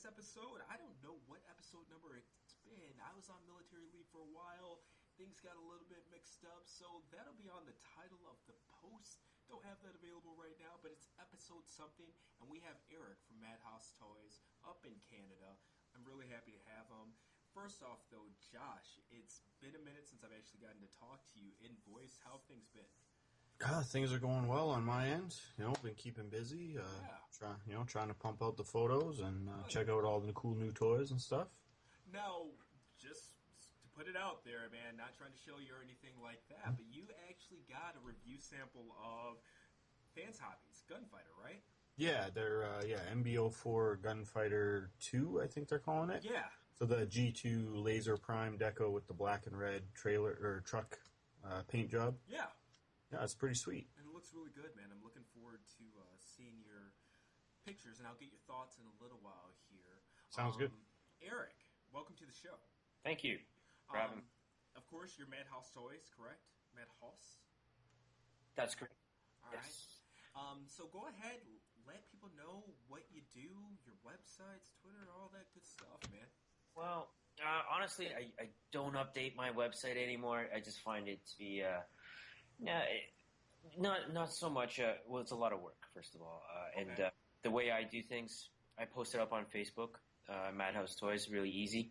this episode, I don't know what episode number it's been. I was on military leave for a while. Things got a little bit mixed up, so that'll be on the title of the post. Don't have that available right now, but it's episode something, and we have Eric from Madhaus Toys up in Canada. I'm really happy to have him. First off, though, Josh, it's been a minute since I've actually gotten to talk to you in voice. How have things been? Things are going well on my end. Been keeping busy. Trying to pump out the photos and check out all the cool new toys and stuff. Now, just to put it out there, man, not trying to show you or anything like that, but you actually got a review sample of Fans Hobbies Gunfighter, right? Yeah, they're MB04 Gunfighter 2, I think they're calling it. Yeah. So the G2 laser prime deco with the black and red trailer or truck paint job. Yeah. Yeah, it's pretty sweet. And it looks really good, man. I'm looking forward to seeing your pictures, and I'll get your thoughts in a little while here. Sounds good. Eric, welcome to the show. Thank you for having me. Of course, you're Madhaus Toys, correct? Madhaus? That's correct. All yes. Right. So go ahead, let people know what you do, your websites, Twitter, all that good stuff, man. Well, honestly, I don't update my website anymore. I just find it to be... not so much. Well, it's a lot of work, first of all, and the way I do things, I post it up on Facebook. Madhaus Toys, really easy,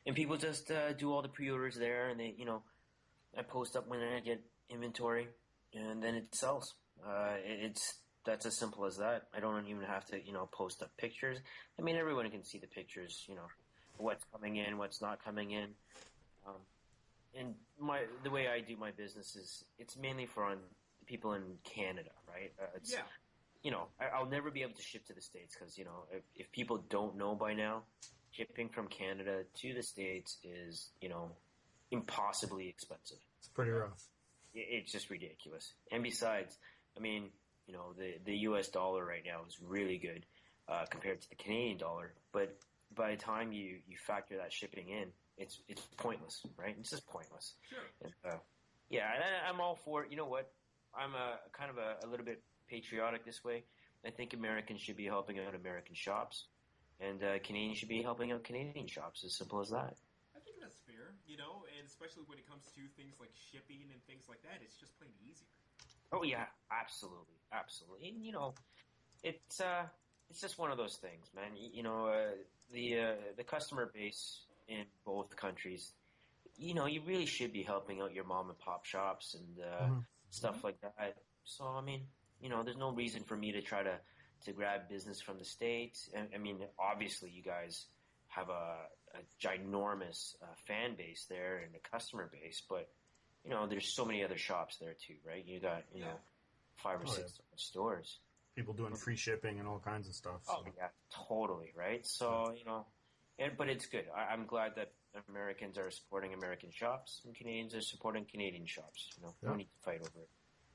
and people just do all the pre-orders there, and I post up when I get inventory, and then it sells. That's as simple as that. I don't even have to post up pictures. I mean, everyone can see the pictures. What's coming in, what's not coming in. And the way I do my business is it's mainly for the people in Canada, right? I'll never be able to ship to the States because, if people don't know by now, shipping from Canada to the States is, impossibly expensive. It's pretty rough. It's just ridiculous. And besides, I mean, the U.S. dollar right now is really good compared to the Canadian dollar, but by the time you factor that shipping in, it's pointless, right? It's just pointless. Sure. And, I'm all for it. You know what? I'm a little bit patriotic this way. I think Americans should be helping out American shops, and Canadians should be helping out Canadian shops. As simple as that. I think that's fair, and especially when it comes to things like shipping and things like that, it's just plain easier. Oh yeah, absolutely. And it's just one of those things, man. The customer base in both countries, you really should be helping out your mom and pop shops and stuff like that. So, I mean, there's no reason for me to try to grab business from the States. I mean, obviously you guys have a ginormous fan base there and a customer base, but, there's so many other shops there too, right? You got, 5 or 6 stores. People doing free shipping and all kinds of stuff. So. Oh, yeah, totally, right? So, but it's good. I'm glad that Americans are supporting American shops and Canadians are supporting Canadian shops. No need to fight over it.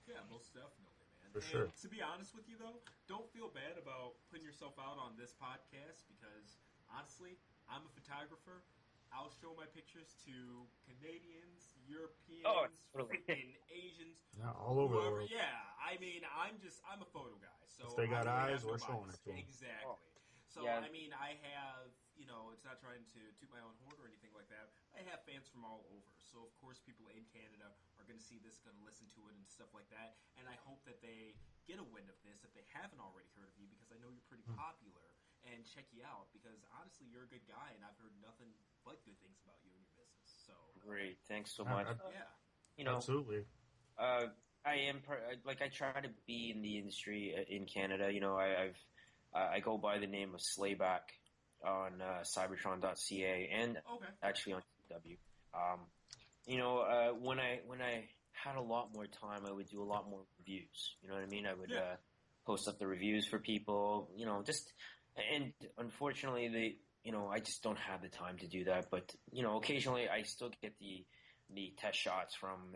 Yeah, most definitely, man. For sure. To be honest with you, though, don't feel bad about putting yourself out on this podcast because, honestly, I'm a photographer. I'll show my pictures to Canadians, Europeans, freaking Asians. Yeah, all over the world. Yeah, I mean, I'm a photo guy. So if they got eyes, we're showing it to them. Exactly. So, yeah. I mean, I have, it's not trying to toot my own horn or anything like that. I have fans from all over. So, of course, people in Canada are going to see this, going to listen to it and stuff like that. And I hope that they get a wind of this if they haven't already heard of you because I know you're pretty popular and check you out because, honestly, you're a good guy and I've heard nothing but good things about you and your business. So great, thanks so much. Yeah, absolutely. I am I try to be in the industry in Canada. I go by the name of Slayback on Cybertron.ca and actually on CW. When I had a lot more time, I would do a lot more reviews. You know what I mean? I would post up the reviews for people. And unfortunately I just don't have the time to do that. But occasionally I still get the test shots from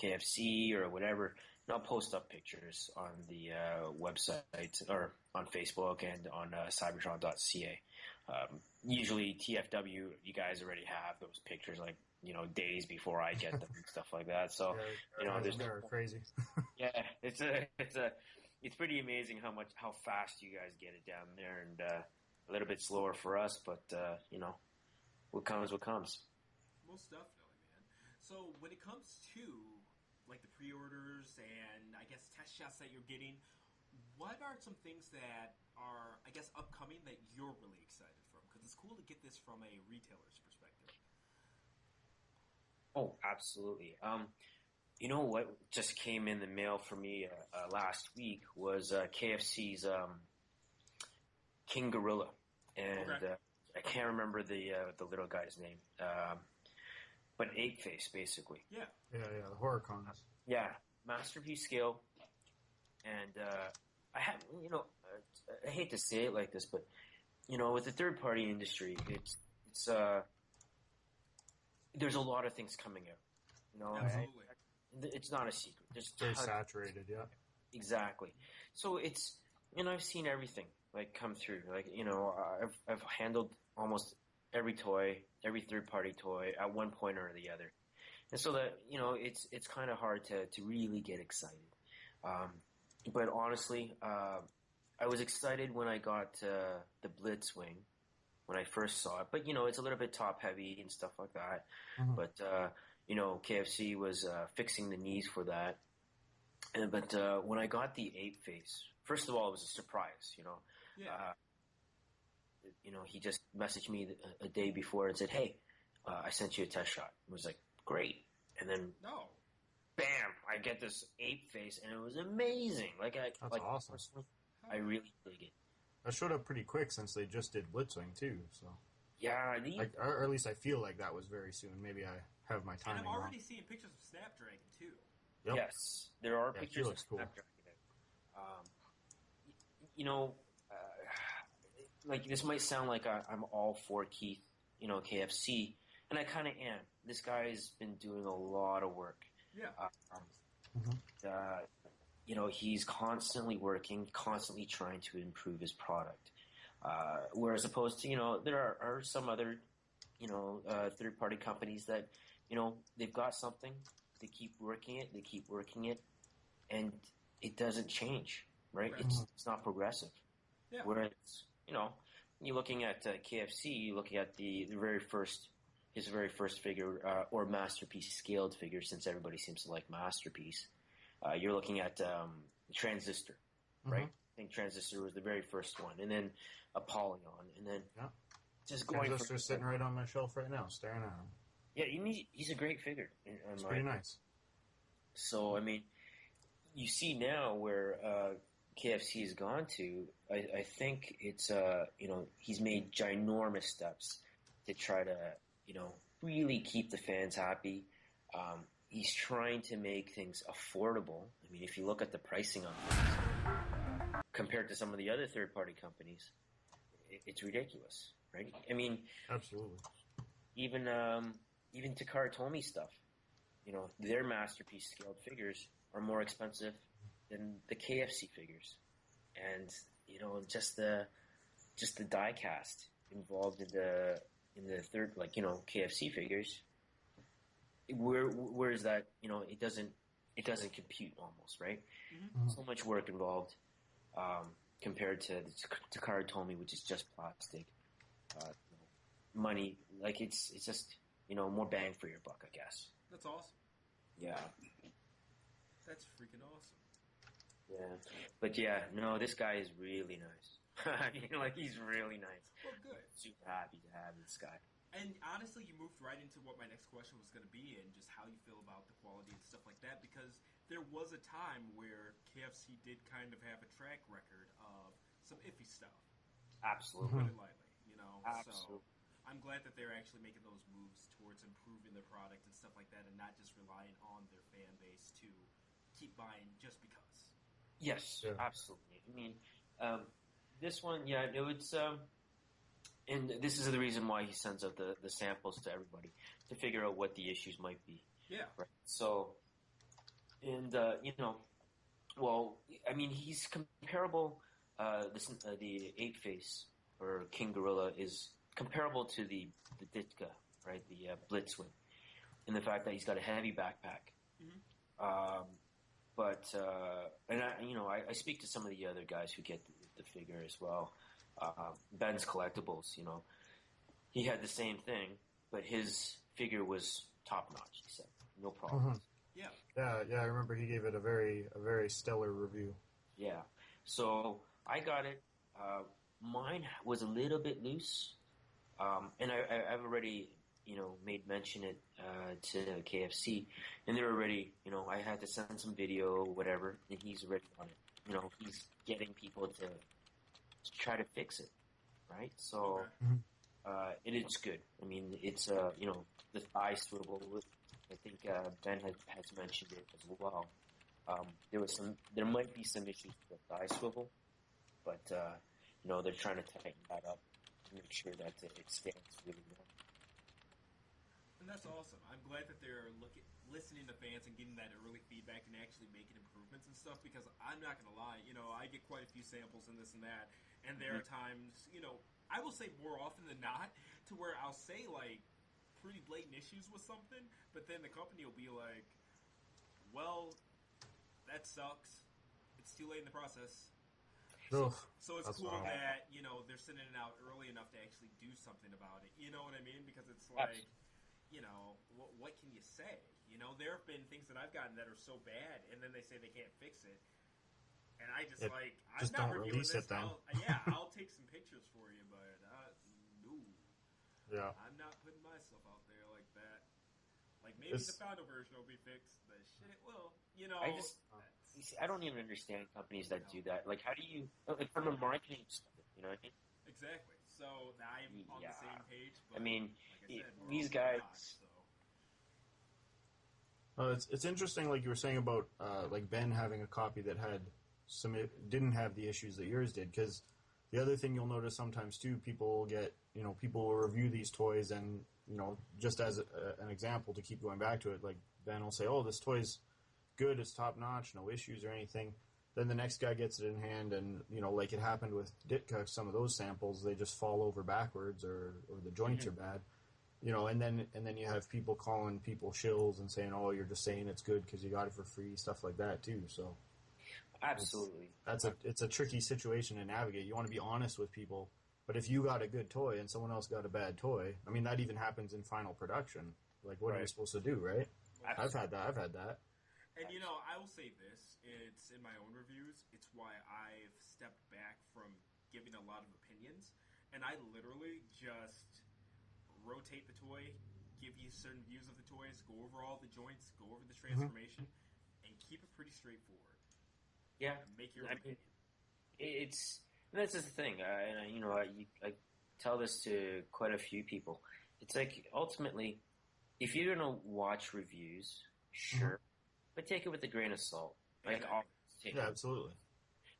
KFC or whatever, and I'll post up pictures on the website or on Facebook and on Cybertron.ca. Usually TFW, you guys already have those pictures days before I get them and stuff like that. So they're crazy. Yeah, it's pretty amazing how fast you guys get it down there, and a little bit slower for us, but what comes, what comes. Most definitely, man. So when it comes to like the pre-orders and I guess test shots that you're getting, what are some things that are, I guess, upcoming that you're really excited from? Because it's cool to get this from a retailer's perspective. Oh, absolutely. You know what just came in the mail for me last week was KFC's King Gorilla, and Okay. I can't remember the little guy's name, but ape face basically. Yeah. Yeah, the horror cons. Yeah, masterpiece scale, and I have I hate to say it like this, but with the third party industry, it's there's a lot of things coming out. Absolutely. It's not a secret. There's Very tons. saturated, yeah. Exactly. So it's I've seen everything like come through. Like I've handled almost every toy, every third party toy at one point or the other, and so that it's kind of hard to really get excited. But honestly, I was excited when I got the Blitzwing when I first saw it. But it's a little bit top heavy and stuff like that. Mm-hmm. But KFC was fixing the knees for that. But when I got the ape face, first of all, it was a surprise. Yeah. He just messaged me a day before and said, "Hey, I sent you a test shot." It was like, great. And then, No. bam! I get this ape face, and it was amazing. That's awesome. Personally, I really dig it. That showed up pretty quick since they just did Blitzwing too. So Yeah, or at least I feel like that was very soon. Maybe I have my And timing I'm wrong. already seeing pictures of Snapdragon too. Yep. Yes, there are Yeah, he pictures of looks cool. Snapdragon. Like this might sound like I'm all for Keith, KFC, and I kind of am. This guy's been doing a lot of work. Yeah. He's constantly working, constantly trying to improve his product. Whereas opposed to, there are some other, third-party companies that, they've got something, they keep working it, and it doesn't change, right? Right. It's not progressive. Yeah. Whereas, you're looking at KFC, you're looking at his very first figure, or Masterpiece scaled figure, since everybody seems to like Masterpiece. You're looking at Transistor, right? I think Transistor was the very first one, and then Apollyon, and then just going. Transistor's sitting right on my shelf right now, staring at him. Yeah, he's a great figure. It's pretty nice. So, I mean, you see now where KFC has gone to. I think it's he's made ginormous steps to try to really keep the fans happy. He's trying to make things affordable. I mean, if you look at the pricing on things compared to some of the other third-party companies, it's ridiculous, right? I mean, absolutely. Even Takara Tomy stuff, their Masterpiece scaled figures are more expensive than the KFC figures, and just the die cast involved in the third, KFC figures. Where is that? It doesn't compute almost, right? Mm-hmm. So much work involved compared to the Takara Tomy, which is just plastic. Money, it's just more bang for your buck, I guess. That's awesome. Yeah. That's freaking awesome. Yeah, but yeah, no, this guy is really nice. He's really nice. Well, good. Super happy to have this guy. And honestly, you moved right into what my next question was going to be, and just how you feel about the quality and stuff like that, because there was a time where KFC did kind of have a track record of some iffy stuff. Absolutely. Put it lightly, Absolutely. So I'm glad that they're actually making those moves towards improving their product and stuff like that, and not just relying on their fan base to keep buying just because. Yes, Yeah. absolutely. I mean, this one, yeah, it's and this is the reason why he sends out the samples to everybody to figure out what the issues might be. Yeah. Right. So, and well, I mean, he's comparable. The ape face or King Gorilla is comparable to the Ditka, right? The Blitzwing, in the fact that he's got a heavy backpack. Mm-hmm. But I speak to some of the other guys who get the figure as well. Ben's Collectibles, he had the same thing, but his figure was top notch. He said, no problem. Mm-hmm. Yeah. I remember he gave it a very stellar review. Yeah, so I got it. Mine was a little bit loose, and I've already made mention it to KFC, and they're already I had to send some video, whatever, and he's already on it. He's getting people to try to fix it, right? So it is good. I mean, it's the thigh swivel. I think Ben has mentioned it as well. There might be some issues with the thigh swivel, but they're trying to tighten that up to make sure that it stands really well. And that's awesome. I'm glad that they're listening to fans and getting that early feedback and actually making improvements and stuff, because I'm not going to lie, I get quite a few samples and this and that, and there are times, I will say more often than not, to where I'll say, like, pretty blatant issues with something, but then the company will be like, well, that sucks. It's too late in the process. So it's cool that, they're sending it out early enough to actually do something about it. You know what I mean? Because it's like, what can you say? There have been things that I've gotten that are so bad, and then they say they can't fix it. And I just I'm not don't reviewing release this. it then. I'll take some pictures for you, but no. Yeah. I'm not putting myself out there like that. Like, maybe the final version will be fixed, but shit, well, I don't even understand companies that do that. Like, how do you, from a marketing standpoint, you know what I mean? Exactly. So, I'm on the same page, but I mean, like I said, these guys... It's interesting, like you were saying about like Ben having a copy that didn't have the issues that yours did, because the other thing you'll notice sometimes too, people will review these toys, and just as an example to keep going back to it, like Ben will say, "Oh, this toy's good, it's top notch, no issues or anything." Then the next guy gets it in hand, and like it happened with Ditka, some of those samples they just fall over backwards, or the joints are bad. And then you have people calling people shills and saying, "Oh, you're just saying it's good because you got it for free," stuff like that too. So, absolutely, it's a tricky situation to navigate. You want to be honest with people, but if you got a good toy and someone else got a bad toy, I mean that even happens in final production. Like, what are you supposed to do, right? I've had that. And I will say this: it's in my own reviews. It's why I've stepped back from giving a lot of opinions, and I literally just rotate the toy, give you certain views of the toys, go over all the joints, go over the transformation, and keep it pretty straightforward. Yeah, make your own opinion. That's the thing, and I tell this to quite a few people. It's like, ultimately, if you're gonna watch reviews, sure, but take it with a grain of salt. Absolutely.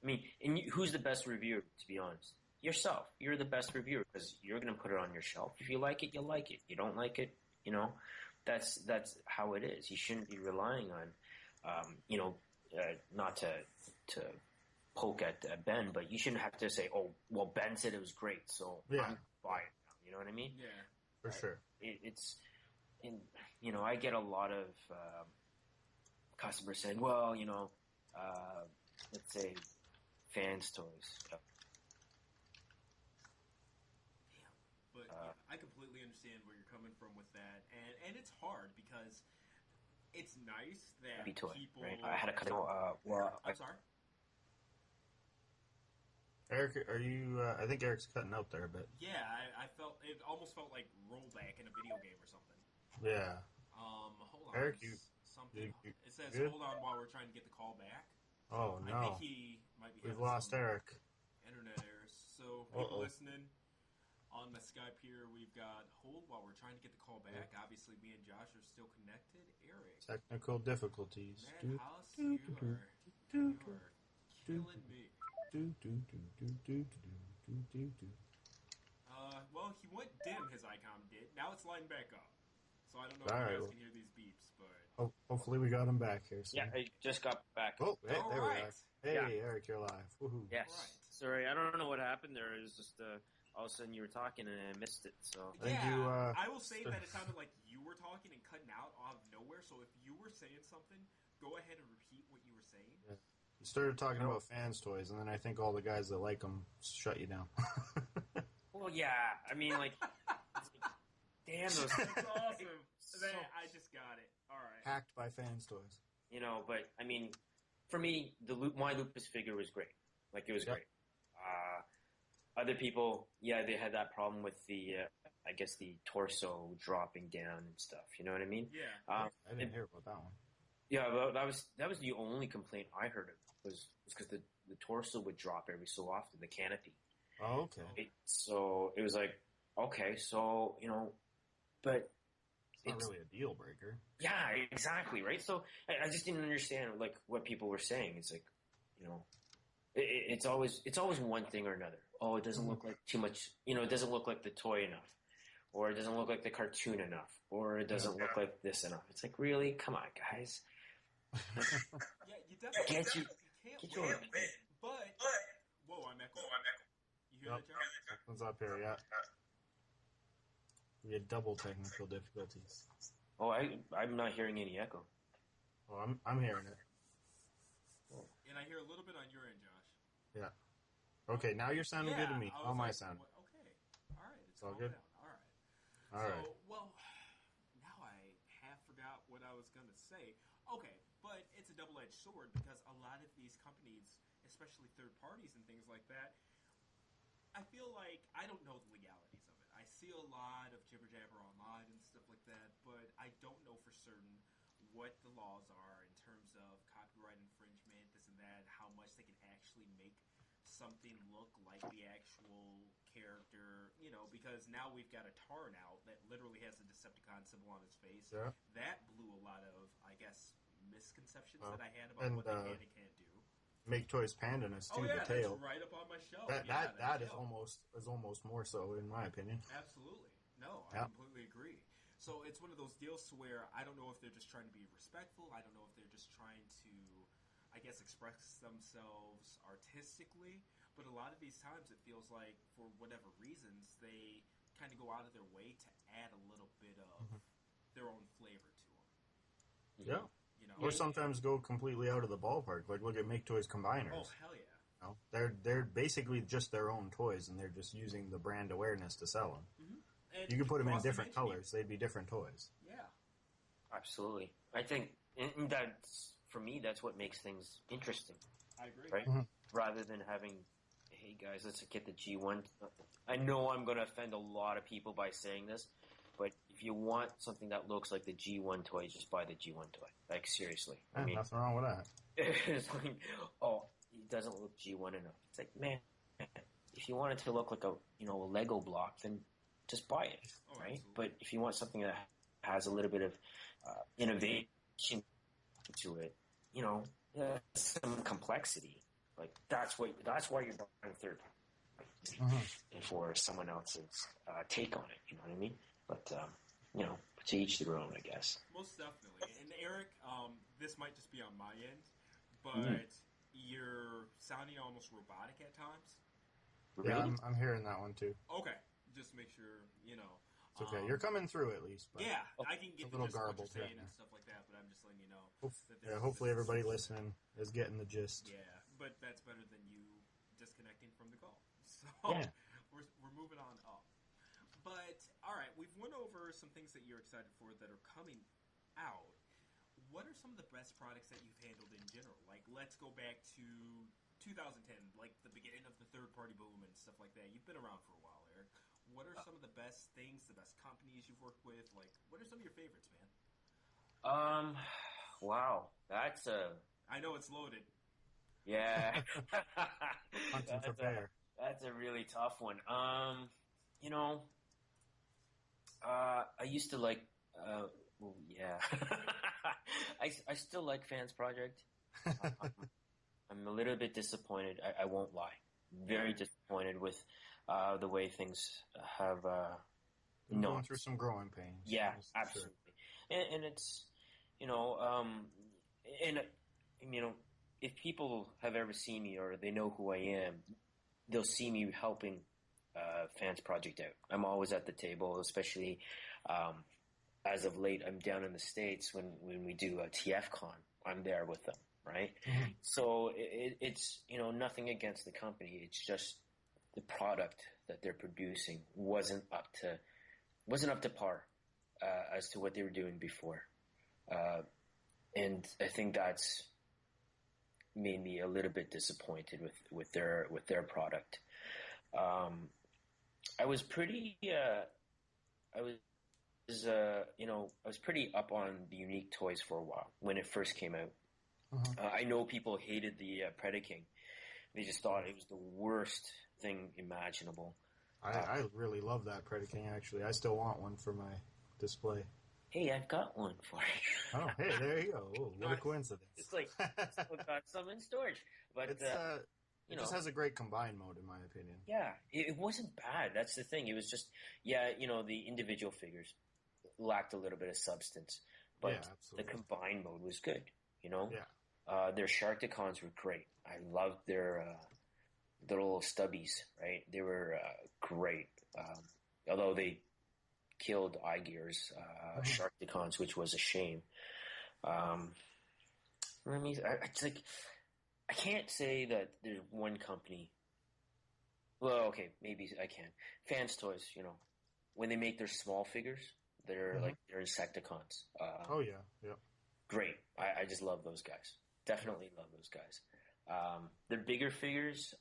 I mean, and who's the best reviewer, to be honest? Yourself. You're the best reviewer because you're going to put it on your shelf. If you like it, you like it. You don't like it, that's how it is. You shouldn't be relying on, not to poke at Ben, but you shouldn't have to say, "Oh, well, Ben said it was great, so I'm buying it now." You know what I mean? Yeah, for sure. I get a lot of customers saying, "Well, let's say fans' toys." I completely understand where you're coming from with that, and it's hard because it's nice that people. Right? I had a cut. I'm sorry. Eric, are you? I think Eric's cutting out there a bit. Yeah, I felt it almost felt like rollback in a video game or something. Yeah. Hold on. Eric, it says good? Hold on while we're trying to get the call back. Oh no. I think he might be. We've lost Eric. Internet errors. So people listening. On the Skype here, we've got hold while we're trying to get the call back. Obviously, me and Josh are still connected. Eric. Technical difficulties. Madhaus, you are killing me. Well, he went dim, his icon did. Now it's lighting back up. So I don't know if you guys can hear these beeps, but... hopefully we got him back here soon. Yeah, I just got back. Oh, hey, there we are. Hey, Eric, you're live. Woohoo. Yes. Right. Sorry, I don't know what happened there. It was just... all of a sudden you were talking and I missed it. So I will say that it sounded like you were talking and cutting out of nowhere. So if you were saying something, go ahead and repeat what you were saying. You started talking about fans' toys, and then I think all the guys that like them shut you down. Well, yeah. I mean, like, damn those. That's awesome. I just got it. All right. Hacked by fans' toys. You know, but I mean, for me, my Lupus figure was great. Like, it was great. Other people, yeah, they had that problem with the, I guess, the torso dropping down and stuff. You know what I mean? Yeah. I didn't hear about that one. Yeah, well, that was the only complaint I heard of was because the torso would drop every so often, the canopy. Oh, okay. So it was like, okay, so, you know, but it's not really a deal breaker. Yeah, exactly, right? So I just didn't understand like what people were saying. It's like, you know, it's always one thing or another. Oh, it doesn't look like too much, you know, it doesn't look like the toy enough, or it doesn't look like the cartoon enough, or it doesn't look like this enough. It's like, really? Come on, guys. Yeah, you definitely Get you get can't your win. But whoa, I'm echoing. You hear that, John? Something's up here, yeah. We had double technical difficulties. Oh, I'm not hearing any echo. Oh, I'm hearing it. And I hear a little bit on your end, Josh. Yeah. Okay, now you're sounding good to me. How am I like, sounding? Okay. All right. It's all good? down. All right. All right. Well, now I half forgot what I was going to say. Okay, but it's a double-edged sword because a lot of these companies, especially third parties and things like that, I feel like I don't know the legalities of it. I see a lot of jibber-jabber online and stuff like that, but I don't know for certain what the laws are in terms of copyright infringement, this and that, how much they can actually make something look like the actual character, you know, because now we've got a Tarn out that literally has a Decepticon symbol on his face. Yeah. That blew a lot of, I guess, misconceptions that I had about and, what they can and can't do. Make Toys Pandanus too, yeah, the tail. that's right up on my shelf. That is almost more so in my opinion. Absolutely. No, I completely agree. So it's one of those deals to where I don't know if they're just trying to be respectful. I don't know if they're just trying to, I guess, express themselves artistically. But a lot of these times it feels like, for whatever reasons, they kind of go out of their way to add a little bit of their own flavor to them. Yeah. You know, Or sometimes go completely out of the ballpark. Like, look at Make Toys Combiners. oh, hell yeah. You know, they're basically just their own toys, and they're just using the brand awareness to sell them. And you could put them in different colors; they'd be different toys. Yeah, Absolutely. I think and that's, for me, that's what makes things interesting, I agree. right? Rather than having, hey guys, let's get the G1. I know I'm going to offend a lot of people by saying this, but if you want something that looks like the G1 toy, just buy the G1 toy. Like, seriously. I mean, nothing wrong with that. It's like, oh, it doesn't look G1 enough. It's like, man, if you want it to look like a Lego block, then just buy it, right? Absolutely. But if you want something that has a little bit of innovation to it, some complexity, like that's why you're buying third for someone else's take on it. You know what I mean? But to each their own, I guess. Most definitely. And Eric, this might just be on my end, but you're sounding almost robotic at times. Yeah, I'm hearing that one too. Okay, just make sure It's okay. You're coming through at least. But yeah, I can get a little the gist of what garbled you're saying here. and stuff like that, but I'm just letting you know. Hopefully everybody listening is getting the gist. Yeah, but that's better than you disconnecting from the call. So Yeah. we're moving on up. But all right, we've went over some things that you're excited for that are coming out. What are some of the best products that you've handled in general? Like, let's go back to 2010, like the beginning of the third-party boom and stuff like that. You've been around for a while, Eric. What are some of the best things, the best companies you've worked with? Like, what are some of your favorites, man? Wow, that's I know it's loaded. yeah. Hunting for bear. That's a really tough one. I used to like. Well, yeah. I still like Fans Project. I'm a little bit disappointed. I won't lie. Very disappointed with the way things have. Going through some growing pains. Yeah, That's absolutely. Sure. And it's if people have ever seen me or they know who I am, they'll see me helping Fans Project out. I'm always at the table, especially as of late. I'm down in the States when we do a TFCon. I'm there with them. right? So it's nothing against the company. It's just the product that they're producing wasn't up to par as to what they were doing before, and I think that's made me a little bit disappointed with their product. I was pretty I was pretty up on the unique toys for a while when it first came out. I know people hated the Predaking. They just thought it was the worst thing imaginable. I really love that Predaking, actually. I still want one for my display. Hey, I've got one for you. Oh, hey, there you go. Oh, what a coincidence. It's like, still got some in storage. But, it just has a great combine mode, in my opinion. Yeah, it wasn't bad. That's the thing. It was just, the individual figures lacked a little bit of substance. But the combine mode was good, Yeah. Their Sharkticons were great. I loved their little stubbies, right? They were great. Although they killed iGear's Sharkticons, which was a shame. I can't say that there's one company. Well, okay, maybe I can. Fans Toys, when they make their small figures, they're like their Insecticons. Great. I just love those guys. Definitely love those guys. Their bigger figures,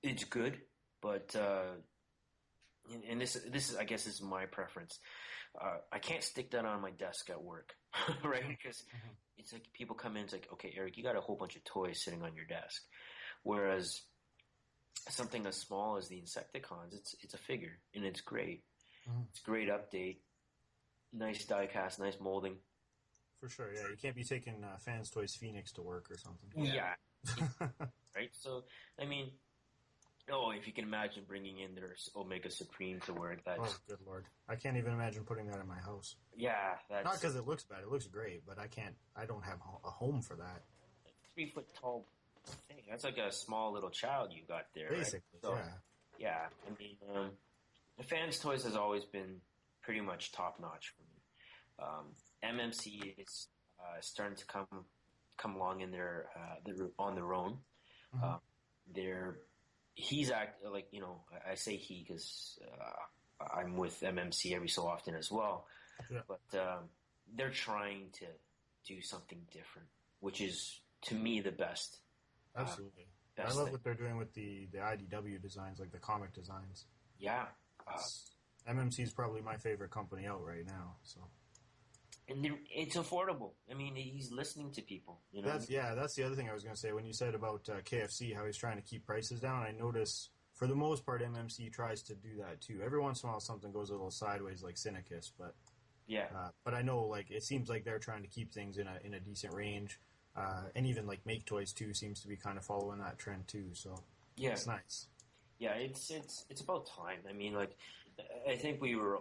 it's good, but and this is, I guess, this is my preference. I can't stick that on my desk at work, right? Because it's like people come in, it's like, okay, Eric, you got a whole bunch of toys sitting on your desk, whereas something as small as the Insecticons, it's a figure and it's great. It's a great update, nice die cast, nice molding. For sure, yeah. You can't be taking Fans Toys Phoenix to work or something. Yeah. Right? So, I mean, if you can imagine bringing in their Omega Supreme to work, that's... Oh, good lord. I can't even imagine putting that in my house. Yeah, that's... Not because it looks bad. It looks great, but I don't have a home for that. 3 foot tall thing. That's like a small little child you got there, basically, right? So, yeah. I mean, the Fans Toys has always been pretty much top-notch for me. MMC is starting to come along in their on their own. He's I say he because I'm with MMC every so often as well. Yeah. But they're trying to do something different, which is to me the best. Absolutely, I love what they're doing with the IDW designs, like the comic designs. Yeah, MMC is probably my favorite company out right now. So. And it's affordable. I mean, he's listening to people. That's the other thing I was going to say. When you said about KFC, how he's trying to keep prices down, I notice for the most part MMC tries to do that too. Every once in a while something goes a little sideways like Cinecus, but but I know like it seems like they're trying to keep things in a decent range, and even like Make Toys too seems to be kind of following that trend too. So it's nice. Yeah, it's about time. I mean, like I think we were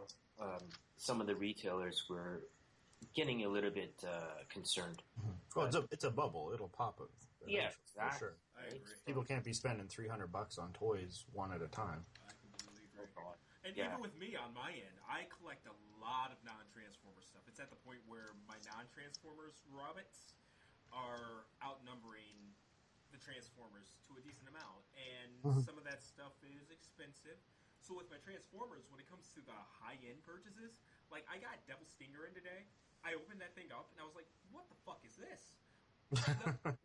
some of the retailers were getting a little bit concerned. Well, it's a bubble. It'll pop it. Yeah, exactly. For sure. I agree. People can't be spending $300 on toys one at a time. I completely agree. And even with me on my end, I collect a lot of non-Transformer stuff. It's at the point where my non-Transformers Robots are outnumbering the Transformers to a decent amount, and some of that stuff is expensive. So with my Transformers, when it comes to the high-end purchases, like I got Devil Stinger in today. I opened that thing up and I was like, "What the fuck is this?"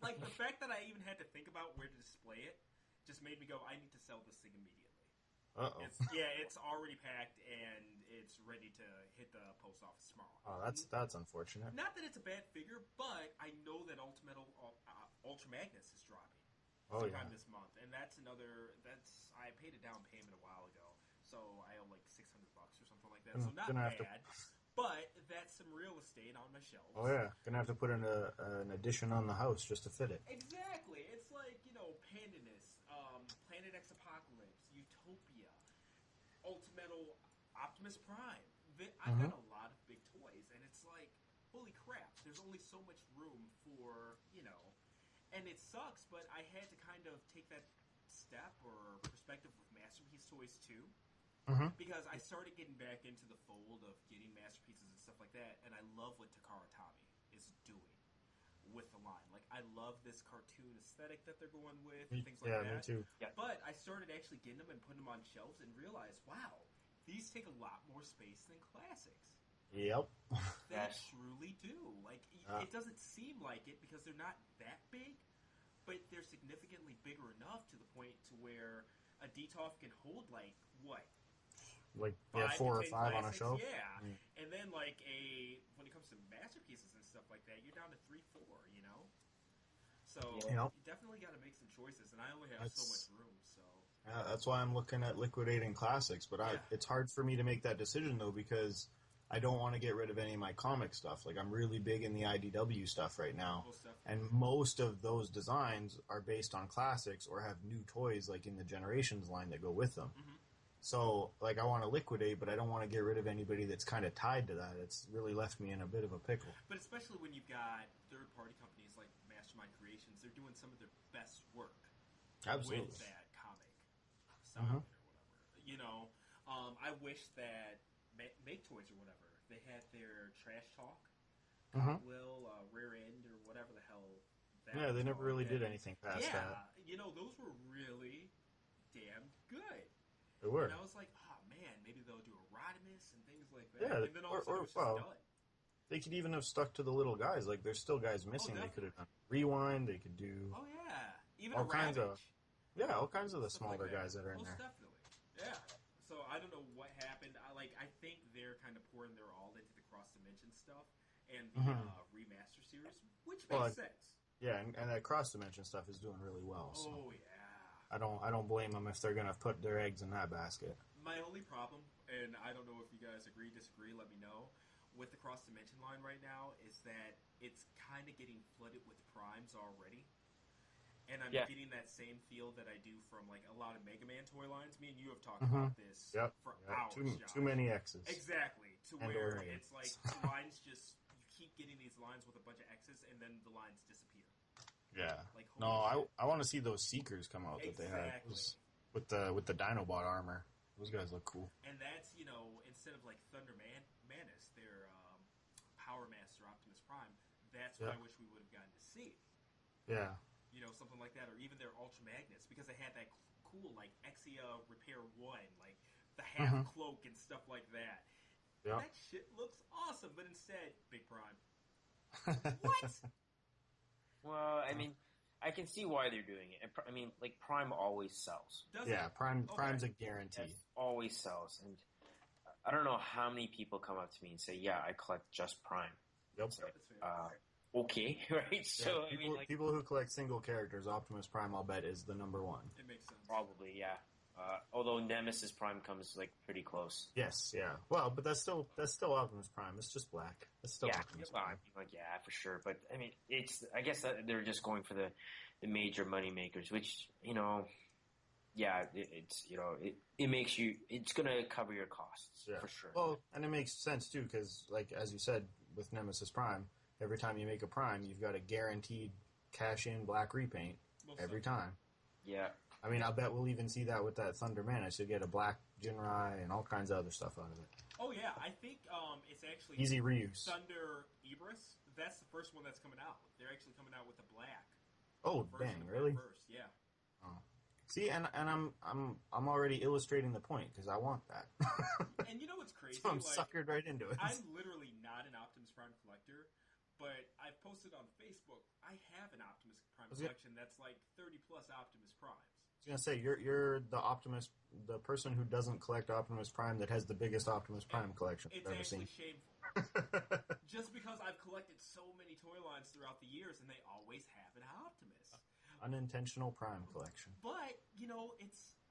Like the fact that I even had to think about where to display it just made me go, "I need to sell this thing immediately." It's already packed and it's ready to hit the post office tomorrow. Oh, that's unfortunate. Not that it's a bad figure, but I know that Ultra Magnus is dropping sometime this month, and that's I paid a down payment a while ago, so I owe like $600 or something like that. So not bad. But that's some real estate on my shelves. Oh yeah, gonna have to put in an addition on the house just to fit it. Exactly. It's like Pandanus, Planet X Apocalypse, Utopia, Optimus Prime. I've got a lot of big toys, and it's like, holy crap! There's only so much room for and it sucks. But I had to kind of take that step or perspective with Masterpiece Toys too. Because I started getting back into the fold of getting masterpieces and stuff like that, and I love what Takara Tomy is doing with the line. Like, I love this cartoon aesthetic that they're going with, and things like Yeah, that. me too. Yeah. But I started actually getting them and putting them on shelves and realized, wow, these take a lot more space than classics. Yep. They Yes. truly do. Like, it doesn't seem like it because they're not that big, but they're significantly bigger enough to the point to where a DTOF can hold, like, what? Like, 5 4 or to 10 5 on a classics? show. Yeah. Mm. And then, like, when it comes to masterpieces and stuff like that, you're down to 3, 4, you know? So, Yeah. you definitely got to make some choices, and I only have so much room, so... Yeah, that's why I'm looking at liquidating classics, but it's hard for me to make that decision, though, because I don't want to get rid of any of my comic stuff. Like, I'm really big in the IDW stuff right now, and most of those designs are based on classics or have new toys, like in the Generations line, that go with them. Mm-hmm. So, like, I want to liquidate, but I don't want to get rid of anybody that's kind of tied to that. It's really left me in a bit of a pickle. But especially when you've got third-party companies like Mastermind Creations, they're doing some of their best work Absolutely. with that comic style or whatever. You know, I wish that Make Toys or whatever, they had their Trash Talk, Will, Rear End, or whatever the hell that Yeah, they was never called. really did anything past that. Yeah, you know, those were really damn good. They were. And I was like, oh man, maybe they'll do Rodimus and things like that. Yeah, and then all of a sudden it was just done. they could even have stuck to the little guys. Like, there's still guys missing. They could have done Rewind. They could do Oh yeah, even all kinds of Ravage. all kinds of the Stuff smaller like that. guys that are in Most there. definitely. Yeah. So I don't know what happened. I think they're kind of pouring their all into the cross dimension stuff and the remaster series, which makes sense. Yeah, and that cross dimension stuff is doing really well. So Oh yeah. I don't blame them if they're gonna put their eggs in that basket. My only problem, and I don't know if you guys agree, disagree, let me know, with the cross dimension line right now is that it's kind of getting flooded with primes already. And I'm getting that same feel that I do from like a lot of Mega Man toy lines. Me and you have talked about this for hours. Too many X's. Exactly. To And where Orion. it's like the lines just, you keep getting these lines with a bunch of X's and then the lines disappear. Yeah. Like, No, holy shit. I want to see those Seekers come out that they had with the Dinobot armor. Those guys look cool. And that's, you know, instead of like Thunder Manus, their Power Master Optimus Prime, that's what I wish we would have gotten to see. Yeah. You know, something like that, or even their Ultra Magnus, because they had that cool, like, Exia Repair 1, like, the half cloak and stuff like that. Yeah. That shit looks awesome, but instead, Big Prime. What? Well, I mean, I can see why they're doing it. I mean, like, Prime always sells. Does it? Prime's a guarantee. It always sells. And I don't know how many people come up to me and say, yeah, I collect just Prime. Yep. It's like, okay, right? So, people, I mean, like, people who collect single characters, Optimus Prime, I'll bet, is the number one. It makes sense. probably, yeah. Although Nemesis Prime comes, like, pretty close. Yes, yeah. Well, but that's still Optimus Prime. It's just black. It's still Optimus well, I Prime. mean, like, yeah, for sure. But, I mean, I guess that they're just going for the major money makers, which, you know, yeah, it's, you know, it makes you, it's going to cover your costs, for sure. Well, and it makes sense, too, because, like, as you said, with Nemesis Prime, every time you make a Prime, you've got a guaranteed cash-in black repaint every time. Yeah. I mean, I bet we'll even see that with that Thunder Menace. You'll get a black Jinrai and all kinds of other stuff out of it. Oh, yeah, I think it's actually... Easy reuse. Thunder Ibris, that's the first one that's coming out. They're actually coming out with the black. Oh, dang, really? First, yeah. Oh. See, and I'm already illustrating the point, because I want that. And you know what's crazy? So I'm suckered right into it. I'm literally not an Optimus Prime collector, but I've posted on Facebook, I have an Optimus Prime collection that's like 30-plus Optimus Primes. I was going to say, you're the the person who doesn't collect Optimus Prime that has the biggest Optimus Prime collection I've ever seen. It's actually shameful. Just because I've collected so many toy lines throughout the years, and they always have an Optimus. Unintentional Prime collection. But, you know,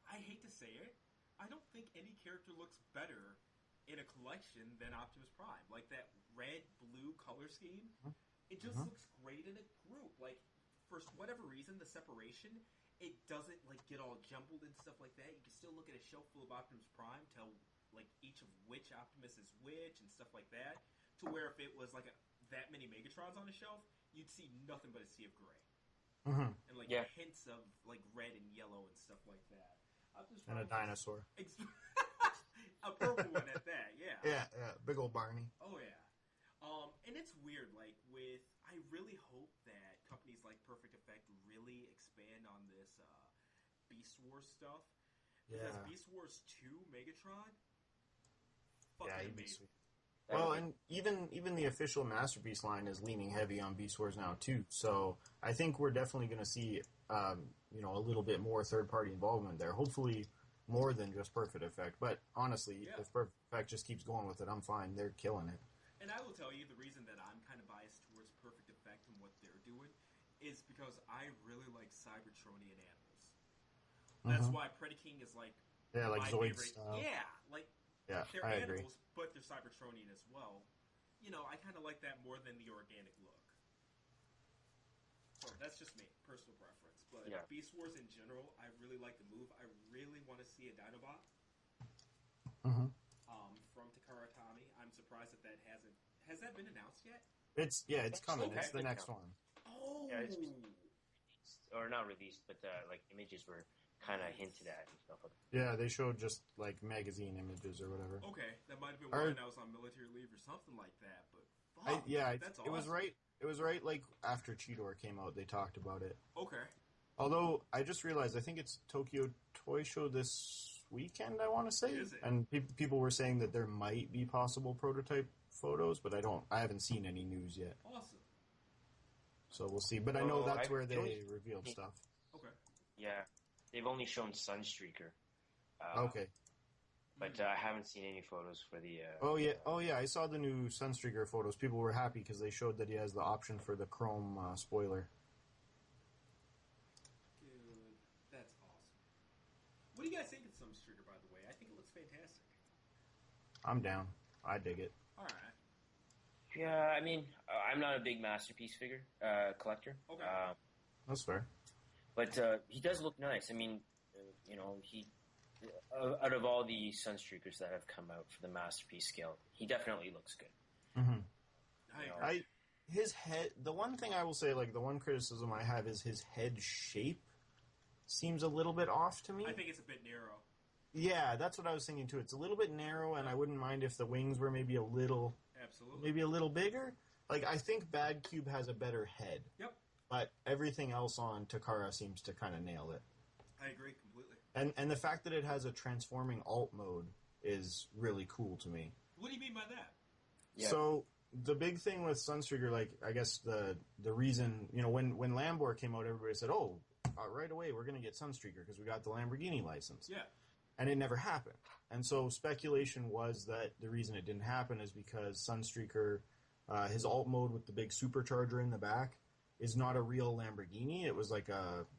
I hate to say it, I don't think any character looks better in a collection than Optimus Prime. Like that red-blue color scheme, it just looks great in a group. Like, for whatever reason, the separation, it doesn't, like, get all jumbled and stuff like that. You can still look at a shelf full of Optimus Prime, tell, like, each of which Optimus is which and stuff like that, to where if it was, like, that many Megatrons on a shelf, you'd see nothing but a sea of gray. Mm-hmm. And, like, hints of, like, red and yellow and stuff like that. And a dinosaur. A purple one at that, yeah. Yeah, big old Barney. Oh, yeah. And it's weird, like, I really hope that companies like Perfect Effect really expand on this Beast Wars stuff. Because Beast Wars 2 Megatron, fucking amazing. Well, and even the official Masterpiece line is leaning heavy on Beast Wars now, too. So I think we're definitely going to see, a little bit more third-party involvement there. Hopefully more than just Perfect Effect. But honestly, if Perfect Effect just keeps going with it, I'm fine. They're killing it. And I will tell you, the reason that I'm kind of biased towards Perfect Effect and what they're doing is because I really like Cybertronian animals. That's why Predaking is like like my Zoid favorite. style. They're I animals, agree. but they're Cybertronian as well. I kind of like that more than the organic look. So that's just me, personal preference. But Beast Wars in general, I really like the move. I really want to see a Dinobot. From Takara Tomy. I'm surprised that hasn't. Has that been announced yet? It's coming. It's the next one. Oh, yeah, it's or not released, but like images were kind of hinted at and stuff. Yeah, they showed just like magazine images or whatever. Okay, that might have been when I was on military leave or something like that. But that's awesome. It was right. It was right. Like after Cheetor came out, they talked about it. Okay. Although I just realized, I think it's Tokyo Toy Show this weekend, I want to say, Is it? and people were saying that there might be possible prototype photos, but I haven't seen any news yet. Awesome. So we'll see. But I know that's where they revealed stuff. Okay. Yeah, they've only shown Sunstreaker. Okay. But I haven't seen any photos for the. Oh yeah! I saw the new Sunstreaker photos. People were happy because they showed that he has the option for the chrome spoiler. That's awesome. What do you guys think of Sunstreaker, by the way? I think it looks fantastic. I'm down. I dig it. All right. Yeah, I mean, I'm not a big Masterpiece figure collector. Okay. That's fair. But he does look nice. I mean, he out of all the Sunstreakers that have come out for the Masterpiece scale, he definitely looks good. Mm-hmm. His head. The one thing I will say, like the one criticism I have is his head shape seems a little bit off to me. I think it's a bit narrow. Yeah, that's what I was thinking too. It's a little bit narrow, and I wouldn't mind if the wings were maybe a little bigger. Like I think Bad Cube has a better head. Yep. But everything else on Takara seems to kind of nail it. I agree completely. And the fact that it has a transforming alt mode is really cool to me. What do you mean by that? Yeah. So the big thing with Sunstreaker, like I guess the reason, when Lambor came out, everybody said, "Oh, right away we're going to get Sunstreaker because we got the Lamborghini license." Yeah. And it never happened. And so speculation was that the reason it didn't happen is because Sunstreaker, his alt mode with the big supercharger in the back, is not a real Lamborghini. It was like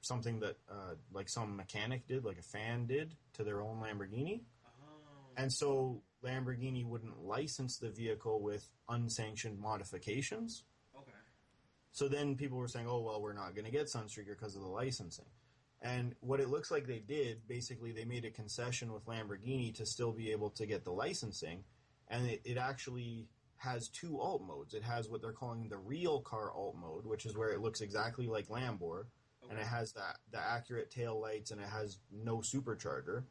something that like some mechanic did, like a fan did to their own Lamborghini. Oh. And so Lamborghini wouldn't license the vehicle with unsanctioned modifications. Okay. So then people were saying, oh, well, we're not going to get Sunstreaker because of the licensing. And what it looks like they did, basically they made a concession with Lamborghini to still be able to get the licensing. And it actually has two alt modes. It has what they're calling the real car alt mode, which is where it looks exactly like Lambor. Okay. And it has the accurate tail lights, and it has no supercharger.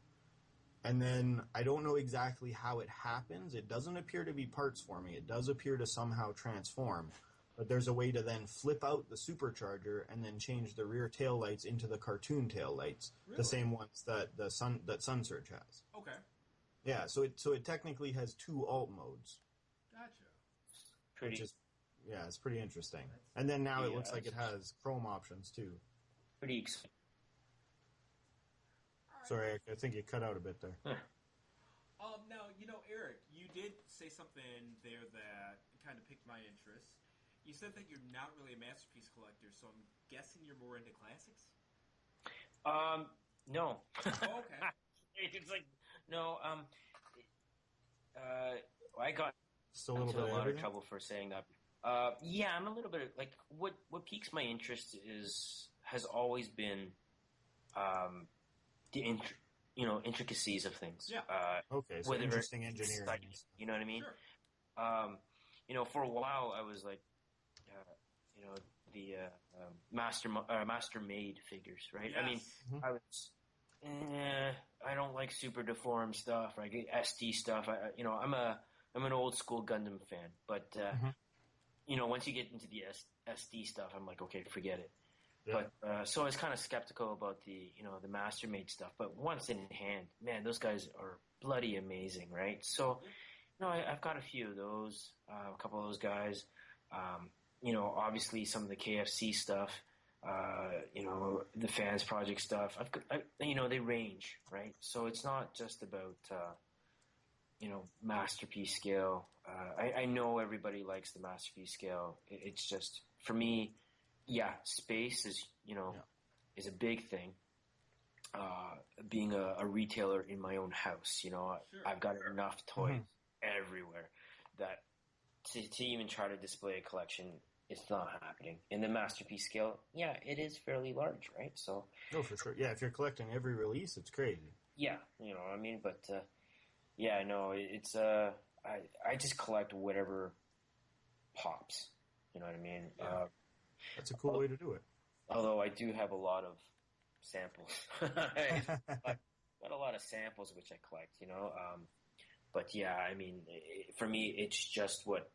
And then I don't know exactly how it happens. It doesn't appear to be parts forming. It does appear to somehow transform. But there's a way to then flip out the supercharger and then change the rear tail lights into the cartoon tail lights, really? The same ones that Sunsurge has. Okay. Yeah, so it technically has two alt modes. Gotcha. It's pretty interesting. And then now it looks like it has chrome options too. Pretty exciting. Sorry, I think you cut out a bit there. Now, Eric, you did say something there that kind of piqued my interest. You said that you're not really a Masterpiece collector, so I'm guessing you're more into classics? No. Oh, okay. It's like, no, I got Still a little bit a lot of trouble for saying that. Yeah, I'm a little bit, like, what piques my interest has always been, the intricacies of things. Yeah. Okay, so interesting engineering. Like, you know what I mean? Sure. For a while I was like, the master-made figures, right? Yes. I mean, I was, I don't like super deformed stuff, right? SD stuff. I'm an old school Gundam fan, but once you get into the SD stuff, I'm like, okay, forget it. Yeah. But so I was kind of skeptical about the the Mastermade stuff. But once in hand, man, those guys are bloody amazing, right? So, I've got a few of those, a couple of those guys. Obviously some of the KFC stuff, the Fans Project stuff. They range, right? So it's not just about masterpiece scale. I know everybody likes the masterpiece scale. It's just for me. Yeah, space is is a big thing. Being a retailer in my own house, I've got enough toys everywhere that to even try to display a collection, it's not happening. In the masterpiece scale, yeah, it is fairly large, right? So, no, for sure. Yeah, if you're collecting every release, it's crazy. Yeah, what I mean, but yeah, no, it's I just collect whatever pops. You know what I mean? Yeah. That's a cool way to do it. Although I do have a lot of samples. I've got a lot of samples which I collect, But yeah, I mean, for me, it's just what,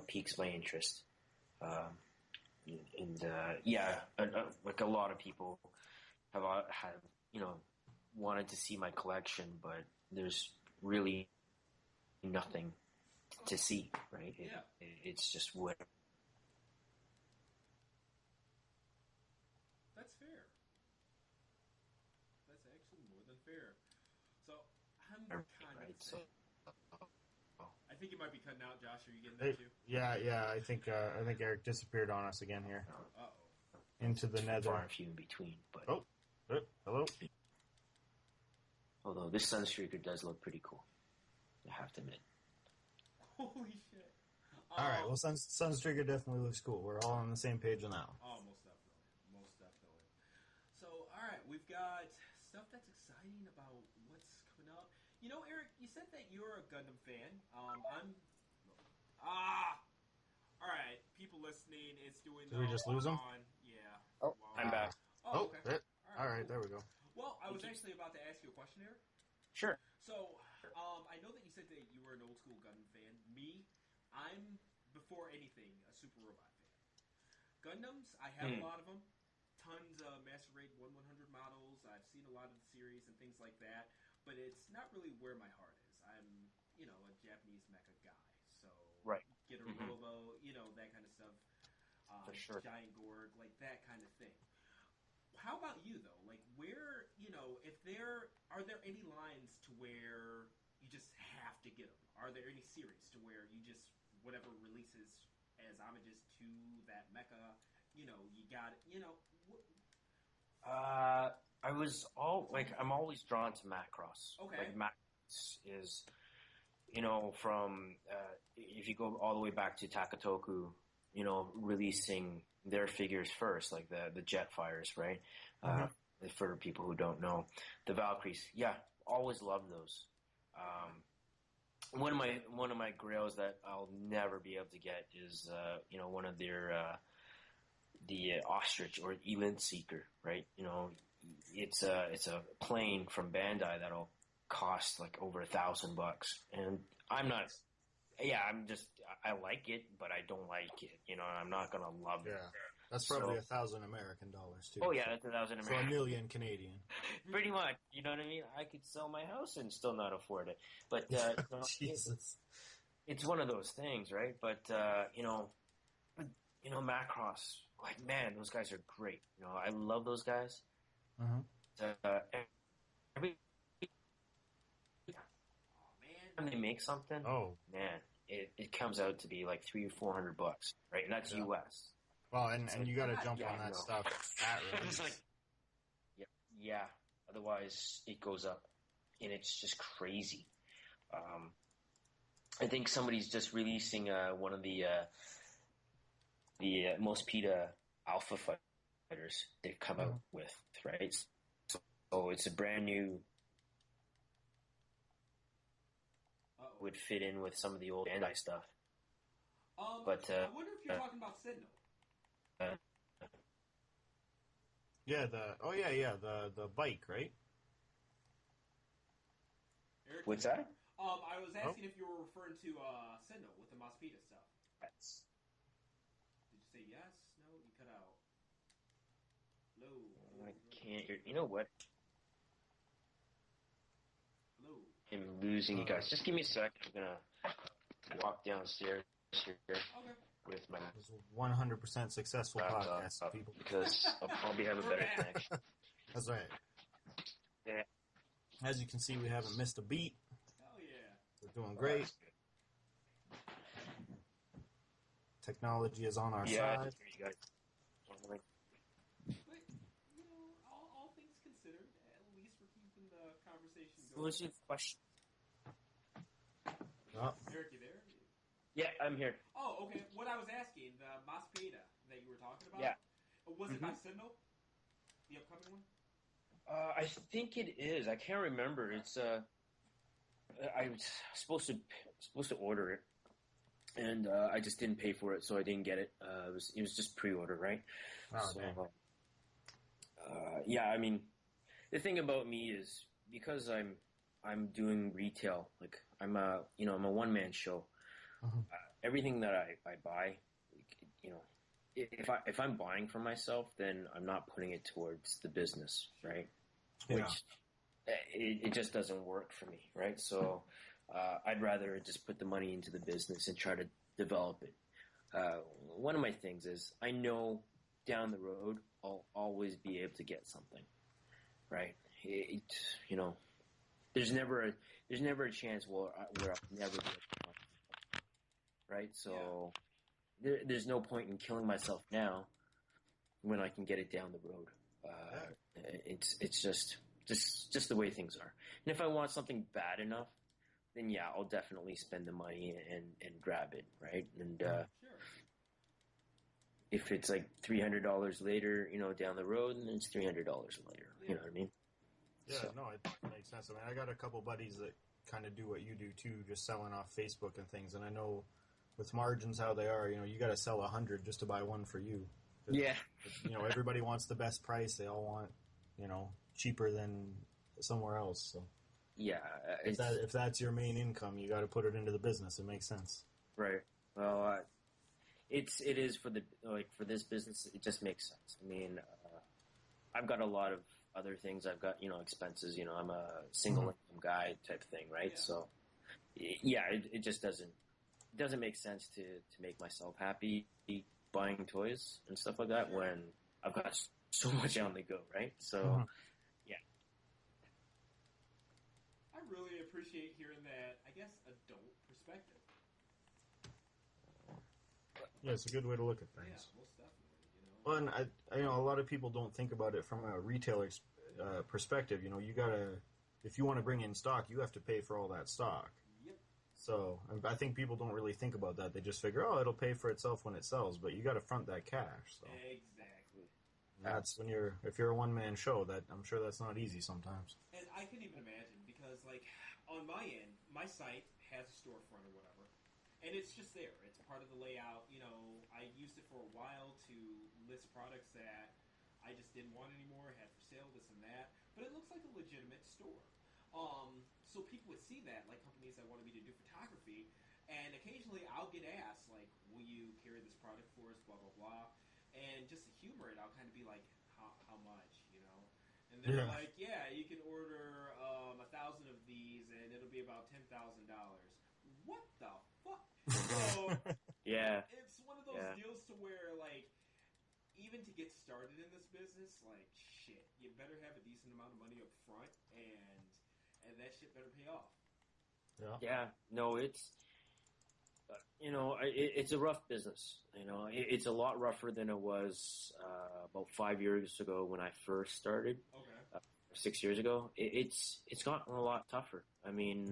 piques my interest. Like a lot of people have wanted to see my collection, but there's really nothing to see, right? It's just what. That's fair. That's actually more than fair. So I'm kind of I think you might be cutting out, Josh. Are you getting that too? Yeah. I think Eric disappeared on us again here. Uh-oh. Into the nether. Far and few in between, but hello. Although this Sunstreaker does look pretty cool, I have to admit. Holy shit! All right, well, Sunstreaker definitely looks cool. We're all on the same page now. Oh, most definitely. So, all right, we've got stuff that's exciting about what's coming up. Eric, you said that you're a Gundam fan. All right, people listening, it's doing. Did we just lose him? Yeah. Oh, I'm back. Oh, okay. All right, there we go. Well, I was actually about to ask you a question, Eric. Sure. So, I know that you said that you were an old school Gundam fan. Me, I'm before anything a Super Robot fan. Gundams, I have a lot of them. Tons of Master Raid 1/100 models. I've seen a lot of the series and things like that. But it's not really where my heart is. I'm, a Japanese mecha guy. So, right. Get a Robo, that kind of stuff. For sure. Giant Gorg, like that kind of thing. How about you, though? Like, where, are there any lines to where you just have to get them? Are there any series to where you just, whatever releases as homages to that mecha, you got it, I'm always drawn to Macross. Okay. Like, Macross is, from, if you go all the way back to Takatoku, releasing their figures first, like the Jetfires, right? For people who don't know. The Valkyries, yeah, always loved those. One of my grails that I'll never be able to get is, one of their, the Ostrich or Elite Seeker, right? It's a plane from Bandai that'll cost like over $1,000, and I like it, but I don't like it. I'm not gonna love it. Yeah, that's probably $1,000 American dollars too. Oh yeah, that's $1,000 American. So $1 million Canadian. Pretty much. You know what I mean? I could sell my house and still not afford it. But Jesus, it's one of those things, right? But Macross, like, man, those guys are great. I love those guys. Every time they make something, man, it comes out to be like $300 or $400, right? And that's US. Well, and you got to jump on that stuff at release. Yeah. Otherwise, it goes up, and it's just crazy. I think somebody's just releasing one of the Mospita Alpha fighters they've come out with, right? So it's a brand new. Would fit in with some of the old Bandai stuff. But I wonder if you're talking about Sentinel. The bike, right? Eric, what's that? I was asking if you were referring to Sentinel with the Mospita stuff. yes, no, you cut out. Hello. I can't hear. You know what? Hello. I'm losing you guys. Just give me a sec. I'm gonna walk downstairs here Okay. with my It's a 100% successful podcast, people. because I'll probably have a better connection. That's right. Yeah. As you can see, we haven't missed a beat. Hell yeah. We're doing great. Technology is on our Yeah, I side. can hear you guys. But, all things considered, at least we're keeping the conversation going. What was your question? Oh, Eric, you there? Yeah, I'm here. Oh, okay. What I was asking, the Maspeda that you were talking about, Yeah. Was it by Signal? The upcoming one? I think it is. I can't remember. It's I was supposed to order it, and I just didn't pay for it, so I didn't get it. It was just pre-order, right? oh So, dang. yeah. I mean, the thing about me is because I'm doing retail. Like I'm a one-man show. Mhm. Everything that I buy, you know, if I'm buying for myself, then I'm not putting it towards the business, right? Yeah. Which it just doesn't work for me, right? So I'd rather just put the money into the business and try to develop it. One of my things is I know down the road I'll always be able to get something, right? There's never a chance where I'll never be able to find something, right? So there's no point in killing myself now when I can get it down the road. It's just the way things are. And if I want something bad enough, then yeah, I'll definitely spend the money and grab it, right? And Sure. if it's like $300 later, down the road, then it's $300 later. Yeah. You know what I mean? Yeah, So- no, it makes sense. I mean, I got a couple buddies that kind of do what you do too, just selling off Facebook and things. And I know with margins how they are, you got to sell 100 just to buy one for you. Yeah. Everybody wants the best price. They all want, cheaper than somewhere else. So Yeah. if that's your main income, you got to put it into the business. It makes sense. Right. Well, it is for this business. It just makes sense. I mean, I've got a lot of other things. I've got expenses. I'm a single income guy type thing, right? Yeah. So, yeah, it just doesn't make sense to make myself happy buying toys and stuff like that when I've got so much on the go, right? So, yeah. I really appreciate hearing that, I guess, adult perspective. Yeah, it's a good way to look at Yeah, things. most definitely. Well, and I a lot of people don't think about it from a retailer's perspective. You gotta, if you want to bring in stock, you have to pay for all that stock. Yep. So I think people don't really think about that. They just figure, it'll pay for itself when it sells, but you got to front that cash. So Exactly. that's if you're a one-man show, that I'm sure that's not easy sometimes. And I can even imagine because, like, on my end, my site has a storefront or whatever, and it's just there. It's part of the layout. I used it for a while to list products that I just didn't want anymore, had for sale, this and that. But it looks like a legitimate store. So people would see that, like companies that wanted me to do photography, and occasionally I'll get asked, like, will you carry this product for us, blah, blah, blah. And just to humor it, I'll kind of be like, how much, And they're like, yeah, you can order 1,000 of these, and it'll be about $10,000. What the fuck? So Yeah. it's one of those deals to where, like, even to get started in this business, like, shit, you better have a decent amount of money up front, and that shit better pay off. Yeah. No, it's it's a rough business. It's a lot rougher than it was about 5 years ago when I first started. Okay. 6 years ago. It's gotten a lot tougher. I mean,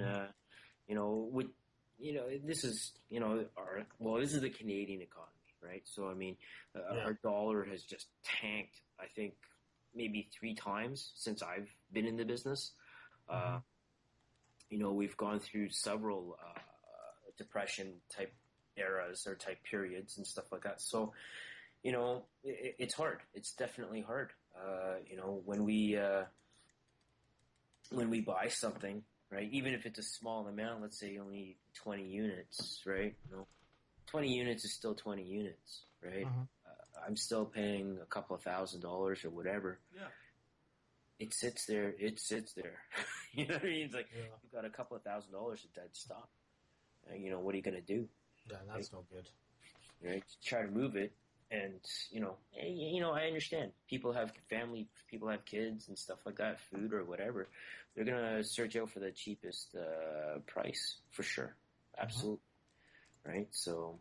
this is this is the Canadian economy, right? So I mean, our dollar has just tanked. I think maybe 3 times since I've been in the business. We've gone through several depression type eras or type periods and stuff like that. So, it's hard. It's definitely hard. When we buy something, right? Even if it's a small amount, let's say only 20 units, right? 20 units is still 20 units, right? I'm still paying a couple of $1,000s or whatever. Yeah. It sits there. You know what I mean? It's like, Yeah. you've got a couple of $1,000s of dead stock. You know, what are you going to do? Yeah, that's no good. Right? Try to move it. And, I understand. People have family, people have kids and stuff like that, food or whatever. They're going to search out for the cheapest price, for sure. Absolutely. Right? So...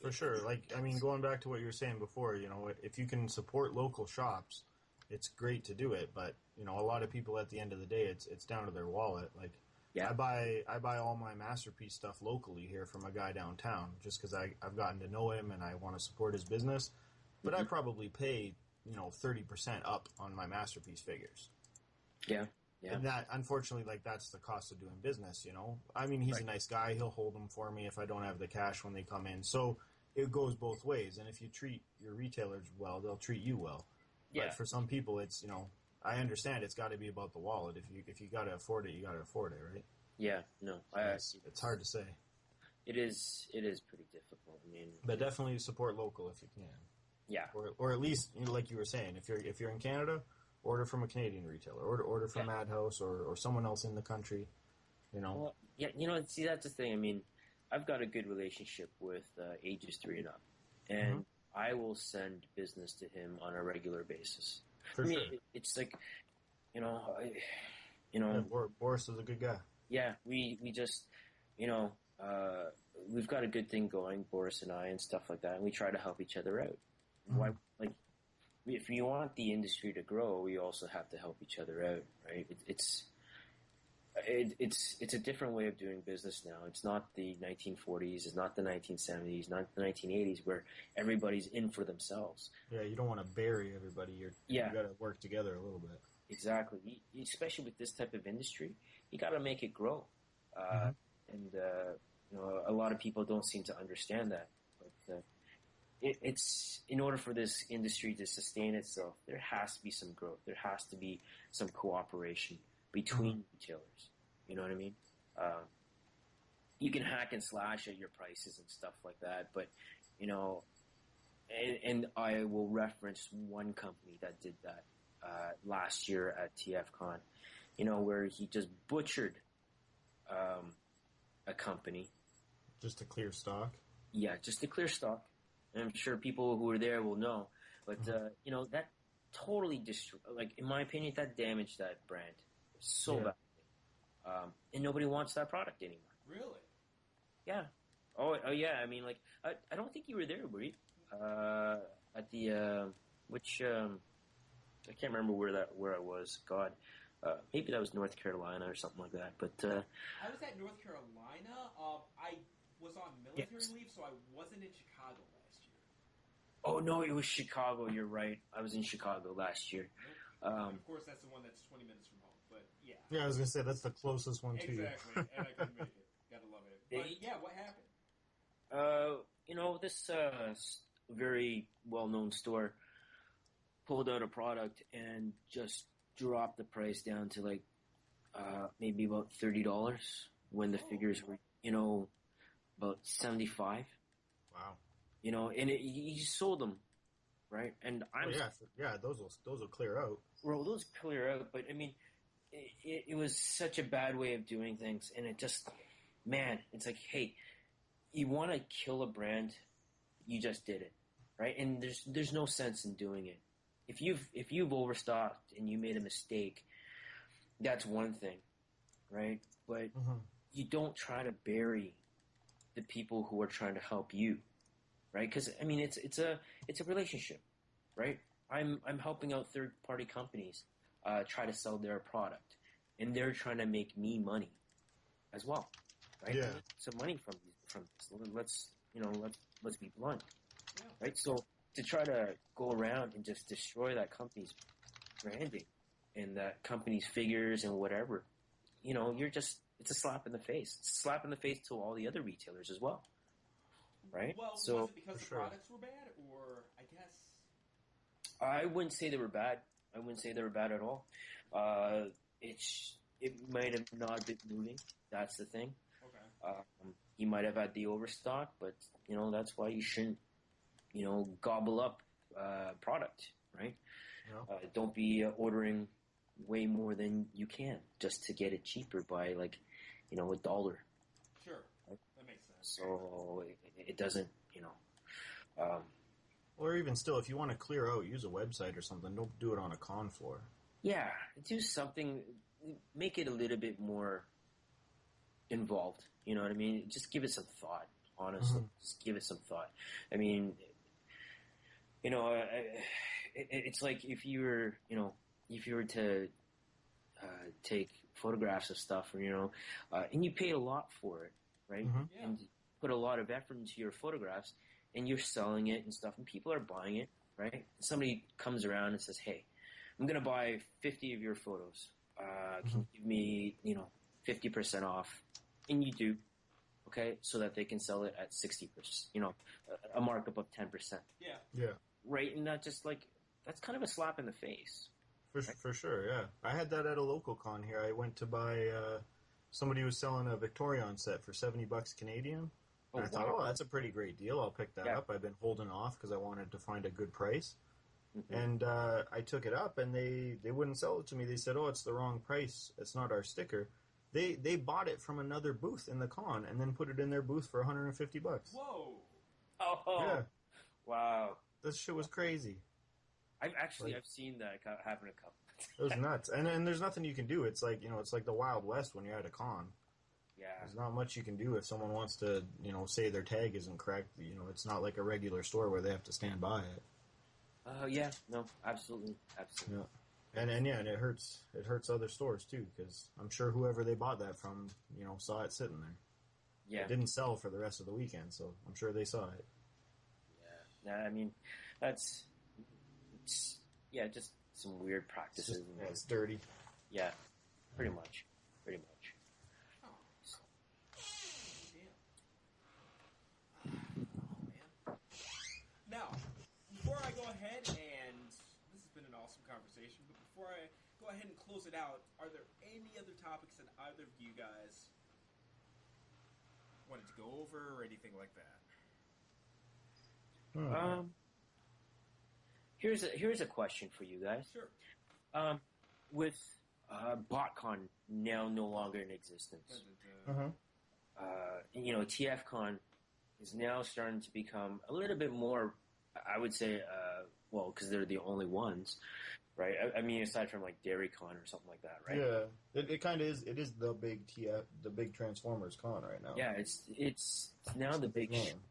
For sure. Like, I mean, going back to what you were saying before, if you can support local shops, it's great to do it. But, a lot of people at the end of the day, it's down to their wallet. Like, yeah. I buy all my Masterpiece stuff locally here from a guy downtown just because I've gotten to know him and I want to support his business. But I probably pay, 30% up on my Masterpiece figures. Yeah. Yeah. And that, unfortunately, that's the cost of doing business, I mean, he's a nice guy. He'll hold them for me if I don't have the cash when they come in. So it goes both ways. And if you treat your retailers well, they'll treat you well. Yeah. But for some people, it's, I understand it's got to be about the wallet. If you got to afford it, you got to afford it, right? Yeah. No. It's hard to say. It is pretty difficult. I mean, but definitely support local if you can. Yeah. Or at least, like you were saying, if you're in Canada, order from a Canadian retailer. Order from Madhaus or someone else in the country. Well, yeah. See, that's the thing. I mean, I've got a good relationship with ages 3 and up, and I will send business to him on a regular basis. For sure. It's like, Boris is a good guy. Yeah, we just, we've got a good thing going, Boris and I, and stuff like that, and we try to help each other out. Why, if you want the industry to grow, we also have to help each other out, right? It's a different way of doing business now. It's not the 1940s, it's not the 1970s, not the 1980s, where everybody's in for themselves. Yeah, you don't want to bury everybody. You got to work together a little bit. Exactly. Especially with this type of industry, you got to make it grow. And a lot of people don't seem to understand that. But it's in order for this industry to sustain itself, there has to be some growth. There has to be some cooperation between retailers. You know what I mean? You can hack and slash at your prices and stuff like that, but and I will reference one company that did that last year at TFCon, where he just butchered a company. Just to clear stock? Yeah, just to clear stock. And I'm sure people who were there will know. But, that totally in my opinion, that damaged that brand so badly. And nobody wants that product anymore. Really? Yeah. Oh yeah. I mean, I don't think you were there, were you? At the, I can't remember where I was. God. Maybe that was North Carolina or something like that. But I was at North Carolina. I was on military leave, so I wasn't in Chicago last year. Oh no, it was Chicago. You're right. I was in Chicago last year. Of course, that's the one that's 20 minutes from home. But yeah. Yeah, I was gonna say that's the closest one to you. Exactly, and I couldn't make it. Gotta love it. But yeah, what happened? This very well-known store pulled out a product and just dropped the price down to maybe about $30 when the figures were, about $75. Wow. And he sold them, right? And I'm those will clear out. Well, those clear out, but I mean, it was such a bad way of doing things, and it just, man, it's like, hey, you want to kill a brand, you just did it, right? And there's no sense in doing it. If you've overstocked and you made a mistake, that's one thing, right? But you don't try to bury the people who are trying to help you, right? Because I mean, it's a relationship, right? I'm helping out third party companies try to sell their product, and they're trying to make me money as well, right? Yeah. Some money from this. Let's be blunt, right? So to try to go around and just destroy that company's branding and that company's figures and whatever, it's a slap in the face. It's a slap in the face to all the other retailers as well, right? Well, so, was it because the products were bad, or I guess? I wouldn't say they were bad. I wouldn't say they were bad at all. It might have not been moving. That's the thing. Okay. He might have had the overstock, but that's why you shouldn't gobble up product, right? Yeah. Don't be ordering way more than you can just to get it cheaper by $1. Sure, that makes sense. So it doesn't, Or even still, if you want to clear out, use a website or something. Don't do it on a con floor. Yeah, do something, make it a little bit more involved. You know what I mean? Just give it some thought, honestly. Just give it some thought. I mean, it's like if you were to take photographs of stuff, and you paid a lot for it, right? Yeah. And put a lot of effort into your photographs, and you're selling it and stuff, and people are buying it, right? Somebody comes around and says, "Hey, I'm going to buy 50 of your photos. Can you give me, 50% off?" And you do, okay, so that they can sell it at 60%, a markup of 10%. Yeah. Yeah. Right? And that's kind of a slap in the face. For sure, yeah. I had that at a local con here. I went to buy, somebody was selling a Victorion set for $70 Canadian. And I thought, that's a pretty great deal. I'll pick that up. I've been holding off because I wanted to find a good price. And I took it up, and they wouldn't sell it to me. They said, it's the wrong price. It's not our sticker. They bought it from another booth in the con and then put it in their booth for $150. Whoa! Oh, yeah! Wow! This shit was crazy. I've seen that happen a couple. It was nuts, and there's nothing you can do. It's like it's like the Wild West when you're at a con. Yeah. There's not much you can do if someone wants to say their tag isn't correct. It's not like a regular store where they have to stand by it. Yeah, no, absolutely. Yeah. And it hurts other stores too, because I'm sure whoever they bought that from, saw it sitting there. Yeah. It didn't sell for the rest of the weekend, so I'm sure they saw it. Yeah. I mean, it's just some weird practices. It's dirty. Yeah, pretty much. Oh. Damn. Now, before I go ahead and this has been an awesome conversation, but before I go ahead and close it out, are there any other topics that either of you guys wanted to go over or anything like that? Here's a question for you guys. Sure. With BotCon now no longer in existence, TFCon is now starting to become a little bit more, I would say, because they're the only ones, right? I mean, aside from like DairyCon or something like that, right? Yeah, it kind of is. It is the big the big Transformers con right now. Yeah, it's now the big name.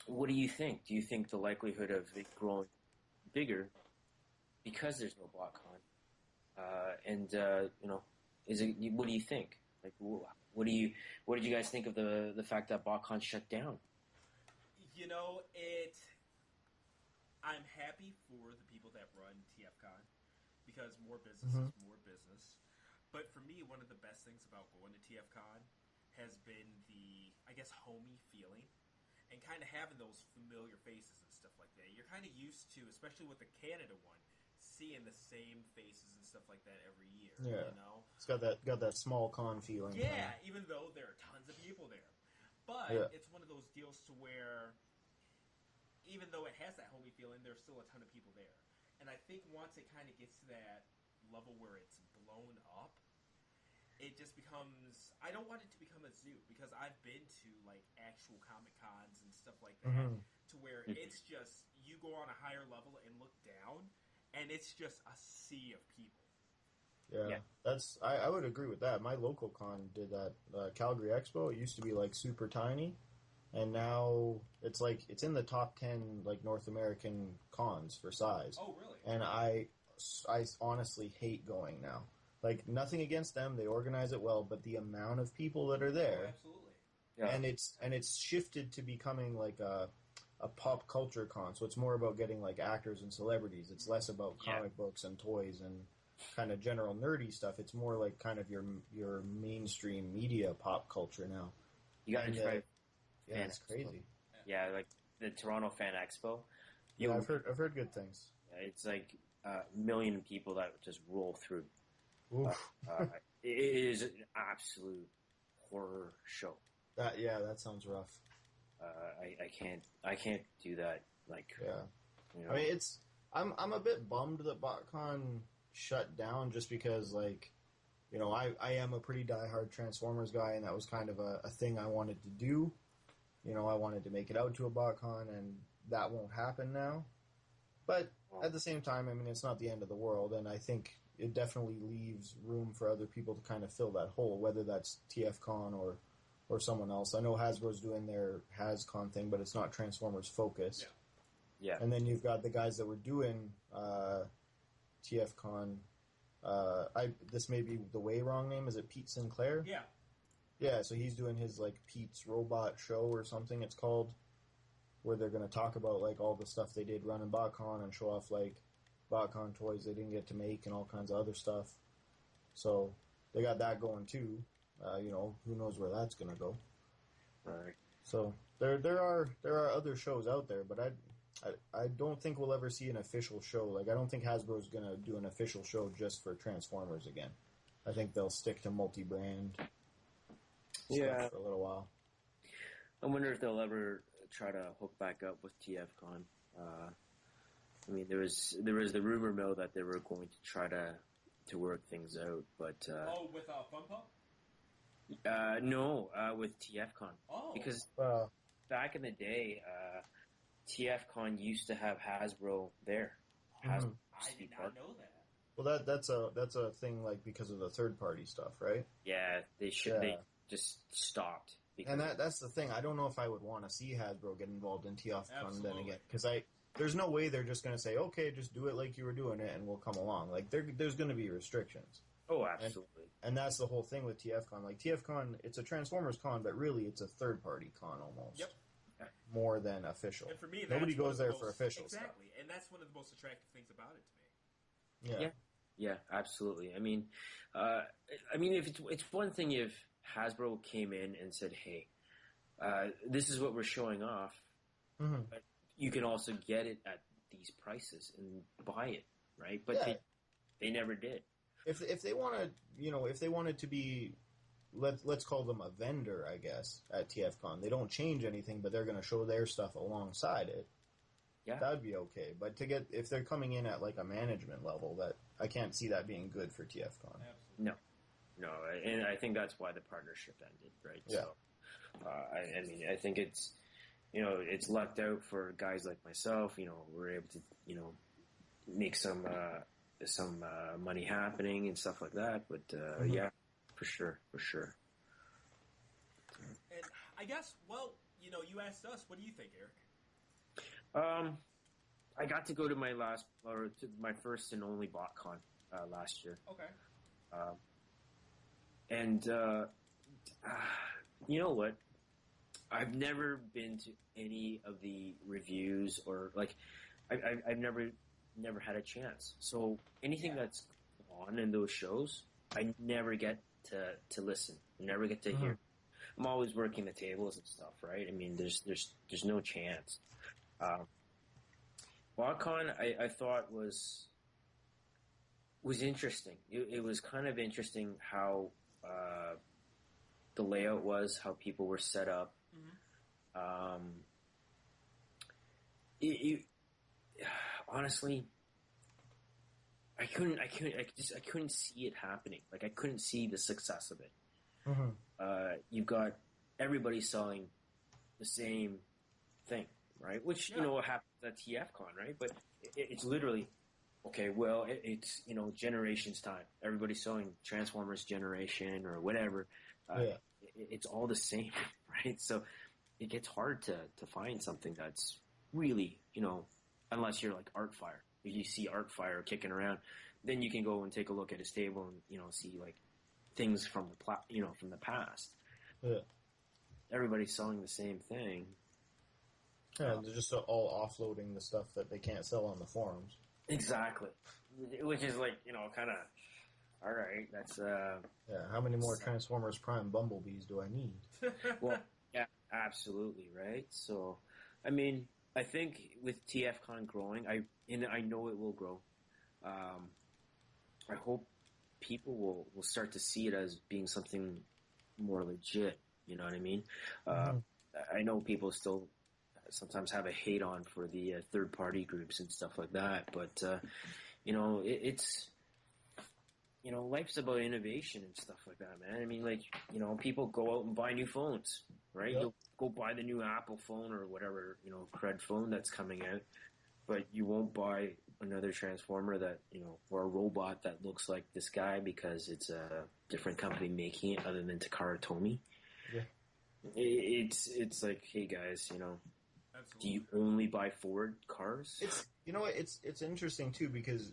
What do you think? Do you think the likelihood of it growing bigger because there's no BotCon? Is it? What do you think? Like, what did you guys think of the fact that BotCon shut down? I'm happy for the people that run TFCon because more business is more business. But for me, one of the best things about going to TFCon has been the, I guess, homey feeling and kind of having those familiar faces and stuff like that. You're kind of used to, especially with the Canada one, seeing the same faces and stuff like that every year. Yeah, it's got that small con feeling. Yeah, even though there are tons of people there, but it's one of those deals to where, even though it has that homey feeling, there's still a ton of people there. And I think once it kind of gets to that level where it's blown up, it just becomes, I don't want it to become a zoo, because I've been to like actual Comic Cons and stuff like that, to where it's just, you go on a higher level and look down, and it's just a sea of people. Yeah. That's, I would agree with that. My local con did that. Calgary Expo, it used to be like super tiny, and now it's like, it's in the top 10 like North American cons for size. Oh, really? And I honestly hate going now. Like, nothing against them, they organize it well, but the amount of people that are there, Oh, absolutely. Yeah. and it's shifted to becoming like a pop culture con. So it's more about getting like actors and celebrities. It's less about comic books and toys and kind of general nerdy stuff. It's more like kind of your mainstream media pop culture now. You got to try. Yeah, it's crazy. Yeah, like the Toronto Fan Expo. Yeah, I've heard good things. It's like a million people that just roll through. It is an absolute horror show. That sounds rough. I can't do that. Like, Yeah. you know. I mean, I'm a bit bummed that BotCon shut down just because, like, you know, I am a pretty diehard Transformers guy, and that was kind of a thing I wanted to do. You know, I wanted to make it out to a BotCon, and that won't happen now. But at the same time, I mean, it's not the end of the world, and I think it definitely leaves room for other people to kind of fill that hole, whether that's TFCon or someone else. I know Hasbro's doing their HasCon thing, but it's not Transformers focused. Yeah. And then you've got the guys that were doing TFCon. This may be the way wrong name. Is it Pete Sinclair? Yeah. Yeah, so he's doing his, like, Pete's Robot Show or something it's called, where they're going to talk about, like, all the stuff they did running BotCon and show off, like, BotCon toys they didn't get to make and all kinds of other stuff. So they got that going, too. You know, who knows where that's going to go. Right. So there are other shows out there, but I don't think we'll ever see an official show. Like, I don't think Hasbro's going to do an official show just for Transformers again. I think they'll stick to multi-brand stuff for a little while. I wonder if they'll ever try to hook back up with TFCon. I mean, there was the rumor mill that they were going to try to work things out, but with Funko? no, with TFCon. Oh, because back in the day, TFCon used to have Hasbro there. Hasbro I did not know that. Well, that's a thing, like, because of the third party stuff, right? Yeah, they just stopped. And that's the thing. I don't know if I would want to see Hasbro get involved in TFCon then again, because there's no way they're just going to say, okay, just do it like you were doing it, and we'll come along. Like, there's going to be restrictions. Oh, absolutely. And that's the whole thing with TFCon. Like, TFCon, it's a Transformers con, but really it's a third party con almost. Yep. More than official. And for me, nobody goes there for official stuff. Exactly, and that's one of the most attractive things about it to me. Yeah. Yeah, absolutely. I mean, if it's one thing if Hasbro came in and said, "Hey, this is what we're showing off. Mm-hmm. But you can also get it at these prices and buy it, right?" But they never did. If they wanted, if they wanted to be, let's call them a vendor, I guess, at TFCon. They don't change anything, but they're going to show their stuff alongside it. Yeah, that'd be okay. But if they're coming in at like a management level, that I can't see that being good for TFCon. Absolutely. No, and I think that's why the partnership ended, right? Yeah. So, I mean, I think it's, it's lucked out for guys like myself. We're able to, make some money happening and stuff like that. But yeah, for sure. And I guess, you asked us, what do you think, Eric? I got to go to my first and only BotCon last year. Okay. And you know what? I've never been to any of the reviews or I've never had a chance. So anything that's on in those shows, I never get to listen. Never get to hear. I'm always working the tables and stuff, right? I mean, there's no chance. BotCon, I thought was interesting. It was kind of interesting how the layout was, how people were set up. Honestly, I couldn't see it happening. Like, I couldn't see the success of it. You've got everybody selling the same thing, right? Which, what happens at TFCon, right? But it's literally, okay, well, it's, Generations time. Everybody's selling Transformers Generation or whatever. It's all the same, right? So it gets hard to find something that's really, unless you're like Artfire. If you see Artfire kicking around, then you can go and take a look at his table and, see like things from from the past. Yeah. Everybody's selling the same thing. Yeah, they're just all offloading the stuff that they can't sell on the forums. Exactly. Which is like, kind of, all right, that's... yeah, how many more Transformers Prime Bumblebees do I need? Well, yeah, absolutely, right? So, I mean, I think with TFCon growing, I know it will grow. I hope people will start to see it as being something more legit, you know what I mean? I know people still sometimes have a hate on for the third-party groups and stuff like that, but it's life's about innovation and stuff like that, man. I mean, like, people go out and buy new phones, right? Yep. You'll go buy the new Apple phone or whatever, crud phone that's coming out, but you won't buy another Transformer that, or a robot that looks like this guy because it's a different company making it other than Takara Tomy. Yeah. It's like, hey guys, Absolutely. do you only buy Ford cars? It's interesting too, because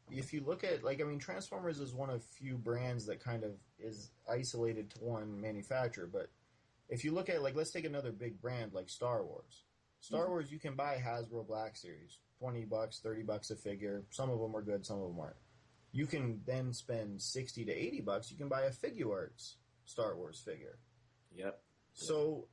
if you look at, Transformers is one of few brands that kind of is isolated to one manufacturer. But if you look at, let's take another big brand like Star Wars. Star Wars, you can buy Hasbro Black Series, $20, $30 a figure. Some of them are good, some of them aren't. You can then spend $60 to $80. You can buy a Figuarts Star Wars figure. Yep. So,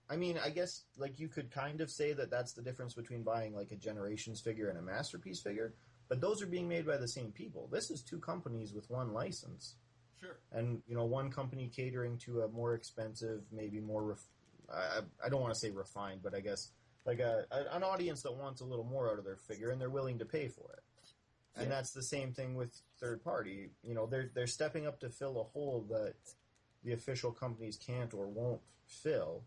I guess, you could kind of say that that's the difference between buying, a Generations figure and a Masterpiece figure. But those are being made by the same people. This is two companies with one license. Sure. And, one company catering to a more expensive, maybe more, I don't want to say refined, but I guess, an audience that wants a little more out of their figure, and they're willing to pay for it. And that's the same thing with third party. They're stepping up to fill a hole that the official companies can't or won't fill.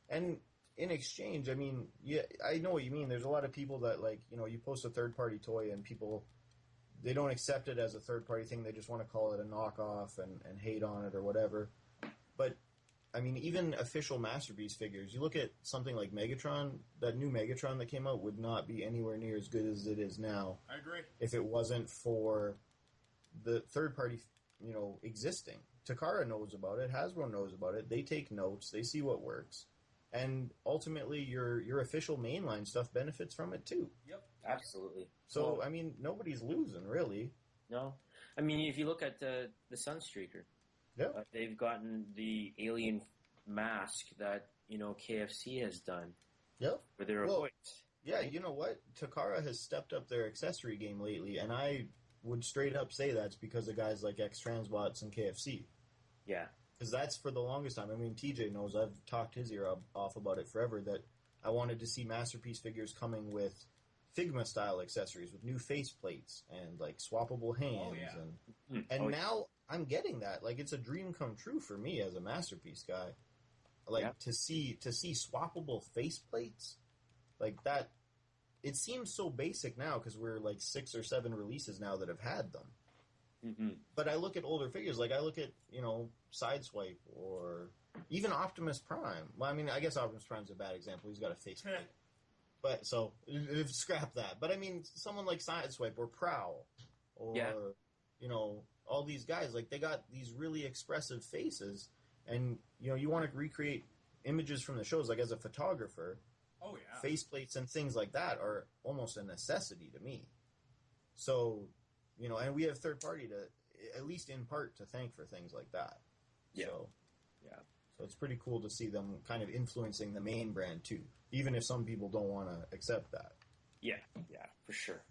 And in exchange, I know what you mean. There's a lot of people that, you post a third-party toy and people, they don't accept it as a third-party thing. They just want to call it a knockoff and hate on it or whatever. But, even official Masterpiece figures, you look at something like Megatron, that new Megatron that came out would not be anywhere near as good as it is now. I agree. If it wasn't for the third-party, existing. Takara knows about it. Hasbro knows about it. They take notes. They see what works. And ultimately, your official mainline stuff benefits from it too. Yep, absolutely. So, nobody's losing, really. No, if you look at the Sunstreaker, they've gotten the alien mask that KFC has done. Yep. For their voice. Yeah, you know what? Takara has stepped up their accessory game lately, and I would straight up say that's because of guys like X-Transbots and KFC. Yeah. Because that's for the longest time. TJ knows, I've talked his ear off about it forever, that I wanted to see Masterpiece figures coming with Figma-style accessories, with new faceplates and, swappable hands. Oh, yeah. And now I'm getting that. It's a dream come true for me as a Masterpiece guy. To see swappable faceplates, that, it seems so basic now because we're, 6 or 7 releases now that have had them. Mm-hmm. But I look at older figures, I look at, Sideswipe or even Optimus Prime. Well, I guess Optimus Prime's a bad example. He's got a faceplate. But, so, scrap that. But, someone like Sideswipe or Prowl or, all these guys, they got these really expressive faces. And, you want to recreate images from the shows, as a photographer. Oh, yeah. Faceplates and things like that are almost a necessity to me. So... and we have third party to, at least in part, to thank for things like that. Yeah. So it's pretty cool to see them kind of influencing the main brand too, even if some people don't want to accept that. Yeah, for sure.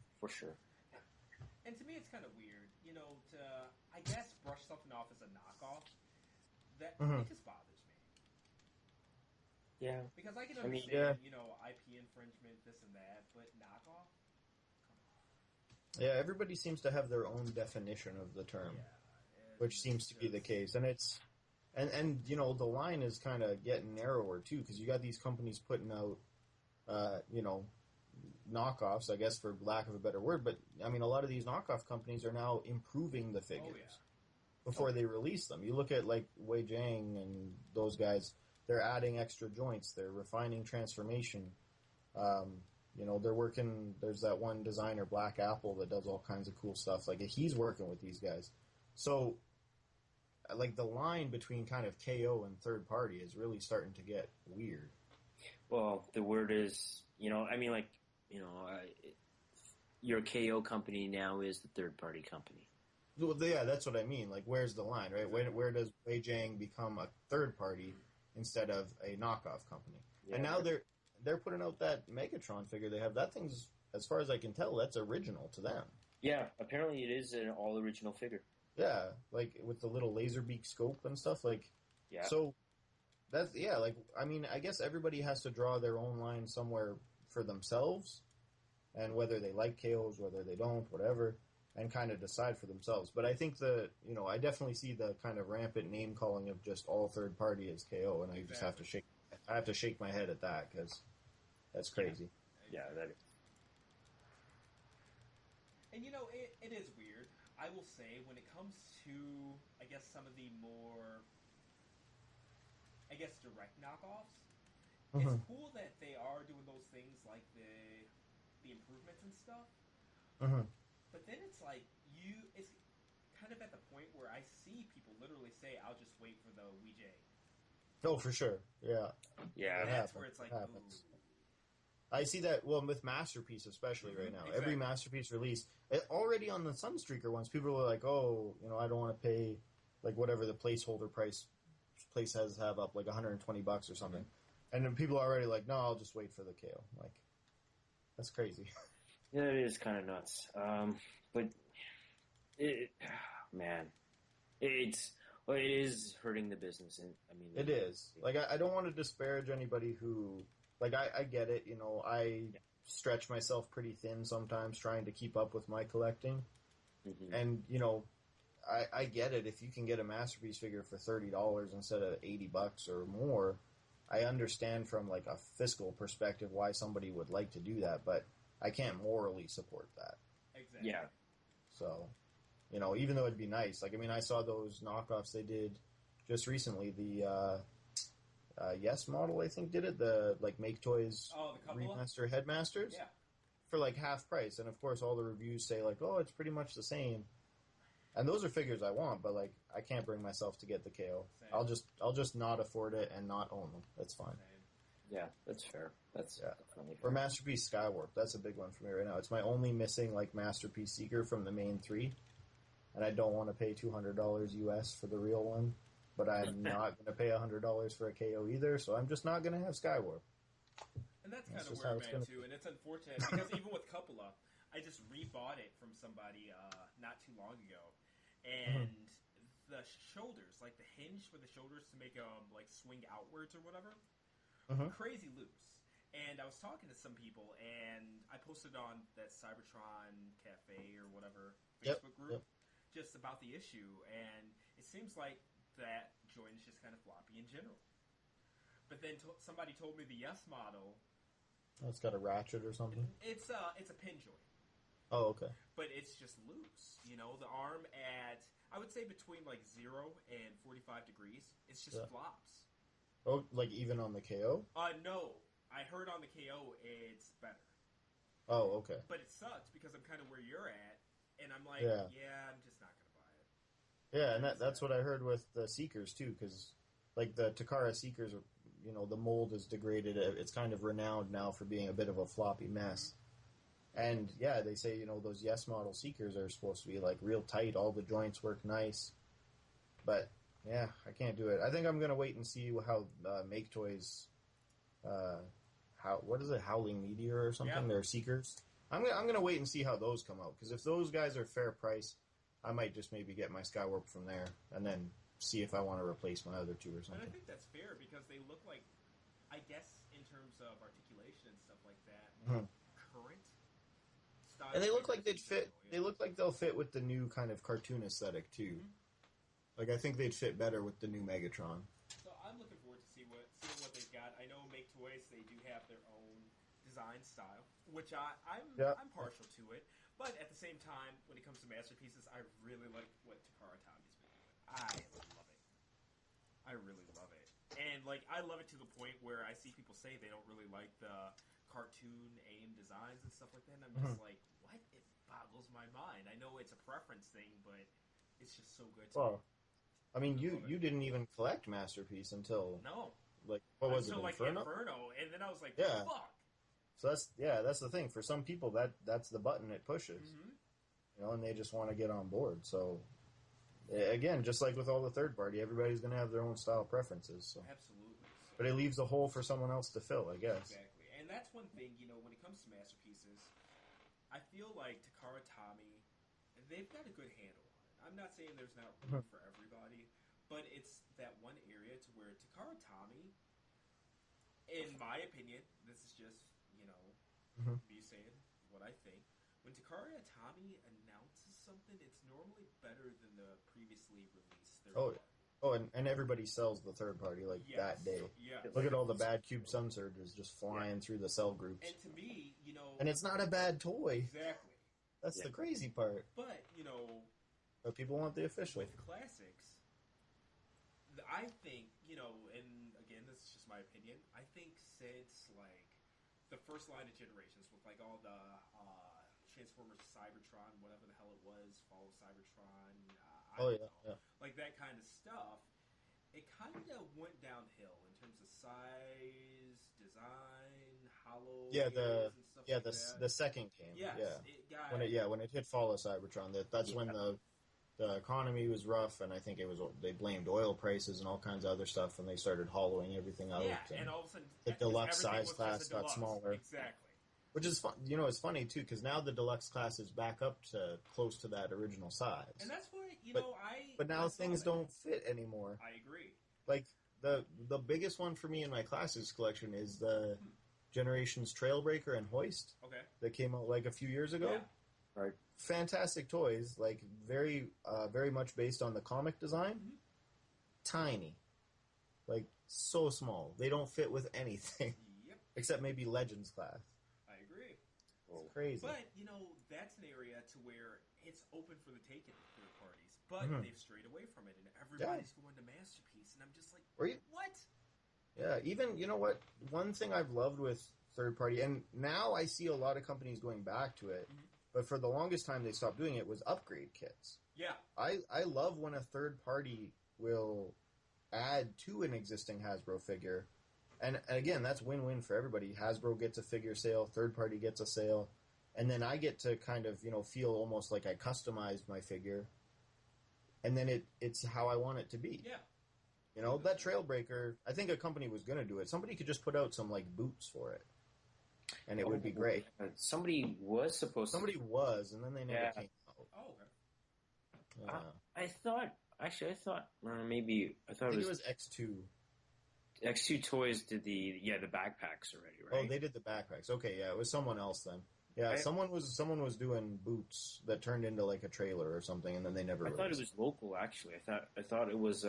And to me, it's kind of weird, to, I guess, brush something off as a knockoff. That it just bothers me. Yeah. Because I can understand, IP infringement, this and that, but knockoff? Yeah, everybody seems to have their own definition of the term, which seems to be the case. And it's, and the line is kind of getting narrower too, because you got these companies putting out, knockoffs, I guess, for lack of a better word. But a lot of these knockoff companies are now improving the figures before they release them. You look at Wei Jiang and those guys; they're adding extra joints, they're refining transformation. They're working, there's that one designer, Black Apple, that does all kinds of cool stuff. He's working with these guys. So, the line between kind of KO and third party is really starting to get weird. Well, the word is, your KO company now is the third party company. Well, yeah, that's what I mean. Where's the line, right? Where does Wei Jiang become a third party instead of a knockoff company? Yeah. And now they're putting out that Megatron figure they have. That thing's, as far as I can tell, that's original to them. Yeah, apparently it is an all-original figure. Yeah, with the little laser beak scope and stuff. Yeah. So That's like I mean, I guess everybody has to draw their own line somewhere for themselves, and whether they like KOs, whether they don't, whatever, and kind of decide for themselves. But I think I definitely see the kind of rampant name calling of just all third party as KO, and I just have to shake my head at that because that's crazy. Yeah, that is. And it is weird. I will say when it comes to, I guess, some of the more, I guess, direct knockoffs, it's cool that they are doing those things like the improvements and stuff. But then it's like it's kind of at the point where I see people literally say, "I'll just wait for the Ouija." Oh, for sure, yeah. Yeah, that's where it's like, ooh. I see that, well, with Masterpiece especially right now. Exactly. Every Masterpiece release, already on the Sunstreaker ones, people are like, oh, I don't want to pay, like, whatever the placeholder place has have up, like $120 or something. And then people are already like, no, I'll just wait for the KO. Like, that's crazy. Yeah, it is kind of nuts. But, man, it is hurting the business. And I mean, it is. Like, I don't want to disparage anybody who... Like, I get it, I stretch myself pretty thin sometimes trying to keep up with my collecting. And, I get it. If you can get a Masterpiece figure for $30 instead of $80 or more, I understand from, like, a fiscal perspective why somebody would like to do that, but I can't morally support that. Exactly. Yeah. So, even though it'd be nice. Like, I mean, I saw those knockoffs they did just recently, the... Yes model, I think, did it. The Make Toys remaster headmasters. Yeah. For like half price, and of course all the reviews say like, oh, it's pretty much the same. And those are figures I want, but like I can't bring myself to get the KO. Same. I'll just not afford it and not own them. That's fine. Same. Yeah, that's fair. That's definitely fair. Or Masterpiece Skywarp. That's a big one for me right now. It's my only missing like Masterpiece Seeker from the main 3, and I don't want to pay $200 US for the real one. But I'm not going to pay $100 for a KO either, so I'm just not going to have Skywarp. And that's kind of where I'm at, too. And it's unfortunate, because even with Cupola, I just rebought it from somebody not too long ago. And the shoulders, like the hinge for the shoulders to make them like swing outwards or whatever, crazy loose. And I was talking to some people, and I posted on that Cybertron Cafe or whatever Facebook group just about the issue. And it seems like that joint is just kind of floppy in general. But then somebody told me the Yes model... Oh, it's got a ratchet or something? It's a pin joint. Oh, okay. But it's just loose. The arm at, I would say between like 0 and 45 degrees, it's just flops. Oh, like even on the KO? No. I heard on the KO it's better. Oh, okay. But it sucks because I'm kind of where you're at, and I'm like, I'm just not going to. Yeah, and that's what I heard with the Seekers, too, because, like, the Takara Seekers, the mold is degraded. It's kind of renowned now for being a bit of a floppy mess. And, yeah, they say, those Yes model Seekers are supposed to be, like, real tight. All the joints work nice. But, yeah, I can't do it. I think I'm going to wait and see how Make Toys, what is it, Howling Meteor or something? They're Seekers. I'm going to wait and see how those come out, because if those guys are fair price, I might just maybe get my Skywarp from there and then see if I want to replace my other two or something. And I think that's fair because they look like, I guess, in terms of articulation and stuff like that, current style. And they look like they'd fit. They look like they'll fit with the new kind of cartoon aesthetic too. Like I think they'd fit better with the new Megatron. So I'm looking forward to seeing what they've got. I know Make Toys, they do have their own design style, which I'm partial to it. But at the same time, when it comes to Masterpieces, I really like what Takara Tommy's been doing. I love it. I really love it. And, like, I love it to the point where I see people say they don't really like the cartoon AIM designs and stuff like that. And I'm just like, what? It boggles my mind. I know it's a preference thing, but it's just so good to me. I mean, you didn't even collect Masterpiece until... No. Like, what was it, like Inferno? And then I was like, yeah. Fuck. So that's the thing. For some people, that's the button it pushes. And they just want to get on board. So, again, just like with all the third party, everybody's going to have their own style preferences. So. Absolutely. So, but it leaves a hole for someone else to fill, I guess. Exactly. And that's one thing, when it comes to Masterpieces, I feel like Takara Tommy, they've got a good handle on it. I'm not saying there's not room for everybody, but it's that one area to where Takara Tommy, in my opinion, this is just, me saying what I think. When Takara Tommy announces something, it's normally better than the previously released third party. Oh, and everybody sells the third party that day. Yeah. Look at all the bad Cube Sun Surges just flying through the cell groups. And to me, and it's not a bad toy. Exactly. That's the crazy part. But, But people want the official. With classics, I think, and again, this is just my opinion, I think since, the first line of generations with, all the Transformers Cybertron, whatever the hell it was, Fall of Cybertron, yeah. That kind of stuff, it kind of went downhill in terms of size, design, hollow and stuff the second game. Yes, yeah. When it hit Fall of Cybertron, that's when the economy was rough, and I think they blamed oil prices and all kinds of other stuff, and they started hollowing everything out. Yeah, and all of a sudden, the deluxe size class got smaller. Exactly. Which is fun. It's funny too, because now the deluxe class is back up to close to that original size. And that's why But now things don't fit anymore. I agree. The biggest one for me in my classics collection is the Generations Trailbreaker and Hoist. Okay. That came out a few years ago. Yeah. Right. Fantastic toys, very very much based on the comic design. Mm-hmm. Tiny. So small. They don't fit with anything. Yep. Except maybe Legends class. I agree. It's crazy. But, that's an area to where it's open for the taking of third parties. But they've strayed away from it, and everybody's going to Masterpiece, and I'm just like, what? Yeah, even, you know what? One thing I've loved with third party, and now I see a lot of companies going back to it, but for the longest time they stopped doing it, was upgrade kits. Yeah. I love when a third party will add to an existing Hasbro figure. And again, that's win-win for everybody. Hasbro gets a figure sale, third party gets a sale, and then I get to kind of, feel almost like I customized my figure. And then it's how I want it to be. Yeah. That Trailbreaker, I think a company was going to do it. Somebody could just put out some, boots for it. And it would be great. Somebody was supposed to. Somebody was, and then they never came out. Oh, okay. I thought it was X2. X2 Toys did the backpacks already, right? Oh, they did the backpacks. Okay, yeah, it was someone else then. Yeah, someone was doing boots that turned into a trailer or something, and then they never. I thought it was local. Actually, I thought it was.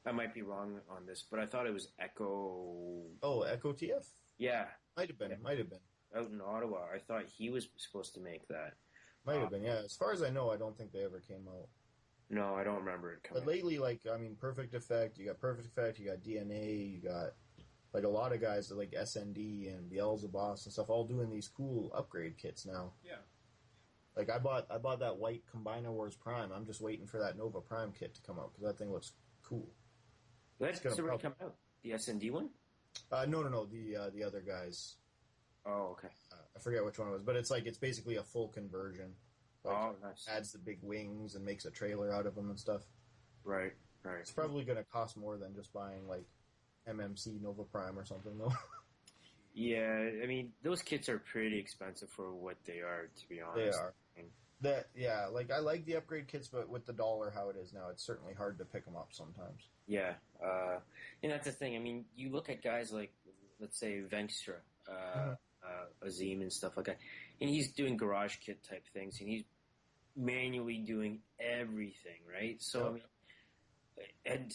I might be wrong on this, but I thought it was Echo. Oh, Echo TF. Yeah, might have been. Out in Ottawa, I thought he was supposed to make that. Might have been. Yeah, as far as I know, I don't think they ever came out. No, I don't remember it coming. But lately, Perfect Effect. You got Perfect Effect. You got DNA. You got. A lot of guys like SND and Beelzebub and stuff all doing these cool upgrade kits now. Yeah. I bought that white Combiner Wars Prime. I'm just waiting for that Nova Prime kit to come out because that thing looks cool. That's already come out. The SND one? No. The other guys. Oh, okay. I forget which one it was, but it's basically a full conversion. Nice. Adds the big wings and makes a trailer out of them and stuff. Right. It's probably going to cost more than just buying MMC Nova Prime or something, though. Yeah, I mean, those kits are pretty expensive for what they are, to be honest. They are. I like the upgrade kits, but with the dollar how it is now, it's certainly hard to pick them up sometimes. Yeah, and that's the thing. I mean, you look at guys like, let's say, Venkstra, Azim and stuff like that, and he's doing garage kit type things, and he's manually doing everything, right? So, I mean, and,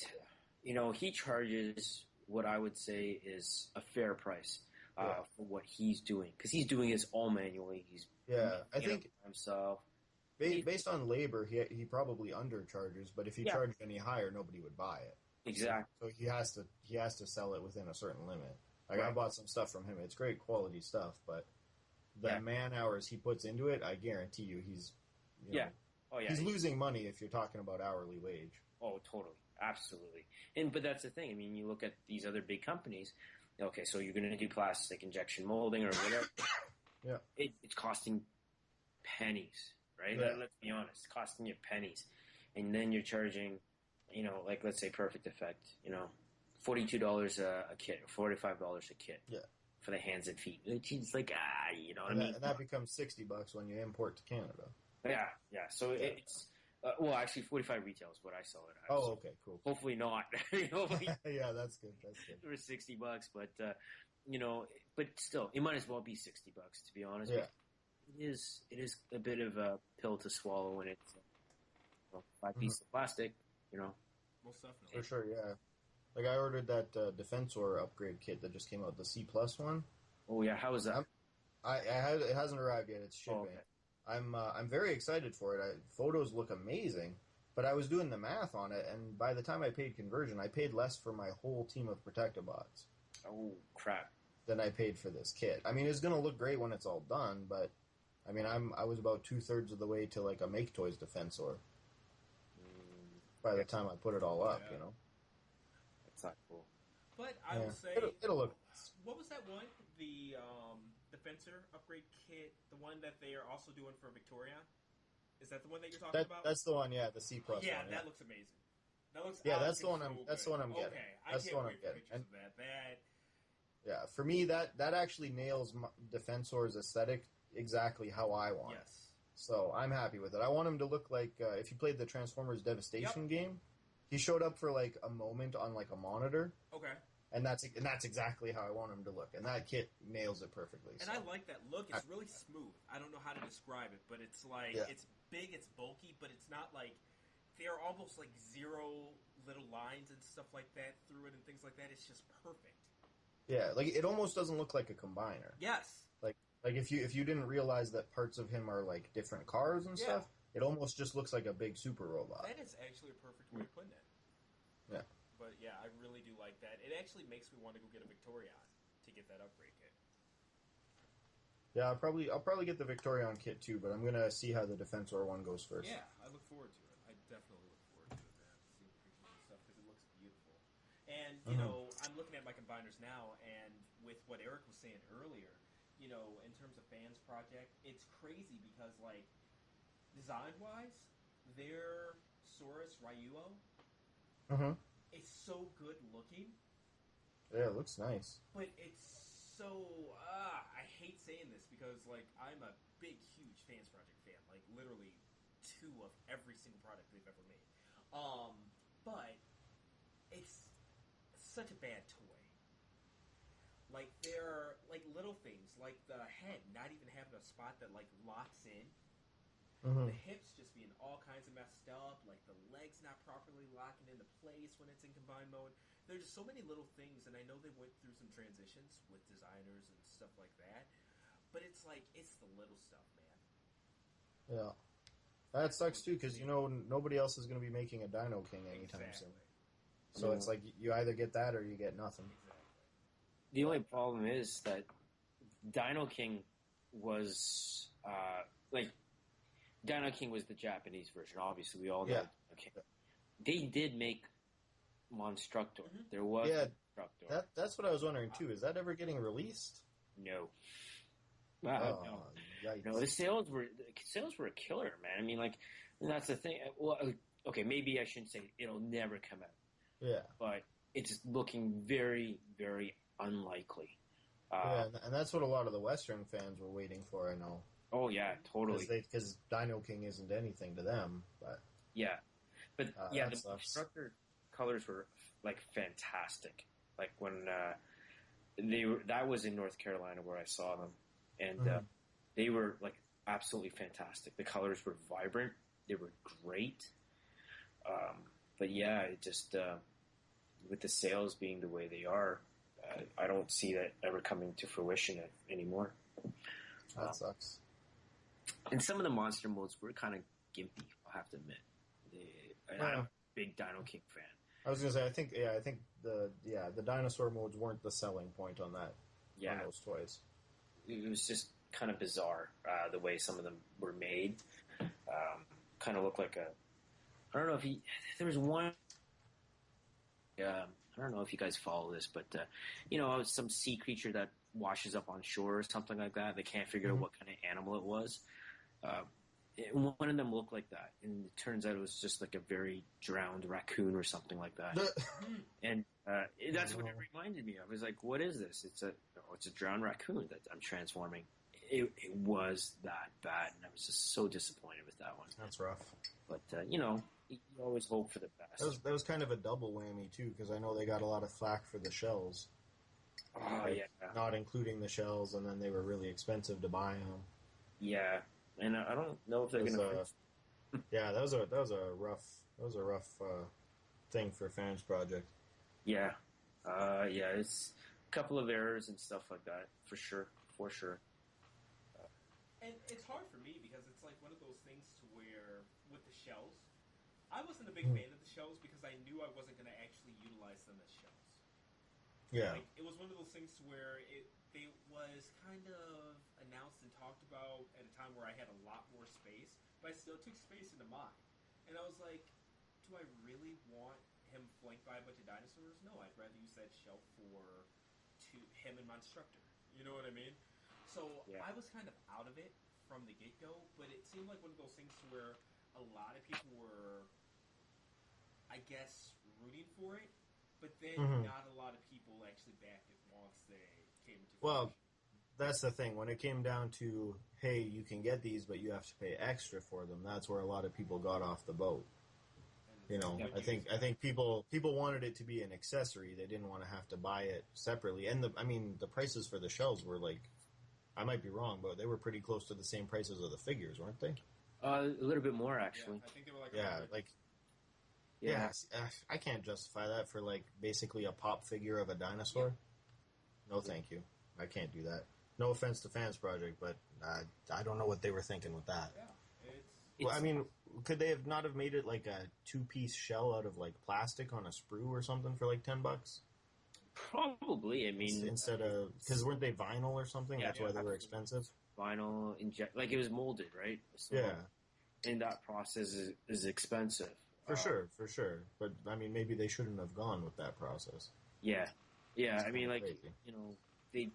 he charges what I would say is a fair price for what he's doing, because he's doing this all manually. I think himself. Based on labor, he probably undercharges, but if he charged any higher, nobody would buy it. Exactly. So he has to sell it within a certain limit. I bought some stuff from him. It's great quality stuff, but the man hours he puts into it, I guarantee you, he's he's losing money if you're talking about hourly wage. Oh, totally. Absolutely. But that's the thing. I mean, you look at these other big companies. Okay, so you're going to do plastic injection molding or whatever. It's costing pennies, right? Yeah. Let's be honest. It's costing you pennies. And then you're charging, let's say Perfect Effect, $42 a kit or $45 a kit for the hands and feet. It's like, you know what I mean? And that becomes $60 when you import to Canada. Yeah. So it's Well, actually, 45 retail is what I saw it at. Oh, So okay, cool. hopefully not. Yeah, that's good. That's good. For $60, but but still, it might as well be $60 to be honest. Yeah. It is a bit of a pill to swallow when it's 5 pieces of plastic. Most definitely. For sure, yeah. Like I ordered that Defensor upgrade kit that just came out, the C+ one. Oh yeah, how is that? It hasn't arrived yet. It's shipping. Oh, okay. I'm very excited for it. Photos look amazing, but I was doing the math on it, and by the time I paid conversion, I paid less for my whole team of Protectobots. Oh crap! Than I paid for this kit. I mean, it's going to look great when it's all done, but I mean, I was about 2/3 of the way to like a Make Toys Defensor by the time I put it all up. That's not cool. But I will say, it'll look. What was that one? The Defensor upgrade kit, the one that they are also doing for Victorion. Is that the one that you're talking about? That's the one. Yeah, the C+ one. Yeah, that looks amazing. That looks. That's the one. That's the one I'm getting. Okay, that's I the one can't I'm wait getting. for pictures of that. Yeah, for me, that actually nails Defensor's aesthetic exactly how I want it. Yes. So I'm happy with it. I want him to look like if you played the Transformers Devastation game, he showed up for like a moment on like a monitor. Okay. And that's exactly how I want him to look. And that kit nails it perfectly. And I like that look. It's really smooth. I don't know how to describe it, but it's like it's big, it's bulky, but it's not like they're almost like zero little lines and stuff like that through it and things like that. It's just perfect. Yeah, like it almost doesn't look like a combiner. Yes. Like if you didn't realize that parts of him are like different cars and stuff, it almost just looks like a big super robot. That is actually a perfect way of putting it. Yeah. But yeah, I really do like that. It actually makes me want to go get a Victorion to get that upgrade kit. Yeah, I'll probably get the Victorion kit too, but I'm gonna see how the Defensor one goes first. Yeah, I look forward to it. I definitely look forward to it, man. Seeing the pictures and stuff because it looks beautiful. And I'm looking at my combiners now, and with what Eric was saying earlier, in terms of fans project, it's crazy because like design wise, their Saurus Ryuo is so good looking. Yeah, it looks nice. But it's so I hate saying this because like I'm a big, huge fans project fan. Like literally 2 of every single product they've ever made. But it's such a bad toy. Like there are like little things, like the head not even having a spot that like locks in. The hips just being all kinds of messed up, like the legs not properly locking into place when it's in combined mode. There's just so many little things, and I know they went through some transitions with designers and stuff like that. But it's like it's the little stuff, man. Yeah, that sucks too because nobody else is going to be making a Dino King anytime soon. So it's like you either get that or you get nothing. The only problem is that Dino King was Dino King was the Japanese version. Obviously, we all know Dino King. They did make Monstructor. There was Monstructor. That's what I was wondering too. Is that ever getting released? No. No. No, the sales were a killer, man. I mean, like that's the thing. Well, okay, maybe I shouldn't say it'll never come out. Yeah, but it's looking very, very unlikely. And that's what a lot of the Western fans were waiting for. I know. Oh yeah, totally. Because Dino King isn't anything to them, but the sucks. Monstructor colors were like fantastic. Like when that was in North Carolina where I saw them, and they were like absolutely fantastic. The colors were vibrant. They were great. But yeah, it just with the sales being the way they are, I don't see that ever coming to fruition anymore. That sucks. And some of the monster modes were kind of gimpy, I'll have to admit. I'm a big Dino King fan. I was gonna say, I think the dinosaur modes weren't the selling point on that. Yeah, on those toys. It was just kind of bizarre the way some of them were made. Kind of looked like I don't know if there was one. I don't know if you guys follow this, but some sea creature that washes up on shore or something like that. They can't figure out what kind of animal it was. One of them looked like that, and it turns out it was just like a very drowned raccoon or something like that. And that's what it reminded me of. I was like, "What is this?" It's a drowned raccoon that I'm transforming. it was that bad, and I was just so disappointed with that one. That's rough. But you always hope for the best. That was kind of a double whammy too, because I know they got a lot of flack for the shells. Oh yeah, not including the shells, and then they were really expensive to buy them. Yeah, and I don't know if they're gonna. Yeah, that was a rough thing for Fans Project. Yeah, it's a couple of errors and stuff like that for sure. And it's hard for me because it's like one of those things to where with the shells, I wasn't a big fan of the shells because I knew I wasn't going to actually utilize them as shells. Yeah. Like, it was one of those things where it was kind of announced and talked about at a time where I had a lot more space, but I still took space into mine. And I was like, do I really want him flanked by a bunch of dinosaurs? No, I'd rather use that shelf for him and my instructor. You know what I mean? So I was kind of out of it from the get-go, but it seemed like one of those things where a lot of people were, I guess, rooting for it, but then not a lot of people actually backed it once they came into fruition. That's the thing. When it came down to, hey, you can get these, but you have to pay extra for them, that's where a lot of people got off the boat. You know, I think people wanted it to be an accessory. They didn't want to have to buy it separately. And the prices for the shells were like, I might be wrong, but they were pretty close to the same prices of the figures, weren't they? A little bit more actually. Yeah, I think they were I can't justify that for like basically a pop figure of a dinosaur. No, thank you. I can't do that. No offense to Fans Project, but I don't know what they were thinking with that. Yeah, I mean, could they have not have made it like a 2-piece shell out of like plastic on a sprue or something for like $10? Probably. I mean, instead of, because weren't they vinyl or something? That's why they were expensive. Vinyl like it was molded, right? So, and that process is expensive. For sure. But I mean, maybe they shouldn't have gone with that process. Yeah. I mean, like crazy.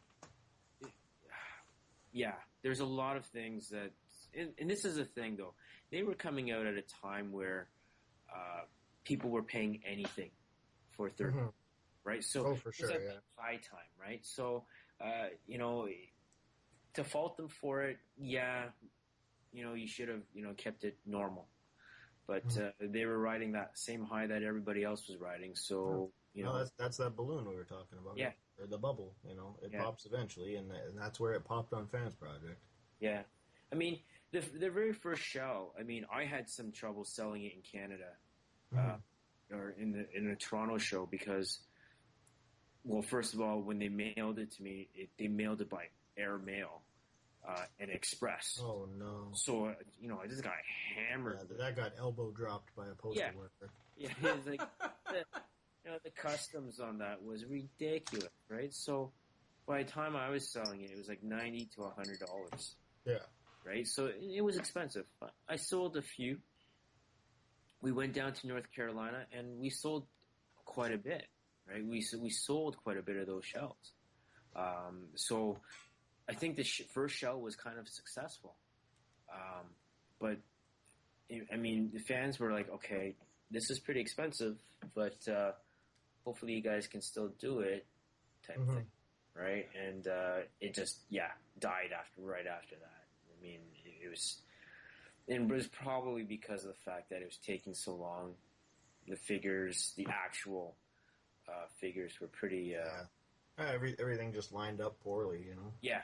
There's a lot of things that, and this is the thing though. They were coming out at a time where people were paying anything for third, right? So for sure, it was at high time, right? So to fault them for it, you should have kept it normal, but they were riding that same high that everybody else was riding. So that's that balloon we were talking about. Yeah, or the bubble. It pops eventually, and that's where it popped on Fans Project. Yeah, I mean. The very first shell, I mean, I had some trouble selling it in Canada, or in a Toronto show because, well, first of all, when they mailed it to me, they mailed it by air mail, and express. Oh no! So I just got hammered. Yeah, that got elbow dropped by a postal worker. Yeah, it was like the customs on that was ridiculous, right? So by the time I was selling it, it was like $90 to $100. Yeah. Right, so it was expensive. I sold a few. We went down to North Carolina, and we sold quite a bit. Right, we sold quite a bit of those shells. So I think the first shell was kind of successful. But I mean, the fans were like, "Okay, this is pretty expensive, but hopefully you guys can still do it," type thing. Right, and it just died right after that. I mean, it was probably because of the fact that it was taking so long. The actual figures were pretty. Everything just lined up poorly, Yeah.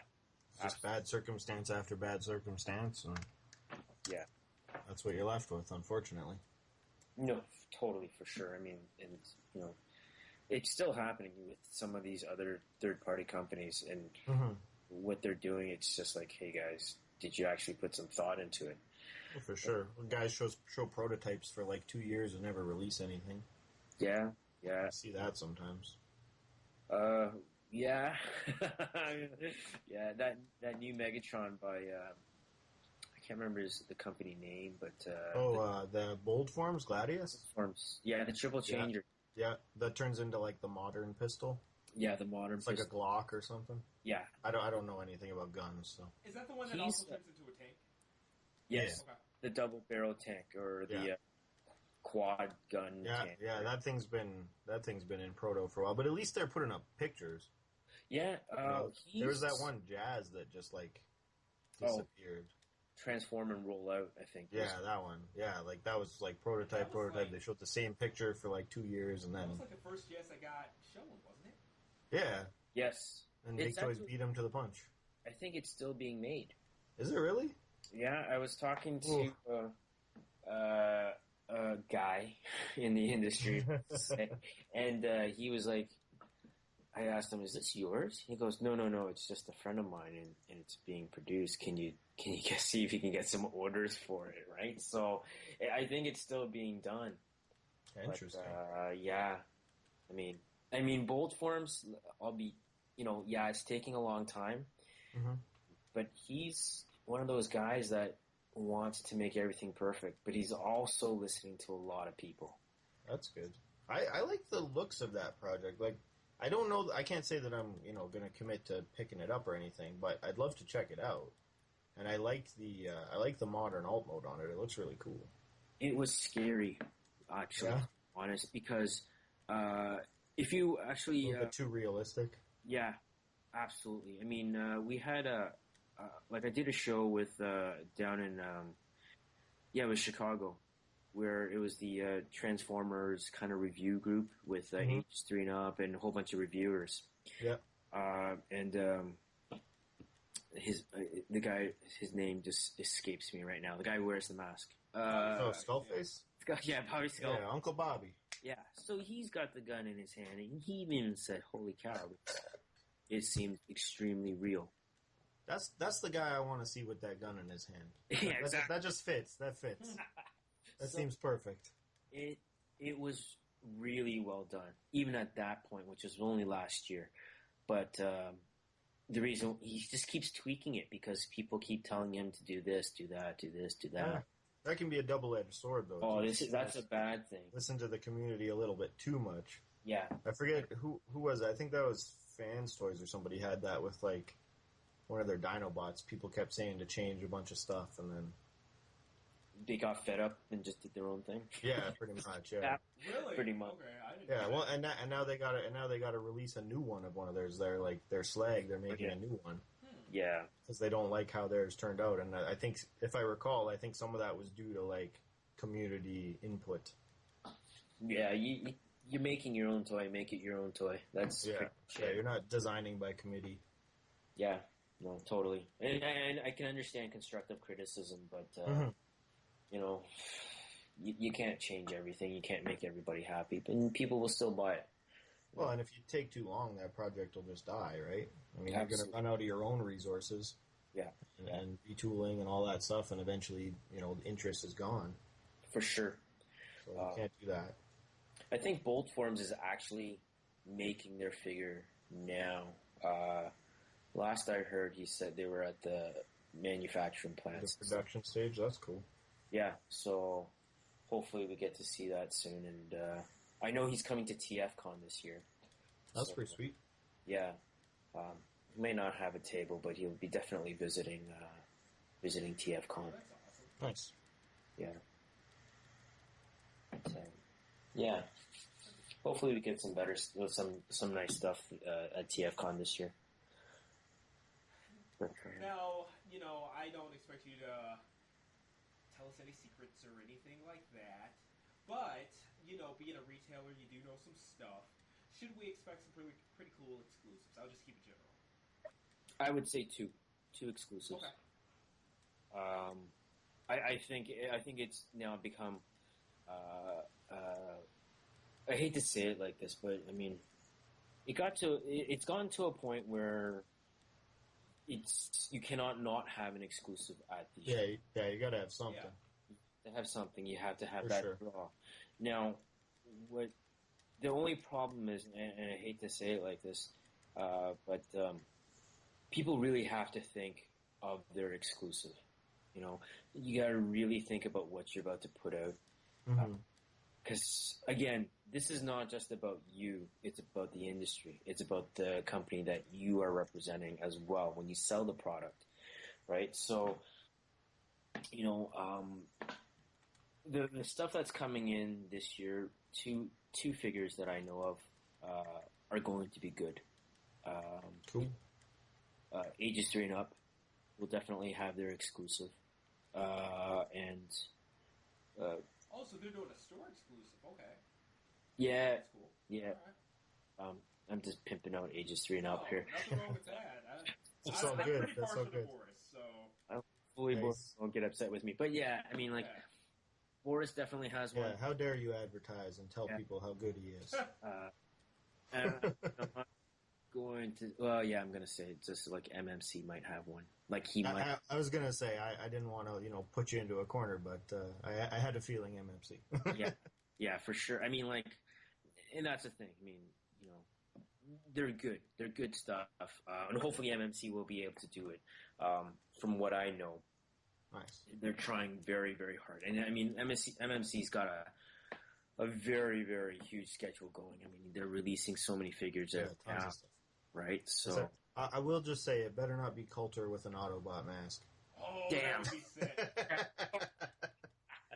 Just bad circumstance after bad circumstance, and that's what you're left with, unfortunately. No, totally, for sure. I mean, and it's still happening with some of these other third-party companies, and what they're doing. It's just like, hey guys. Did you actually put some thought into it? Well, for sure. When guys show prototypes for like 2 years and never release anything. Yeah. I see that sometimes. Yeah. That new Megatron by I can't remember the company name, but the Bold Forms Gladius? Forms. Yeah, the triple changer. Yeah, that turns into like the modern pistol. Yeah, the modern pistol. Like a Glock or something. Yeah. I don't know anything about guns, so. Is that the one that also turns into a tank? Yes. Okay. The double barrel tank or the quad gun tank. Yeah, that thing's been in proto for a while, but at least they're putting up pictures. Yeah, there was that one Jazz that just like disappeared. Transform and Roll Out, I think. Yeah, that one. Yeah, like that was like prototype. Like, they showed the same picture for like 2 years, and then that was like the first GS that got shown, wasn't it? yeah, Yes. and Big Toys beat him to the punch. I think it's still being made. Is it really? Yeah, I was talking to a guy in the industry, and he was like, I asked him, "Is this yours?" He goes, "No, it's just a friend of mine, and it's being produced. Can you see if you can get some orders for it?" Right. So I think it's still being done. Interesting. But, yeah, I mean, bolt forms. I'll be, it's taking a long time, but he's one of those guys that wants to make everything perfect, but he's also listening to a lot of people. That's good. I like the looks of that project. Like, I don't know. I can't say that I'm, going to commit to picking it up or anything, but I'd love to check it out. And I like the modern alt mode on it. It looks really cool. It was scary, actually, to be honest, because if you actually a little bit too realistic. Yeah, absolutely. I mean, we had I did a show with down in it was Chicago, where it was the Transformers kind of review group with ages 3 and up and a whole bunch of reviewers. Yeah. The guy, his name just escapes me right now. The guy who wears the mask. Skullface? Yeah, Bobby Skull. Yeah, Uncle Bobby. Yeah, so he's got the gun in his hand, and he even said, "Holy cow, it seems extremely real." That's the guy I want to see with that gun in his hand. Yeah, exactly. That just fits. That fits. That seems perfect. It was really well done, even at that point, which was only last year. But the reason he just keeps tweaking it because people keep telling him to do this, do that, do this, do that. Yeah. That can be a double-edged sword, though. Oh, that's a bad thing. Listen to the community a little bit too much. Yeah. I forget who was it. I think that was Fans Toys or somebody had that with like one of their Dinobots. People kept saying to change a bunch of stuff, and then they got fed up and just did their own thing. Yeah, pretty much. Yeah. Really? Pretty much. Okay, I didn't know well, that. and now they got to release a new one of one of theirs. Their slag. They're making a new one. Yeah. Because they don't like how theirs turned out, and I think, if I recall, some of that was due to like community input. Yeah, you're making your own toy. Make it your own toy. That's yeah. You're not designing by committee. Yeah, no, totally. And I can understand constructive criticism, but you can't change everything. You can't make everybody happy, but people will still buy it. Well, and if you take too long, that project will just die, right? I mean, Absolutely. You're going to run out of your own resources. Yeah. And retooling and all that stuff, and eventually, the interest is gone. For sure. So you can't do that. I think Bolt Forms is actually making their figure now. Last I heard, he said they were at the manufacturing plants. The production stage, that's cool. Yeah, so hopefully we get to see that soon. And I know he's coming to TFCon this year. That's pretty sweet. Yeah. He may not have a table, but he'll be definitely visiting TFCon. Nice. Yeah. So, yeah. Hopefully we get some nice stuff at TFCon this year. Now, I don't expect you to tell us any secrets or anything like that, but, being a retailer, you do know some stuff. Should we expect some pretty cool exclusives? I'll just keep it general. I would say two exclusives. Okay. I think it's now become. I hate to say it like this, but I mean, it's gotten to a point where you cannot not have an exclusive at the show. Yeah, you got to have something. To have something, you have to have For that sure. draw. Now, what the only problem is, and I hate to say it like this, but people really have to think of their exclusive. You got to really think about what you're about to put out. Because, again, this is not just about you. It's about the industry. It's about the company that you are representing as well when you sell the product, right? So, the stuff that's coming in this year, two figures that I know of are going to be good. Cool. Ages 3 and up. will definitely have their exclusive. And so they're doing a store exclusive. Okay. Yeah. That's cool. Yeah. All right. I'm just pimping out ages 3 and up here. Nothing wrong with that. It's all good. I'm pretty That's partial all to good. Boris, so... Hopefully Nice. Boris won't get upset with me. But yeah, I mean, like, Boris definitely has one. Yeah, how dare you advertise and tell people how good he is? I'm not going to... Well, yeah, I'm going to say it. Just like MMC might have one. Like, he might... I was going to say, I didn't want to, put you into a corner, but I had a feeling MMC. Yeah, for sure. I mean, like... And that's the thing. I mean, they're good. They're good stuff. And hopefully MMC will be able to do it. From what I know, Nice. they're trying very, very hard. And I mean, MMC's got a very, very huge schedule going. I mean, they're releasing so many figures Tons now, of stuff. right? So I will just say, it better not be Coulter with an Autobot mask. Oh, damn. that would be sick.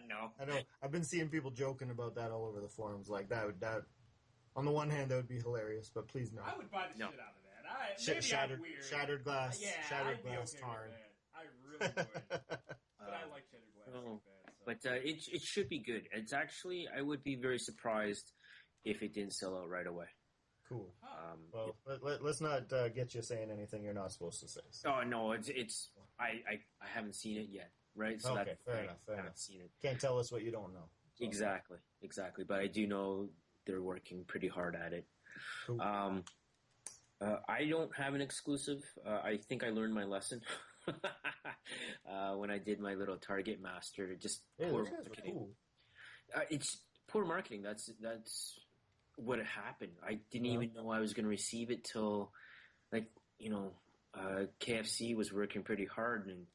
No. I know. I've been seeing people joking about that all over the forums. Like that. On the one hand, that would be hilarious, but please no. I would buy the shit out of that. Maybe Shattered, I'm weird. shattered glass. Yeah, Shattered I'd be glass okay tarn. with that. I really would. But I like shattered glass no. like that. So. But it should be good. It's actually, I would be very surprised if it didn't sell out right away. Cool. Huh. Well, let's not get you saying anything you're not supposed to say. So. Oh no, it's I haven't seen it yet, right? So Okay, fair enough. I haven't seen it. Can't tell us what you don't know. So. Exactly. But I do know they're working pretty hard at it. Cool. I don't have an exclusive. I think I learned my lesson when I did my little Target Master. Just poor those guys were marketing. cool. It's poor marketing. That's what happened. I didn't even know I was going to receive it till, KFC was working pretty hard, and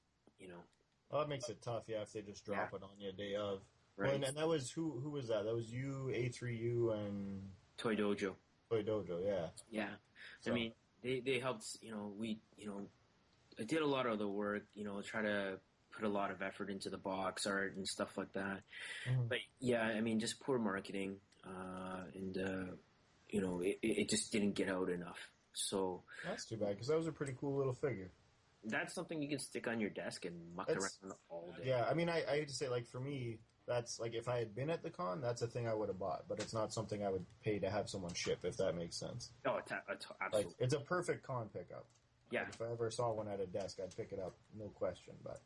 Well, that makes it tough. Yeah, if they just drop it on you day of. right. Well, and that was who was that? That was you, A3U, and Toy Dojo. Toy Dojo. Yeah. Yeah. So. I mean, they helped, I did a lot of the work, try to put a lot of effort into the box art and stuff like that. Mhm. But yeah, I mean, just poor marketing, and it just didn't get out enough. So That's too bad because that was a pretty cool little figure. that's something you can stick on your desk and muck around all day. Yeah, I mean, I hate to say, like, for me, that's, like, if I had been at the con, that's a thing I would have bought, but it's not something I would pay to have someone ship, if that makes sense. No, absolutely. Like, it's a perfect con pickup. Yeah. Like, if I ever saw one at a desk, I'd pick it up, no question, but...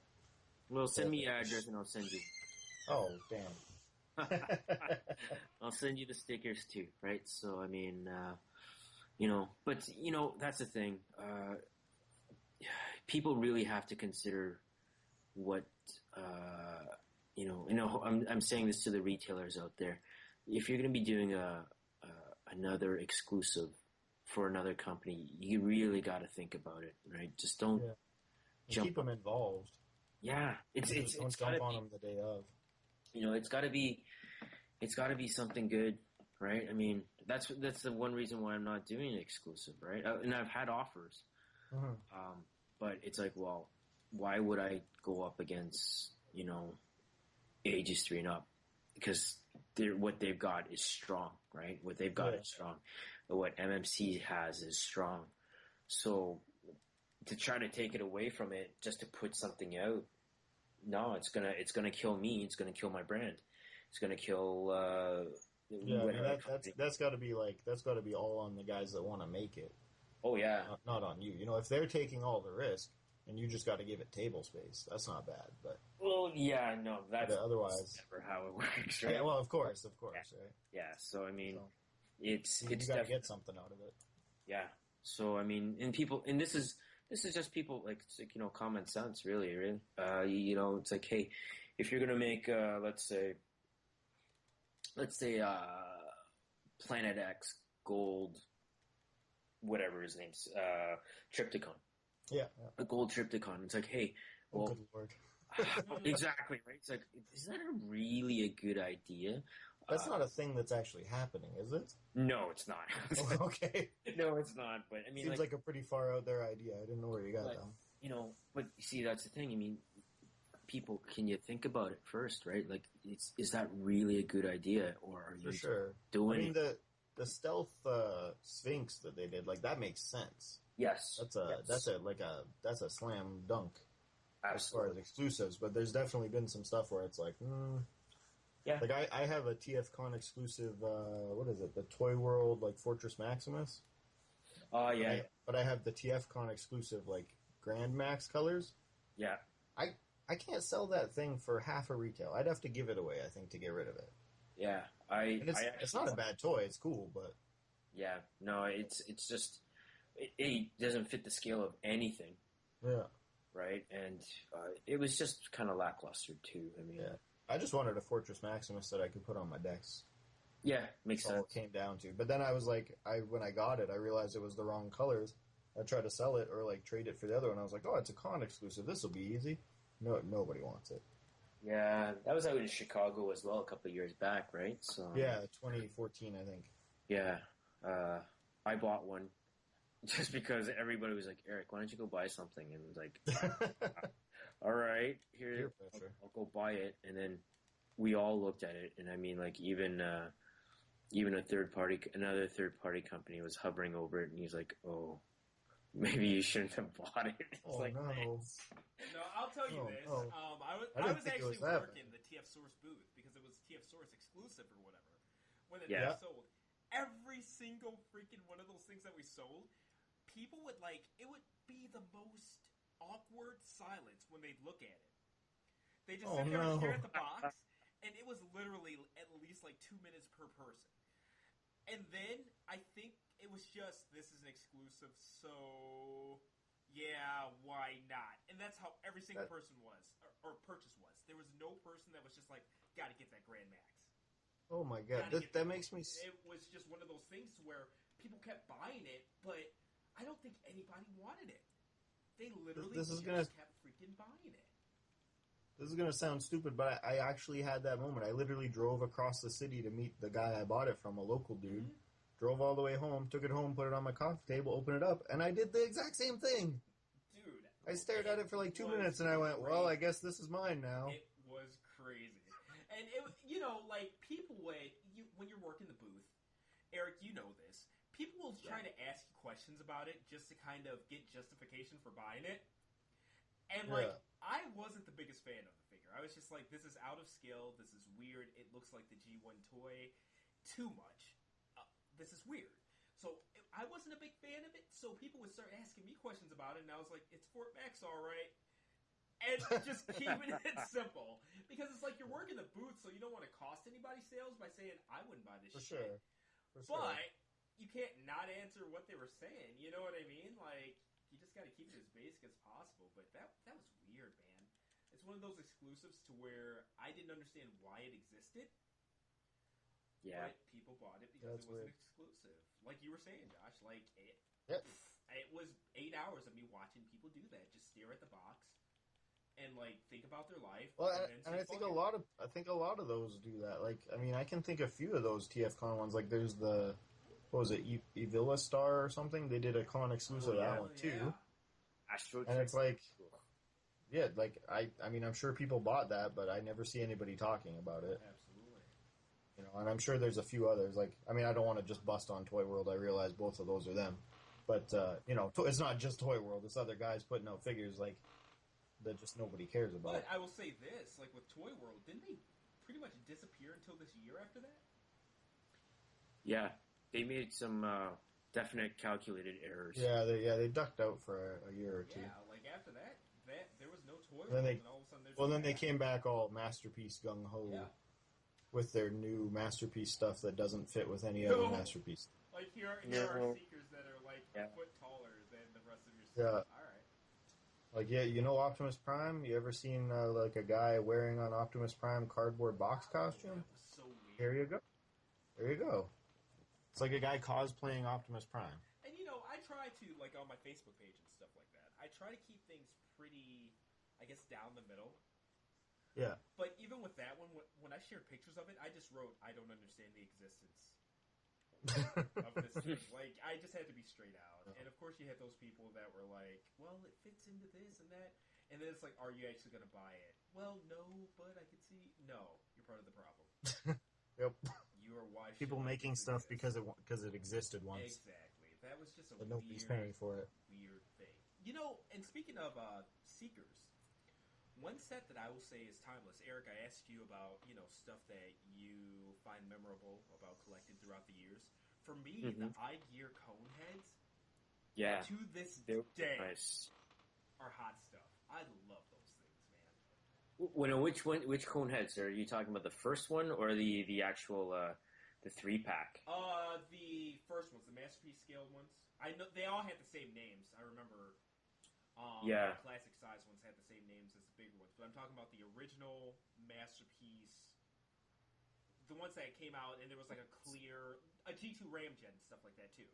Well, send me your address and I'll send you. Oh, damn. I'll send you the stickers too, right? So, I mean, but, that's the thing. People really have to consider what, I'm saying this to the retailers out there. If you're going to be doing another exclusive for another company, you really got to think about it, right? Just don't jump. Keep them involved. Yeah, Don't jump on them the day of. It's got to be something good, right? I mean, that's the one reason why I'm not doing an exclusive, right? And I've had offers, but it's like, well, why would I go up against ages 3 and up? Because what they've got is strong, right? What they've got is strong. What MMC has is strong. So to try to take it away from it just to put something out, no, it's gonna kill me. It's gonna kill my brand. It's gonna kill. That's got to be all on the guys that want to make it. Oh yeah, not on you. If they're taking all the risk and you just got to give it table space, that's not bad. But well, yeah, no, that's otherwise never how it works, right? Yeah, well, of course, right? Yeah, so I mean, it's you got to get something out of it. Yeah, so I mean, and this is just people like common sense, really. It's like, hey, if you're gonna make let's say Planet X Gold, whatever his name's Triptychon. Yeah. A gold Triptychon. It's like, hey, well, good lord. Exactly, right? It's like, is that really a good idea? That's not a thing that's actually happening, is it? No, it's not. Oh, okay. No, it's not. But I mean, seems like a pretty far out there idea. I didn't know where you got that. But you see, that's the thing. I mean, people, can you think about it first, right? Like, is that really a good idea, or are you doing? I mean, the stealth Sphinx that they did, like, that makes sense. Yes, that's a slam dunk. as far as exclusives, but there's definitely been some stuff where it's like, Yeah. Like I have a TFCon exclusive. What is it? The Toy World like Fortress Maximus. Oh yeah. But I have the TFCon exclusive like Grand Max colors. Yeah. I can't sell that thing for half a retail. I'd have to give it away, I think, to get rid of it. Yeah. It's not a bad toy. It's cool, but yeah, no, it's just it doesn't fit the scale of anything. Yeah. Right, and it was just kind of lackluster too. I mean, yeah. I just wanted a Fortress Maximus that I could put on my decks. Yeah, makes sense. All it came down to. But then I was like, when I got it, I realized it was the wrong colors. I tried to sell it or like trade it for the other one. I was like, oh, it's a con exclusive. This will be easy. No, nobody wants it. Yeah, that was out in Chicago as well a couple of years back, right? So yeah, 2014, I think. Yeah, I bought one just because everybody was like, Eric, why don't you go buy something? And it was like, all right, here, I'll go buy it. And then we all looked at it, and I mean, like even another third party company was hovering over it, and he's like, oh, maybe you shouldn't have bought it. It's like, no. Thanks. No, I'll tell you this. No. I was actually working the TF Source booth because it was TF Source exclusive or whatever. When it sold, every single freaking one of those things that we sold, people would it would be the most awkward silence when they'd look at it. They just sit there and stare at the box, and it was literally at least 2 minutes per person. And then I think it was just, this is an exclusive, so yeah, why not? And that's how every single person was, or purchase was. There was no person that was just like, gotta get that Grand Max. Oh my god, that makes me... It was just one of those things where people kept buying it, but I don't think anybody wanted it. They literally kept freaking buying it. This is going to sound stupid, but I actually had that moment. I literally drove across the city to meet the guy I bought it from, a local dude. Mm-hmm. Drove all the way home, took it home, put it on my coffee table, opened it up, and I did the exact same thing. Dude. I stared at it for 2 minutes, and I went, well, I guess this is mine now. It was crazy. And, people when you're working the booth, Eric, you know this, people will try to ask you questions about it just to kind of get justification for buying it. And, I wasn't the biggest fan of the figure. I was just like, this is out of scale. This is weird. It looks like the G1 toy. Too much. This is weird. So, I wasn't a big fan of it, so people would start asking me questions about it, and I was like, it's Fort Max, all right. And just keeping it simple. Because it's like you're working the booth, so you don't want to cost anybody sales by saying, I wouldn't buy this shit. For sure. But you can't not answer what they were saying. You know what I mean? You just got to keep it as basic as possible. But that was weird, man. It's one of those exclusives to where I didn't understand why it existed. Yeah. But people bought it because it was an exclusive. Like you were saying, Josh. It was 8 hours of me watching people do that. Just stare at the box and think about their life. Well, and I think a lot of those do that. I can think a few of those TFCon ones. There's the, what was it, Evilla Star or something? They did a con exclusive that one too. Yeah. Astro. And it's I'm sure people bought that, but I never see anybody talking about it. Absolutely. And I'm sure there's a few others. I don't want to just bust on Toy World. I realize both of those are them. But, it's not just Toy World. It's other guys putting out figures that just nobody cares about. But I will say this, with Toy World, didn't they pretty much disappear until this year after that? Yeah. They made some definite calculated errors. Yeah, they ducked out for a year or two. Yeah, after that there was no Toy World, and all of a sudden then they came back all Masterpiece gung-ho with their new Masterpiece stuff that doesn't fit with any other Masterpiece. Here are Seekers that are a foot taller than the rest of your stuff. Yeah. All right. Optimus Prime? You ever seen a guy wearing an Optimus Prime cardboard box costume? That was so weird. There you go. It's like a guy cosplaying Optimus Prime. And I try to, on my Facebook page and stuff like that, I try to keep things pretty, I guess, down the middle. Yeah. But even with that one, when I shared pictures of it, I just wrote, I don't understand the existence of this thing. I just had to be straight out. And of course you had those people that were like, well, it fits into this and that. And then it's like, are you actually going to buy it? Well, no, but I could see. No, you're part of the problem. Yep. You are why people making stuff because it existed once. Exactly. That was just but nobody's paying for it. Weird thing. And speaking of Seekers, One set that I will say is timeless. Eric, I asked you about, stuff that you find memorable about collecting throughout the years. For me, the iGear cone heads, to this day, are hot stuff. I love those things, man. Which cone heads are you talking about? The first one or the actual the 3-pack? The first ones, the Masterpiece scaled ones. I know they all had the same names. I remember. The classic size ones had the same names as the bigger ones, but I'm talking about the original Masterpiece, the ones that came out, and there was like a G2 Ramjet and stuff like that too.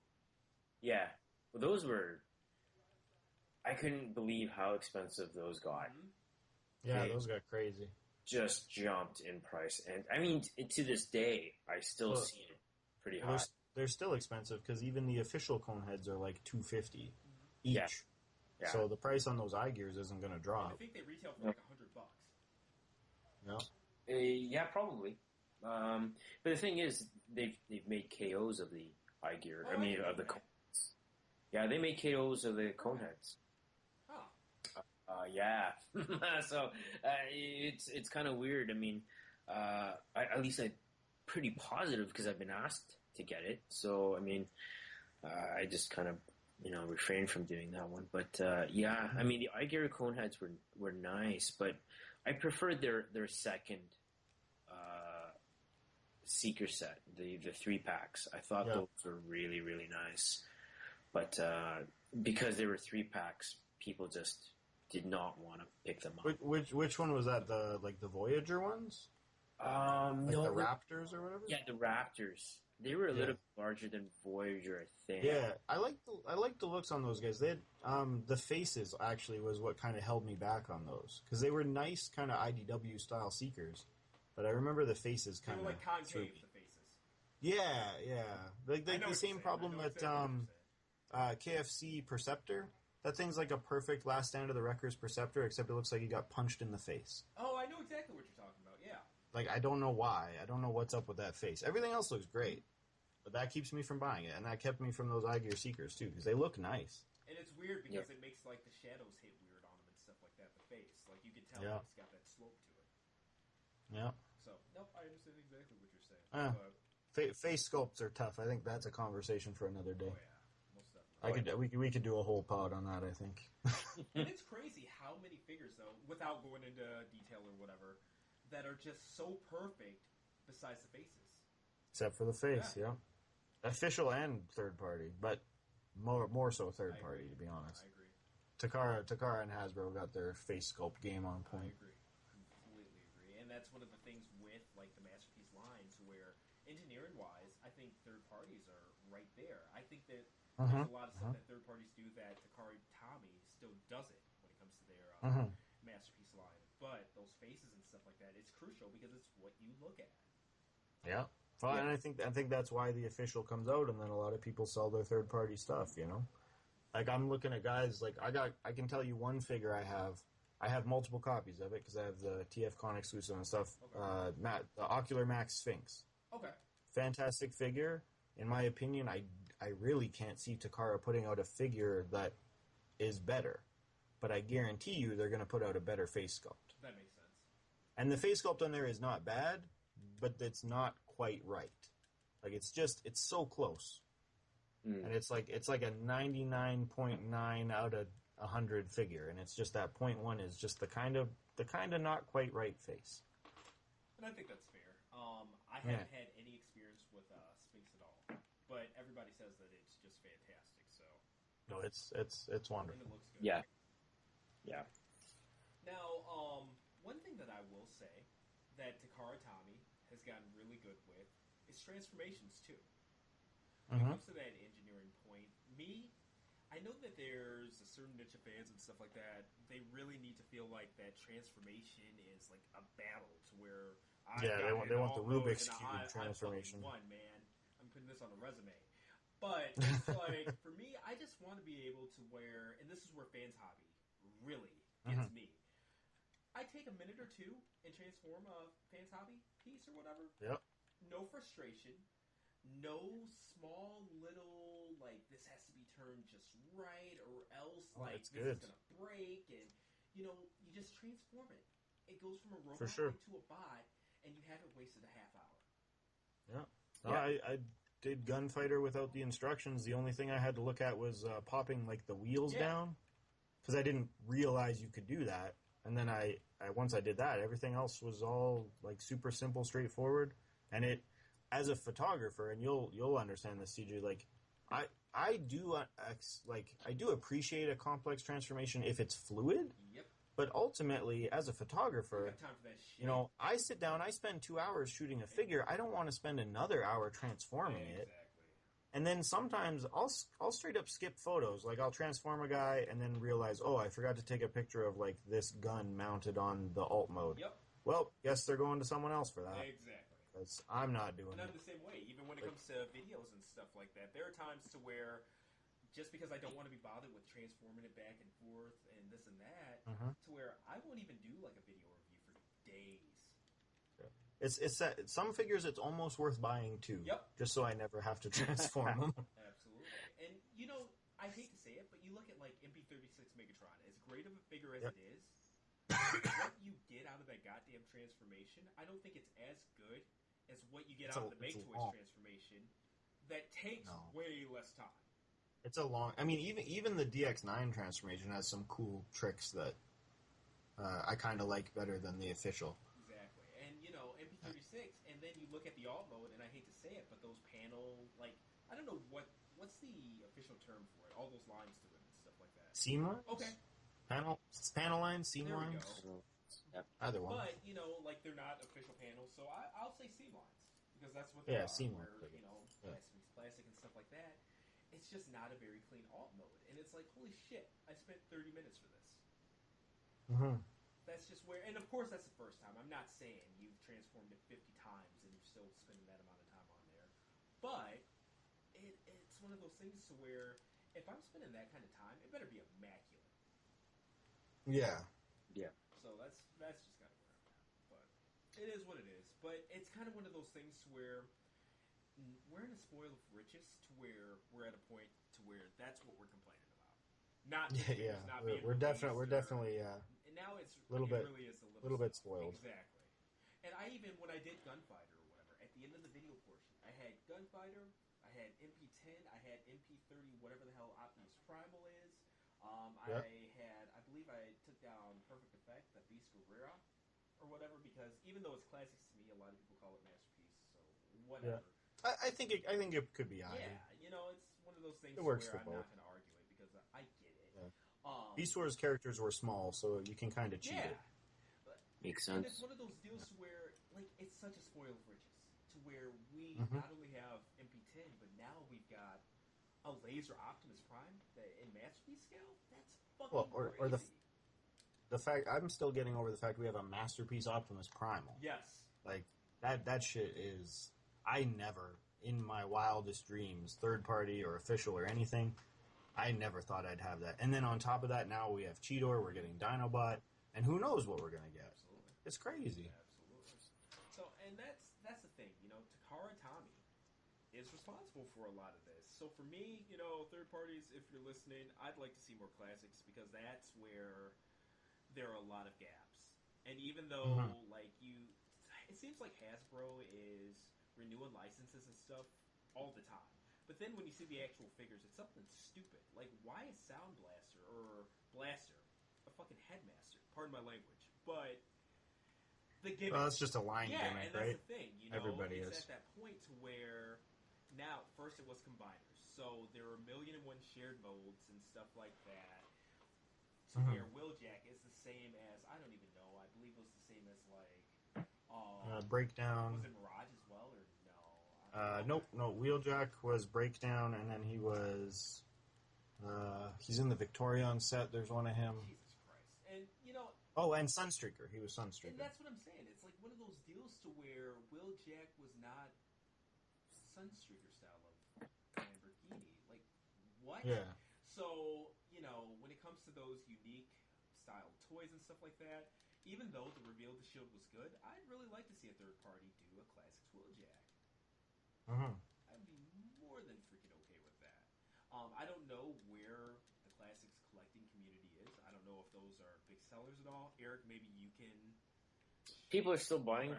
Yeah, well, those were. I couldn't believe how expensive those got. Yeah, those got crazy. Just jumped in price, and I mean, to this day, I still see it pretty high. They're still expensive because even the official cone heads are like $250 each. Yeah. So the price on those iGears isn't going to drop. I think they retail for like $100. Yeah. Yeah, probably. But the thing is, they've made KOs of the iGear. Oh, of the cone heads. Yeah, they made KOs of the cone heads. Yeah. So it's kind of weird. I mean, at least I'm pretty positive because I've been asked to get it. So I mean, I just kind of refrain from doing that one. But yeah, I mean the iGear cone heads were nice, but I preferred their second Seeker set, the 3-packs. I thought those were really, really nice. But because they were 3-packs, people just did not want to pick them up. Which one was that? The Voyager ones? No, the Raptors or whatever. Yeah, the Raptors. They were a little bit larger than Voyager, I think. Yeah, I like the looks on those guys. They had, the faces actually was what kind of held me back on those because they were nice kind of IDW style Seekers, but I remember the faces kind of like concave. The faces. Yeah. Like the same problem that KFC Perceptor. That thing's like a perfect Last Stand of the Wreckers Perceptor, except it looks like he got punched in the face. Oh, I know exactly what you're talking about, yeah. Like, I don't know why. I don't know what's up with that face. Everything else looks great, but that keeps me from buying it, and that kept me from those iGear Seekers, too, because they look nice. And it's weird because it makes, like, the shadows hit weird on them and stuff like that, the face. Like, you can tell it's got that slope to it. Yeah. So, nope, I understand exactly what you're saying. Face sculpts are tough. I think that's a conversation for another day. Oh, yeah. We could do a whole pod on that, I think. And it's crazy how many figures, though, without going into detail or whatever, that are just so perfect besides the faces. Except for the face, yeah. Official and third party, but more so third party, to be honest. I agree. Takara and Hasbro got their face sculpt game on point. I agree. Completely agree. And that's one of the things with, like, the Masterpiece lines where, engineering-wise, I think third parties are right there. I think that there's a lot of stuff that third parties do that Takara Tommy still does it when it comes to their Masterpiece line. But those faces and stuff like that, it's crucial because it's what you look at. Yeah. Well, and I think that's why the official comes out, and then a lot of people sell their third party stuff. Like I'm looking at guys like I can tell you one figure I have. I have multiple copies of it because I have the TFCon exclusive and stuff. Okay. The Ocular Max Sphinx. Okay. Fantastic figure. In my opinion, I really can't see Takara putting out a figure that is better. But I guarantee you they're going to put out a better face sculpt. That makes sense. And the face sculpt on there is not bad, but it's not quite right. Like, it's so close. And it's like a 99.9 out of 100 figure. And it's just that 0.1 is just the kind of not quite right face. And I think that's fair. I haven't had any experience with Sphinx at all. But everybody says that it's just fantastic. So no, it's wonderful. And it looks good. Yeah. Now, one thing that I will say that Takara Tommy has gotten really good with is transformations too. When it comes to that engineering point, I know that there's a certain niche of fans and stuff like that. They really need to feel like that transformation is like a battle to where they want the Rubik's Cube transformation. Man, I'm putting this on a resume. But it's like, for me, I just want to be able to wear, and this is where Fans Hobby really gets me. I take a minute or two and transform a Fans Hobby piece or whatever. Yep. No frustration. No small little, like, this has to be turned just right or else, this is going to break. And, you just transform it. It goes from a robot For sure. into a bot, and you haven't wasted a half hour. Yeah. No, I did Gunfighter without the instructions. The only thing I had to look at was popping like the wheels down, because I didn't realize you could do that. And then I once I did that, everything else was all like super simple, straightforward. And it, as a photographer, and you'll understand this, CJ. Like, I do appreciate a complex transformation if it's fluid. Yep. But ultimately, as a photographer, Time for that shit. I sit down, I spend 2 hours shooting a figure. I don't want to spend another hour transforming it. And then sometimes I'll straight up skip photos. Like, I'll transform a guy and then realize, oh, I forgot to take a picture of, like, this gun mounted on the alt mode. Yep. Well, guess they're going to someone else for that. Exactly. Because I'm not doing and it. I'm the same way. Even when it comes to videos and stuff like that, there are times to where, just because I don't want to be bothered with transforming it back and forth and this and that, to where I won't even do like a video review for days. It's some figures it's almost worth buying too. Yep. Just so I never have to transform them. Absolutely. And I hate to say it, but you look at like MP36 Megatron, as great of a figure as it is, what you get out of that goddamn transformation, I don't think it's as good as what you get out of the Make Toys transformation. That takes way less time. It's a long. I mean, even the DX9 transformation has some cool tricks that I kind of like better than the official. Exactly, and MP36, and then you look at the alt mode, and I hate to say it, but those panel, like, I don't know what's the official term for it. All those lines to it and stuff like that. Seam lines. Okay. Panel lines, seam there lines. Yep. Either one. But like they're not official panels, so I'll say seam lines because that's what they are. Seam where, lines. plastic and stuff like that. It's just not a very clean alt mode, and it's like, holy shit! I spent 30 minutes for this. That's just where, and of course, that's the first time. I'm not saying you've transformed it 50 times and you're still spending that amount of time on there, but it's one of those things to where if I'm spending that kind of time, it better be immaculate. Yeah. So that's just kind of where I'm at. But it is what it is. But it's kind of one of those things to where we're in a spoil of riches to where we're at a point to where that's what we're complaining about. Not not being we're definitely and now it's little bit really is a little bit spoiled. Exactly. And I even when I did Gunfighter or whatever, at the end of the video portion, I had Gunfighter, I had MP10, I had MP30, whatever the hell Optimus Primal is. I believe I took down Perfect Effect, the Beast Guerrera, or whatever, because even though it's classics to me, a lot of people call it Masterpiece, so whatever. Yeah. I think it could be either. Yeah, it's one of those things it works where for I'm both. not going to argue it, because I get it. Yeah. Beast Wars characters were small, so you can kind of cheat it. Makes And sense. it's one of those deals to where, like, it's such a spoil of riches, to where we not only have MP10, but now we've got a laser Optimus Prime that in Masterpiece scale. That's fucking or crazy. the fact I'm still getting over the fact we have a Masterpiece Optimus Primal. Yes. Like that shit is. I never, in my wildest dreams, third party or official or anything, I never thought I'd have that. And then on top of that, now we have Cheetor, we're getting Dinobot, and who knows what we're gonna get. Absolutely. It's crazy. Absolutely. So, and that's the thing, Takara Tommy is responsible for a lot of this. So for me, third parties, if you're listening, I'd like to see more classics because that's where there are a lot of gaps. And even though, it seems like Hasbro is renewing licenses and stuff all the time. But then when you see the actual figures, it's something stupid. Like, why is Sound Blaster or Blaster a fucking headmaster? Pardon my language. But the gimmick... Well, that's just a line gimmick, and that's right? the thing. Everybody it's is. at that point to where... Now, first it was combiners. So there are 1,000,001 shared modes and stuff like that. To where Wheeljack is the same as... I don't even know. I believe it was the same as, like... Breakdown. Was it Mirage as well, or no? No. Wheeljack was Breakdown, and then he was. He's in the Victorion set. There's one of him. Jesus Christ! And Oh, and Sunstreaker. He was Sunstreaker. and that's what I'm saying. It's like one of those deals to where Wheeljack was not Sunstreaker style of Lamborghini. Like what? Yeah. So when it comes to those unique style toys and stuff like that. Even though the reveal of the shield was good, I'd really like to see a third party do a Classics Wheeljack. I'd be more than freaking okay with that. I don't know where the Classics collecting community is. I don't know if those those are big sellers at all. Eric, maybe you can. People are still buying.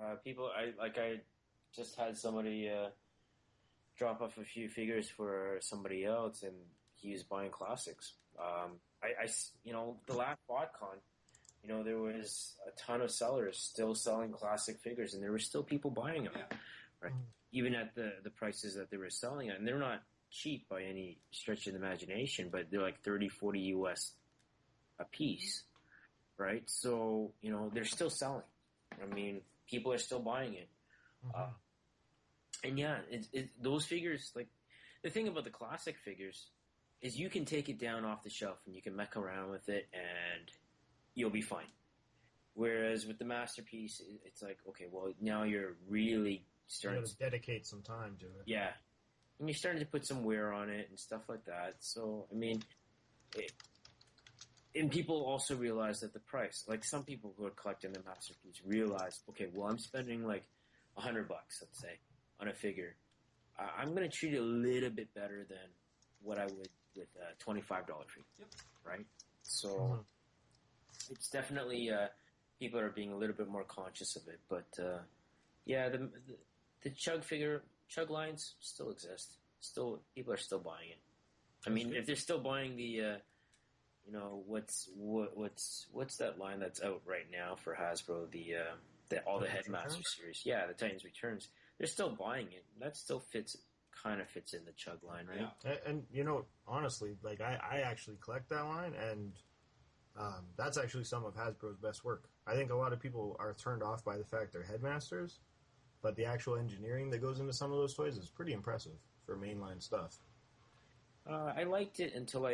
I just had somebody drop off a few figures for somebody else, and he was buying classics. The last BotCon, there was a ton of sellers still selling classic figures, and there were still people buying them, right? Even at the prices that they were selling at, and they're not cheap by any stretch of the imagination, but they're like 30, 40 US a piece, right? So, they're still selling. I mean, people are still buying it. And yeah, those figures, like, the thing about the classic figures is you can take it down off the shelf and you can mech around with it and you'll be fine. Whereas with the masterpiece, it's like, okay, well, now you're really starting to dedicate some time to it. Yeah. And you're starting to put some wear on it and stuff like that. So, I mean, and people also realize that the price, like some people who are collecting the masterpiece realize, okay, well, I'm spending like $100, let's say, on a figure. I'm going to treat it a little bit better than what I would with a $25 figure, right? So it's definitely people are being a little bit more conscious of it. But yeah, the chug lines still exist. Still, people are still buying it. I mean, if they're still buying the, what's that line that's out right now for Hasbro? All the Headmaster series. Yeah, the Titans Returns. They're still buying it. That still kind of fits in the chug line, right? Yeah. And honestly, like I actually collect that line, and that's actually some of Hasbro's best work. I think a lot of people are turned off by the fact they're Headmasters, but the actual engineering that goes into some of those toys is pretty impressive for mainline stuff. I liked it until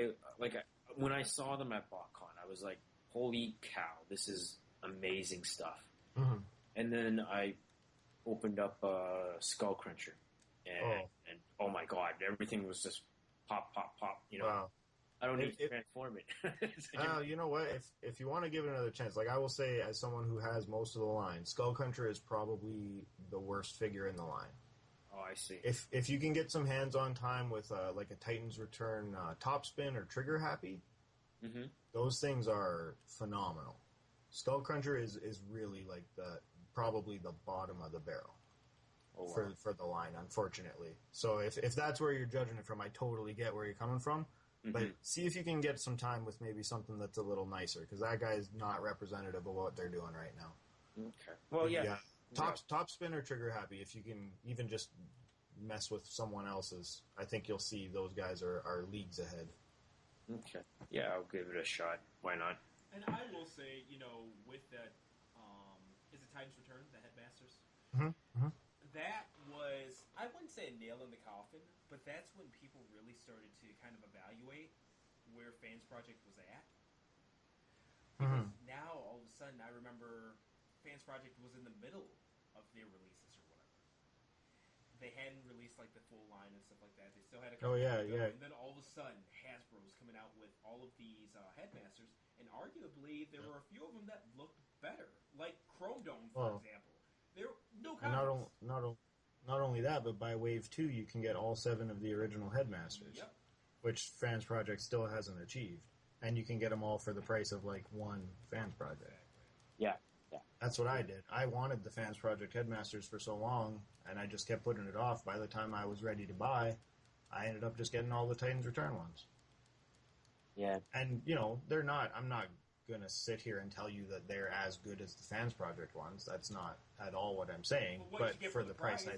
when I saw them at BotCon, I was like, holy cow, this is amazing stuff. Mm-hmm. And then I opened up Skull Cruncher, and oh my god, everything was just pop, pop, pop. Wow. I don't need to transform it. You know what? If you want to give it another chance, like I will say, as someone who has most of the line, Skull Cruncher is probably the worst figure in the line. Oh, I see. If you can get some hands-on time with like a Titan's Return Top Spin or Trigger Happy, those things are phenomenal. Skull Cruncher is really like probably the bottom of the barrel for the line, unfortunately. So if that's where you're judging it from, I totally get where you're coming from. But see if you can get some time with maybe something that's a little nicer, because that guy's not representative of what they're doing right now. Okay. Well, yeah. Top Spin or Trigger Happy, if you can even just mess with someone else's, I think you'll see those guys are leagues ahead. Okay. Yeah, I'll give it a shot. Why not? And I will say, with that, is it Titan's Return, the Headmasters? That was, I wouldn't say a nail in the coffin, but that's when people really started to kind of evaluate where Fans Project was at. Because now, all of a sudden, I remember Fans Project was in the middle of their releases or whatever. They hadn't released like the full line and stuff like that. They still had a couple. And then all of a sudden, Hasbro was coming out with all of these Headmasters, and arguably there were a few of them that looked better, like Chrome Dome, for example. There no comments. Not only that, but by Wave 2, you can get all 7 of the original Headmasters, which Fans Project still hasn't achieved, and you can get them all for the price of like one Fans Project. Yeah. That's what I did. I wanted the Fans Project Headmasters for so long, and I just kept putting it off. By the time I was ready to buy, I ended up just getting all the Titans Return ones. Yeah. And, they're not... I'm not going to sit here and tell you that they're as good as the Fans Project ones. That's not at all what I'm saying. But for the price I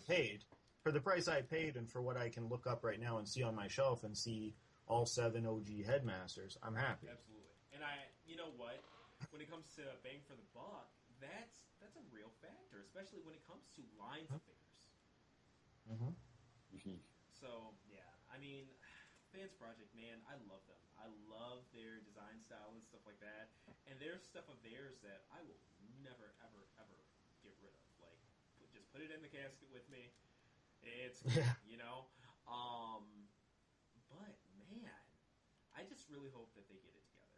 paid, and for what I can look up right now and see on my shelf and see all 7 OG Headmasters, I'm happy. Absolutely. And you know what? When it comes to bang for the buck, that's a real factor, especially when it comes to lines of figures. So, yeah, I mean, Fans Project, man, I love them. I love their design style and stuff like that. And there's stuff of theirs that I will never, ever, ever get rid of. Like, just put it in the casket with me. It's good, But, man, I just really hope that they get it together.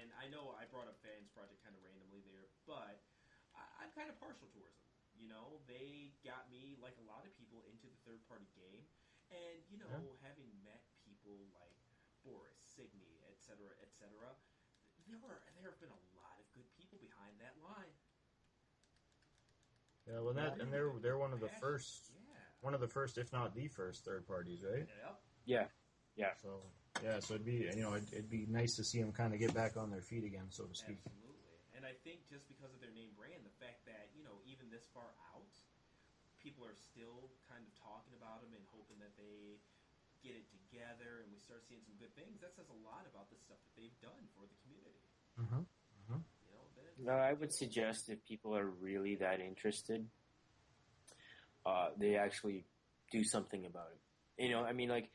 And I know I brought up Fans Project kind of randomly there, but I'm kind of partial towards them. They got me, like a lot of people, into the third-party game. And, having met people like Boris, Signy, etc., there have been a lot of good people behind that line. Yeah, well, they're one of the first, Yeah. one of the first, if not the first, third parties, right? Yep. Yeah. So it'd be it'd be nice to see them kind of get back on their feet again, so to speak. Absolutely. And I think just because of their name brand, the fact that even this far out, people are still kind of talking about them and hoping that they get it together and we start seeing some good things. That says a lot about the stuff that they've done for the community. No, I would suggest if people are really that interested, they actually do something about it. I mean, like,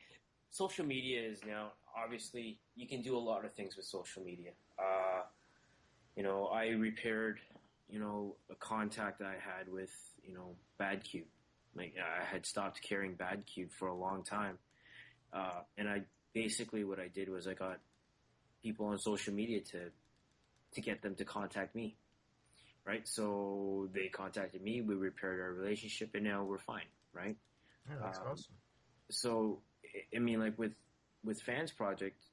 social media is now, obviously, you can do a lot of things with social media. I repaired, a contact I had with, Bad Cube. Like, I had stopped carrying Bad Cube for a long time. And what I did was I got people on social media to get them to contact me, right? So they contacted me, we repaired our relationship, and now we're fine, right? Yeah, that's awesome. So, I mean, like with Fans Project,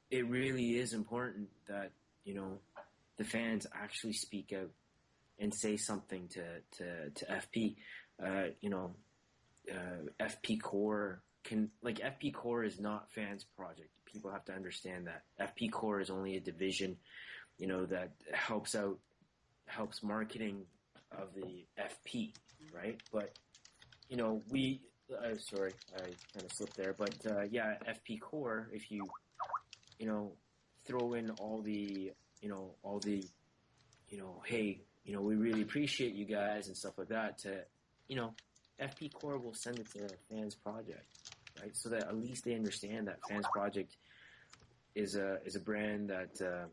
it really is important that, the fans actually speak out and say something to FP. FP Core FP Core is not Fans Project. People have to understand that. FP Core is only a division, that helps marketing of the FP, right? But, sorry, I kind of slipped there. But, FP Core, if you, throw in all the, hey, we really appreciate you guys and stuff like that to, FP Core will send it to Fans Project, right? So that at least they understand that Fans Project is a brand that,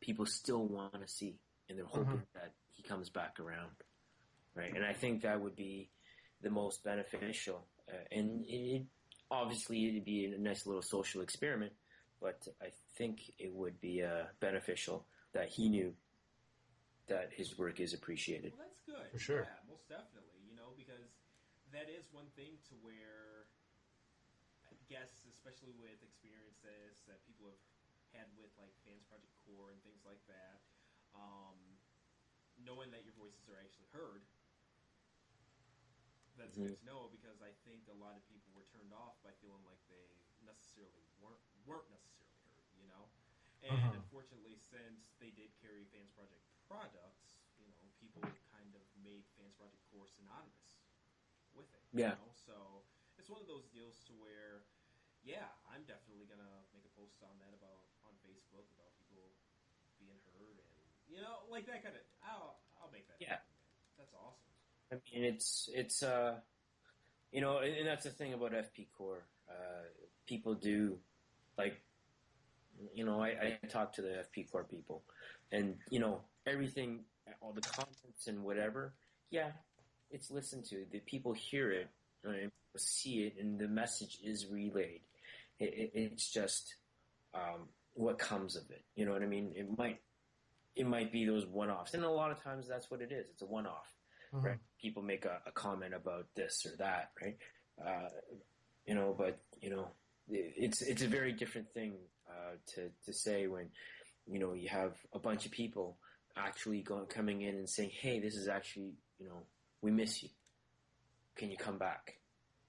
people still want to see, and they're hoping that he comes back around, right? And I think that would be the most beneficial. And obviously it'd be a nice little social experiment, but I think it would be beneficial that he knew that his work is appreciated. Well, that's good. For sure. Yeah, most definitely. Because that is one thing to where, I guess, especially with experiences that people have had with like Fans Project Core and things like that, knowing that your voices are actually heard, that's good to know, because I think a lot of people were turned off by feeling like they necessarily weren't necessarily heard, And unfortunately, since they did carry Fans Project products, people kind of made Fans Project Core synonymous with it. Yeah. So it's one of those deals to where, I'm definitely gonna make a post on that on Facebook about people being heard and like that kind of. I'll make that. Yeah. Happen. That's awesome. I mean, it's and that's the thing about FP Core. People do, like, I talk to the FP Core people, and everything, all the comments and whatever. Yeah, it's listened to. The people hear it, and see it, and the message is relayed. It's just what comes of it. You know what I mean? It might be those one-offs, and a lot of times that's what it is. It's a one-off, right? People make a comment about this or that, right? But it's a very different thing to say when you have a bunch of people actually coming in and saying, "Hey, this is actually we miss you. Can you come back?"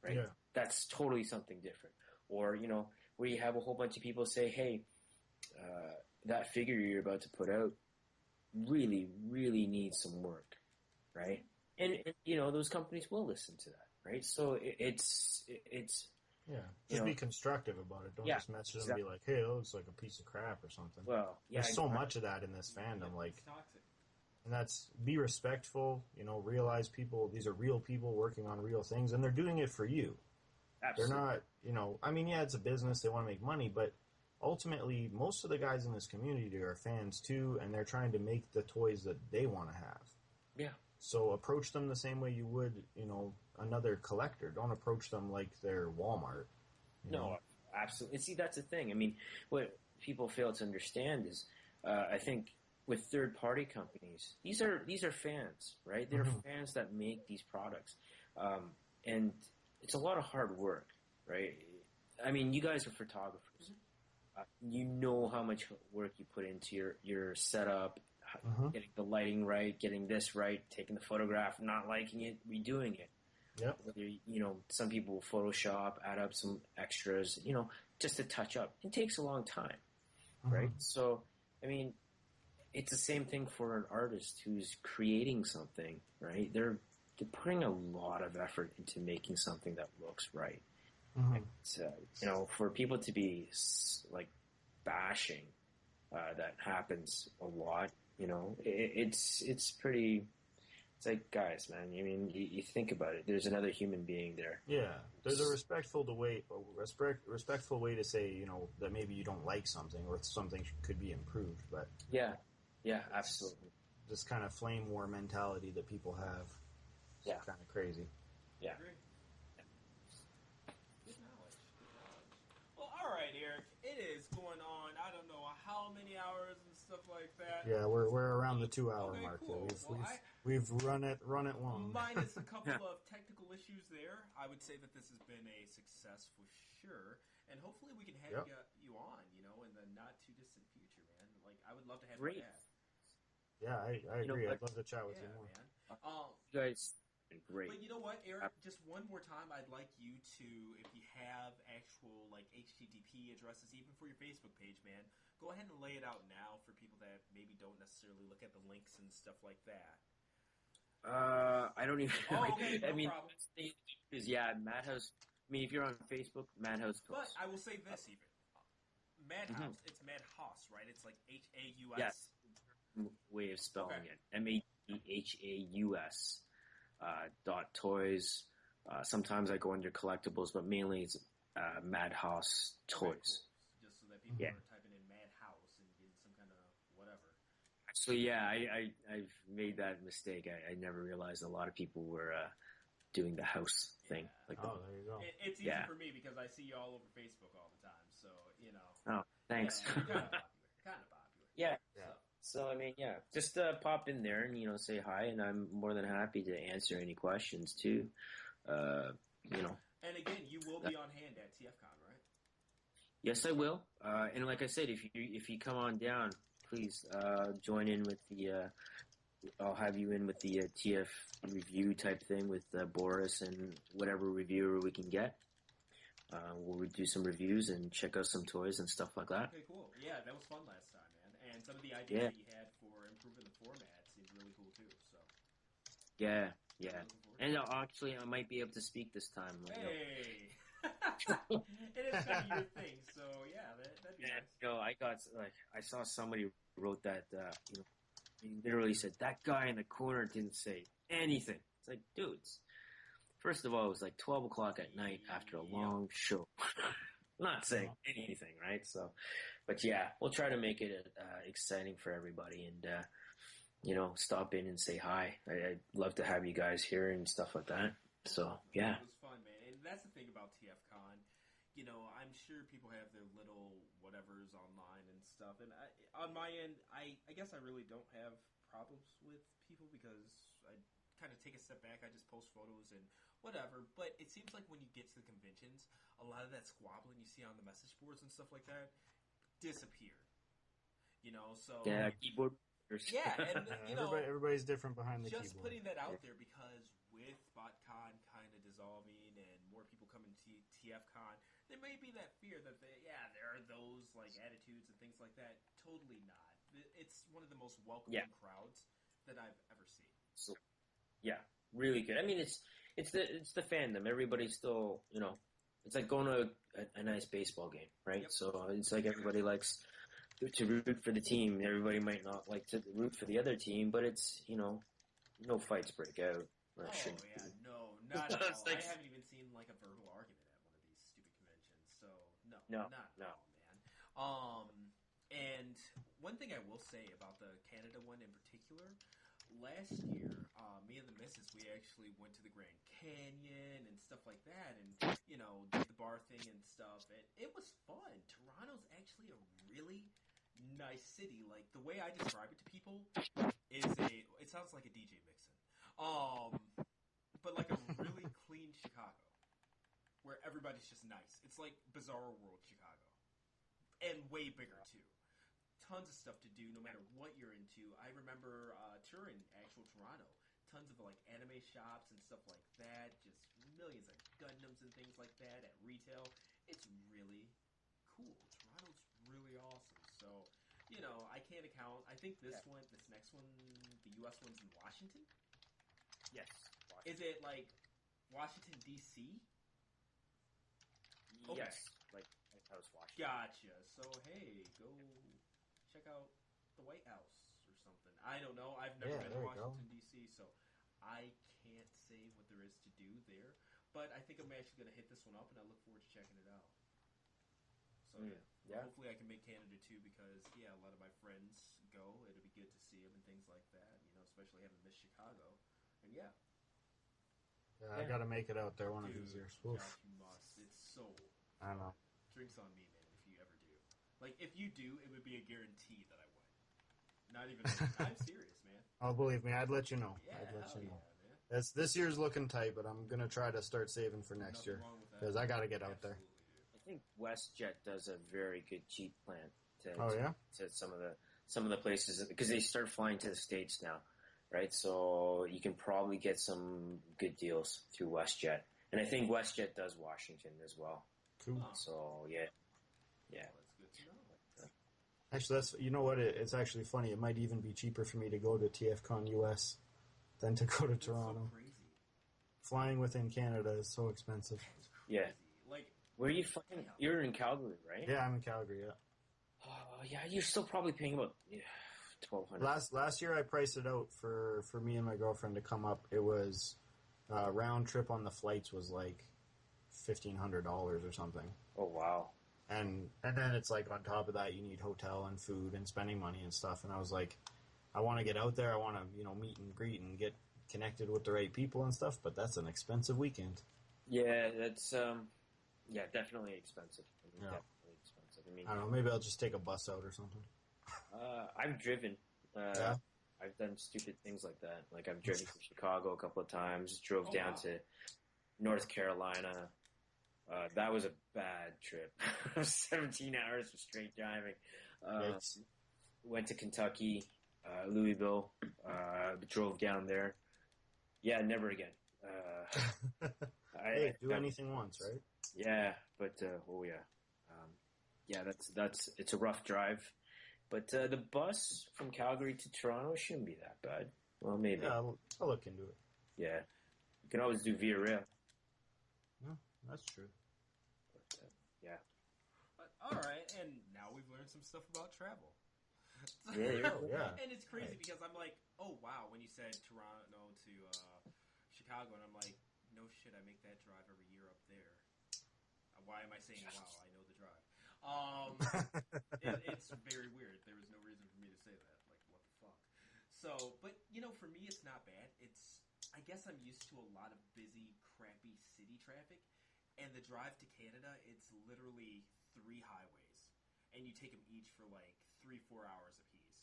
Right? Yeah. That's totally something different. Or where you have a whole bunch of people say, "Hey, that figure you're about to put out really, really needs some work," right? And those companies will listen to that, right? So it's just be constructive about it. Don't just message them and be like, "Hey, it looks like a piece of crap" or something. Well, there's so much of that in this fandom, like, It's toxic. and that's be respectful. Realize these are real people working on real things, and they're doing it for you. Absolutely. They're not, I mean, it's a business. They want to make money, but ultimately, most of the guys in this community are fans too, and they're trying to make the toys that they want to have. Yeah. So approach them the same way you would, another collector. Don't approach them like they're Walmart. No, absolutely. See, that's the thing. I mean, what people fail to understand is, I think, with third-party companies, these are fans, right? They're fans that make these products, and it's a lot of hard work, right? I mean, you guys are photographers. you know how much work you put into your setup, getting the lighting right, getting this right, taking the photograph, not liking it, redoing it. Yep. Whether, some people will Photoshop, add up some extras, just to touch up. It takes a long time, right? So, I mean, it's the same thing for an artist who's creating something, right? They're putting a lot of effort into making something that looks right. And, for people to be like bashing, that happens a lot. It's pretty. It's like, guys, man. I mean, you think about it. There's another human being there. Yeah, there's a respectful way to say, that maybe you don't like something or something could be improved. But yeah, absolutely. This kind of flame war mentality that people have. Is kind of crazy. Yeah. All right, Eric. It is going on. I don't know how many hours and stuff like that. Yeah, we're around the 2-hour mark. Cool. We've run it long. Minus a couple of technical issues there, I would say that this has been a success for sure. And hopefully we can have you on, in the not too distant future, man. Like, I would love to have you back. Yeah, I agree. I'd love to chat with you more. Man. You guys. Great. But you know what, Eric? Just one more time, I'd like you to, if you have actual HTTP addresses, even for your Facebook page, man, go ahead and lay it out now for people that maybe don't necessarily look at the links and stuff like that. I don't even. Oh, okay, no problem. Madhaus. I mean, if you're on Facebook, Madhaus. But I will say this even, Madhaus. It's Madhaus, right? It's like Haus. Yes. Way of spelling it. Madhaus. .toys. Sometimes I go under collectibles, but mainly it's Madhaus Toys. Just so that people are typing in Madhaus and getting some kind of whatever. Actually, I've made that mistake. I never realized a lot of people were doing the house thing. There you go. It's easy for me because I see you all over Facebook all the time. So, Oh, thanks. Kind of popular. Yeah. So, I mean, just pop in there and, say hi, and I'm more than happy to answer any questions, too. And again, you will be on hand at TFCon, right? Yes, I will. And like I said, if you come on down, please join in with the I'll have you in with the TF review type thing with Boris and whatever reviewer we can get. We'll do some reviews and check out some toys and stuff like that. Okay, cool. Yeah, that was fun last time, man. And some of the ideas that you had for improving the format seemed really cool, too. So. Yeah. And actually, I might be able to speak this time. Hey! It is kind of your thing, so that'd be nice. I saw somebody wrote that, he literally said, that guy in the corner didn't say anything. It's like, dudes. First of all, it was like 12 o'clock at night after a long show. Not saying anything, right? So, but we'll try to make it exciting for everybody and, stop in and say hi. I'd love to have you guys here and stuff like that. So, It was fun, man. And that's the thing about TFCon. I'm sure people have their little whatevers online and stuff. And on my end, I guess I really don't have problems with people because I kind of take a step back. I just post photos and whatever. But it seems like when you get to the conventions, a lot of that squabbling you see on the message boards and stuff like that disappeared. So keyboard. Yeah, and everybody's different behind the just keyboard. Putting that out there because with BotCon kind of dissolving and more people coming to TFCon, there may be that fear that there are those attitudes and things like that. Totally not. It's one of the most welcoming crowds that I've ever seen. So, really good. I mean, it's the fandom. Everybody's still, it's like going to a nice baseball game, right? Yep. So it's like everybody likes to root for the team. Everybody might not like to root for the other team, but it's, no fights break out. No, not at all. I haven't even seen a verbal argument at one of these stupid conventions. So not at all, man. And one thing I will say about the Canada one in particular, last year, me and the missus, we actually went to the Grand Canyon and stuff like that, and did the bar thing and stuff. And it was fun. Toronto's actually a really nice city. Like the way I describe it to people is it sounds like a DJ mixing. But like a really clean Chicago, where everybody's just nice. It's like Bizarro World Chicago, and way bigger too. Tons of stuff to do, no matter what you're into. I remember touring actual Toronto. Tons of like anime shops and stuff like that. Just millions of Gundams and things like that at retail. It's really cool. Toronto's really awesome. So, you know, I can't account. I think this next one, the U.S. one's in Washington. Yes. Washington. Is it like Washington D.C.? Okay. Yes. Like House Washington. Gotcha. So hey, go check out the White House or something. I don't know. I've never been to Washington D.C., so I can't say what there is to do there. But I think I'm actually going to hit this one up, and I look forward to checking it out. So yeah, hopefully I can make Canada too, because a lot of my friends go. It'll be good to see them and things like that. You know, especially having missed Chicago, and yeah, I got to make it out there one of these years. Josh, you must. It's so. I don't know. Drinks on me, man. If you ever do, like, if you do, it would be a guarantee that I would. Not even. I'm serious, man. Oh, believe me, I'd let you know. Yeah, I'd let you know. Man. This year's looking tight, but I'm gonna try to start saving for next year because I got to get out there. I think WestJet does a very good cheap plan to some of the places, because they start flying to the States now, right? So you can probably get some good deals through WestJet, and I think WestJet does Washington as well. Cool. So yeah. Well, that's good to know. Actually, you know what? It's actually funny. It might even be cheaper for me to go to TFCon US than to go to Toronto. So crazy. Flying within Canada is so expensive. Yeah. Like, where are you flying? You're in Calgary, right? Yeah, I'm in Calgary. Yeah. Oh, yeah. You're still probably paying about $1,200. Last year, I priced it out for me and my girlfriend to come up. It was round trip on the flights was like $1,500 or something. Oh wow. And then it's like on top of that, you need hotel and food and spending money and stuff. And I was like, I want to get out there. I want to, meet and greet and get connected with the right people and stuff. But that's an expensive weekend. Yeah, that's definitely expensive. Definitely expensive. I mean, I don't know. Maybe I'll just take a bus out or something. I've driven. I've done stupid things like that. Like I've driven from Chicago a couple of times. Drove down to North Carolina. That was a bad trip. 17 hours of straight driving. Went to Kentucky, Louisville. Drove down there. Yeah, never again. Do anything once, right? Yeah, but that's it's a rough drive. But the bus from Calgary to Toronto shouldn't be that bad. Well, maybe. Yeah, I'll look into it. Yeah, you can always do Via Rail. Yeah, that's true. But, all right, and now we've learned some stuff about travel. Yeah. And it's crazy because I'm like, oh wow, when you said Toronto to Chicago, and I'm like, no shit, I make that drive every year up there. Why am I saying wow? I know the drive. It's very weird. There was no reason for me to say that. Like, what the fuck? So, but for me, it's not bad. I guess I'm used to a lot of busy, crappy city traffic, and the drive to Canada, it's literally 3 highways, and you take them each for like 3-4 hours apiece.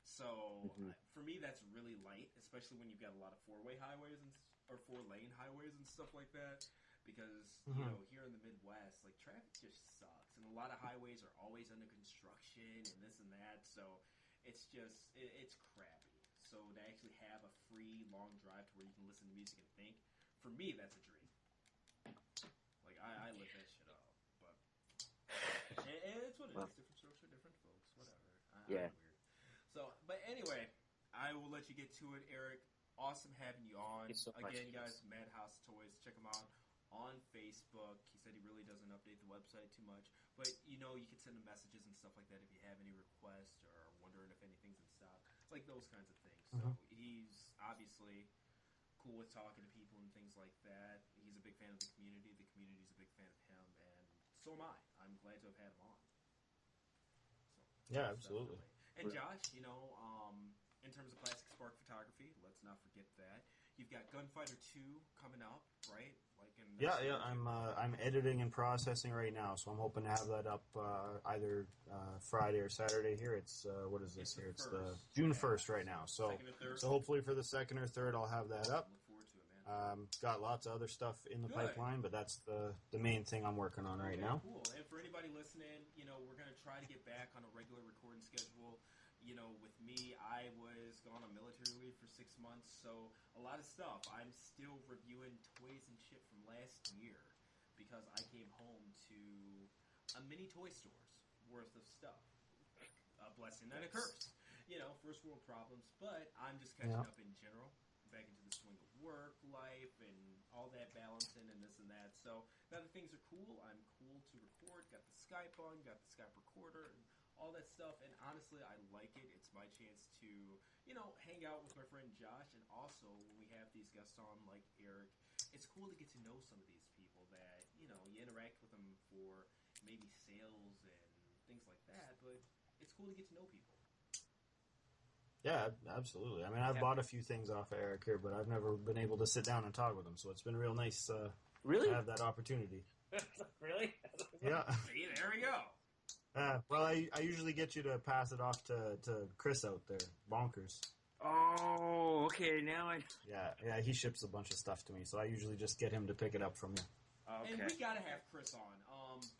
So for me, that's really light, especially when you've got a lot of 4-way highways or 4-lane highways and stuff like that. Because here in the Midwest, like traffic just sucks, and a lot of highways are always under construction and this and that. So it's just it's crappy. So to actually have a free long drive to where you can listen to music and think, for me, that's a dream. Like I live that shit up, but it's what it is. Different strokes for different folks. Whatever. I'm weird. So, but anyway, I will let you get to it, Eric. Awesome having you on. So again, guys. Madhouse Toys. Check them out on Facebook. He said he really doesn't update the website too much, but you can send him messages and stuff like that if you have any requests or wondering if anything's in stock, like those kinds of things. So he's obviously cool with talking to people and things like that. He's a big fan of the community. The community's a big fan of him, and so am I. I'm glad to have had him on. So, yeah, absolutely. And Josh, in terms of Plastic Spark photography, let's not forget that. You've got Gunfighter 2 coming up, right? Like I'm editing and processing right now, so I'm hoping to have that up either Friday or Saturday here. It's what is this here? It's the June 1st right now. So hopefully for the 2nd or 3rd I'll have that up. Look forward to it, Got lots of other stuff in the Good. pipeline, but that's the main thing I'm working on right now. Cool. And for anybody listening, we're going to try to get back on a regular recording schedule. With me, I was gone on military leave for 6 months, so a lot of stuff. I'm still reviewing toys and shit from last year because I came home to a mini toy store's worth of stuff. A blessing and a curse. First world problems, but I'm just catching up in general, back into the swing of work, life, and all that balancing and this and that. So now that things are cool, I'm cool to record, got the Skype on, got the Skype recorder, and all that stuff, and honestly, I like it. It's my chance to, hang out with my friend Josh, and also when we have these guests on, like Eric, it's cool to get to know some of these people that, you interact with them for maybe sales and things like that, but it's cool to get to know people. Yeah, absolutely. I mean, I've bought a few things off of Eric here, but I've never been able to sit down and talk with him, so it's been real nice to have that opportunity. Really? Yeah. See, there we go. Well, I usually get you to pass it off to Chris out there, Bonkers. Oh, okay, now I... Yeah, he ships a bunch of stuff to me, so I usually just get him to pick it up from me. Okay. And we gotta have Chris on.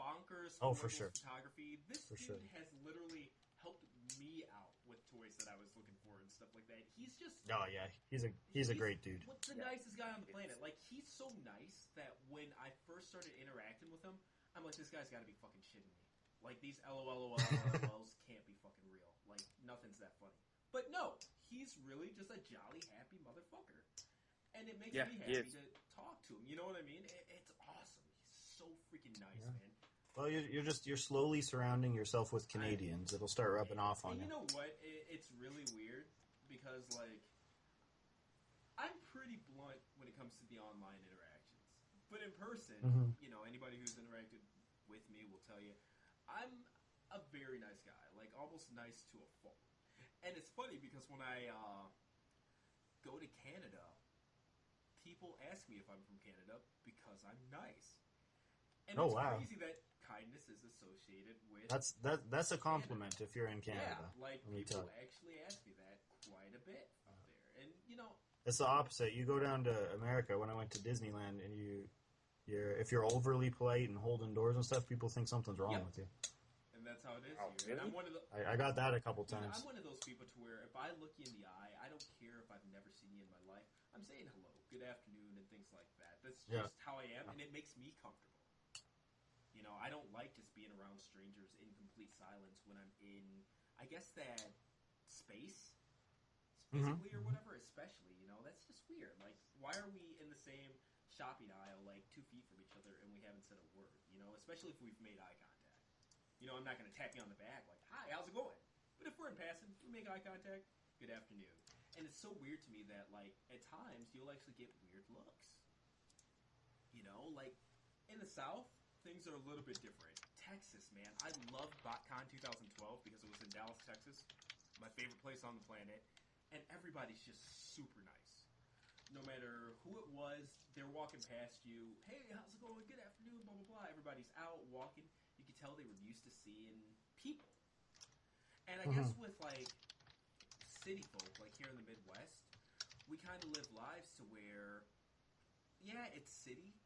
Bonkers. Oh, for sure. Photography. This for dude sure. has literally helped me out with toys that I was looking for and stuff like that. He's just... Oh, yeah. He's a great dude. What's the nicest guy on the planet? Like, he's so nice that when I first started interacting with him, I'm like, this guy's gotta be fucking shitting me. Like, these LOLs can't be fucking real. Like, nothing's that funny. But no, he's really just a jolly, happy motherfucker. And it makes me happy to talk to him. You know what I mean? It's awesome. He's so freaking nice, man. Well, you're slowly surrounding yourself with Canadians. It'll start rubbing off on you. You know what? It's really weird because, like, I'm pretty blunt when it comes to the online interactions. But in person, anybody who's interacted with me will tell you, I'm a very nice guy, like almost nice to a fault. And it's funny because when I go to Canada, people ask me if I'm from Canada because I'm nice. And it's crazy that kindness is associated with that's a compliment Canada. If you're in Canada. Yeah, like people actually ask me that quite a bit up there. And it's the opposite. You go down to America. When I went to Disneyland, and if you're overly polite and holding doors and stuff, people think something's wrong with you. And that's how it is Really? here. And I'm one of I got that a couple times. I'm one of those people to where if I look you in the eye, I don't care if I've never seen you in my life. I'm saying hello, good afternoon, and things like that. That's just how I am, and it makes me comfortable. I don't like just being around strangers in complete silence when I'm in, I guess, that space, physically or whatever, especially, that's just weird. Like, why are we in the same shopping aisle, like, 2 feet from each other, and we haven't said a word, especially if we've made eye contact. I'm not going to tap you on the back like, hi, how's it going? But if we're in passing, we make eye contact, good afternoon. And it's so weird to me that, like, at times, you'll actually get weird looks. Like, in the South, things are a little bit different. Texas, man. I loved BotCon 2012 because it was in Dallas, Texas. My favorite place on the planet. And everybody's just super nice. No matter who it was, they're walking past you. Hey, how's it going? Good afternoon, blah, blah, blah. Everybody's out walking. You could tell they were used to seeing people. And I guess with, like, city folk, like here in the Midwest, we kind of live lives to where, yeah, it's city,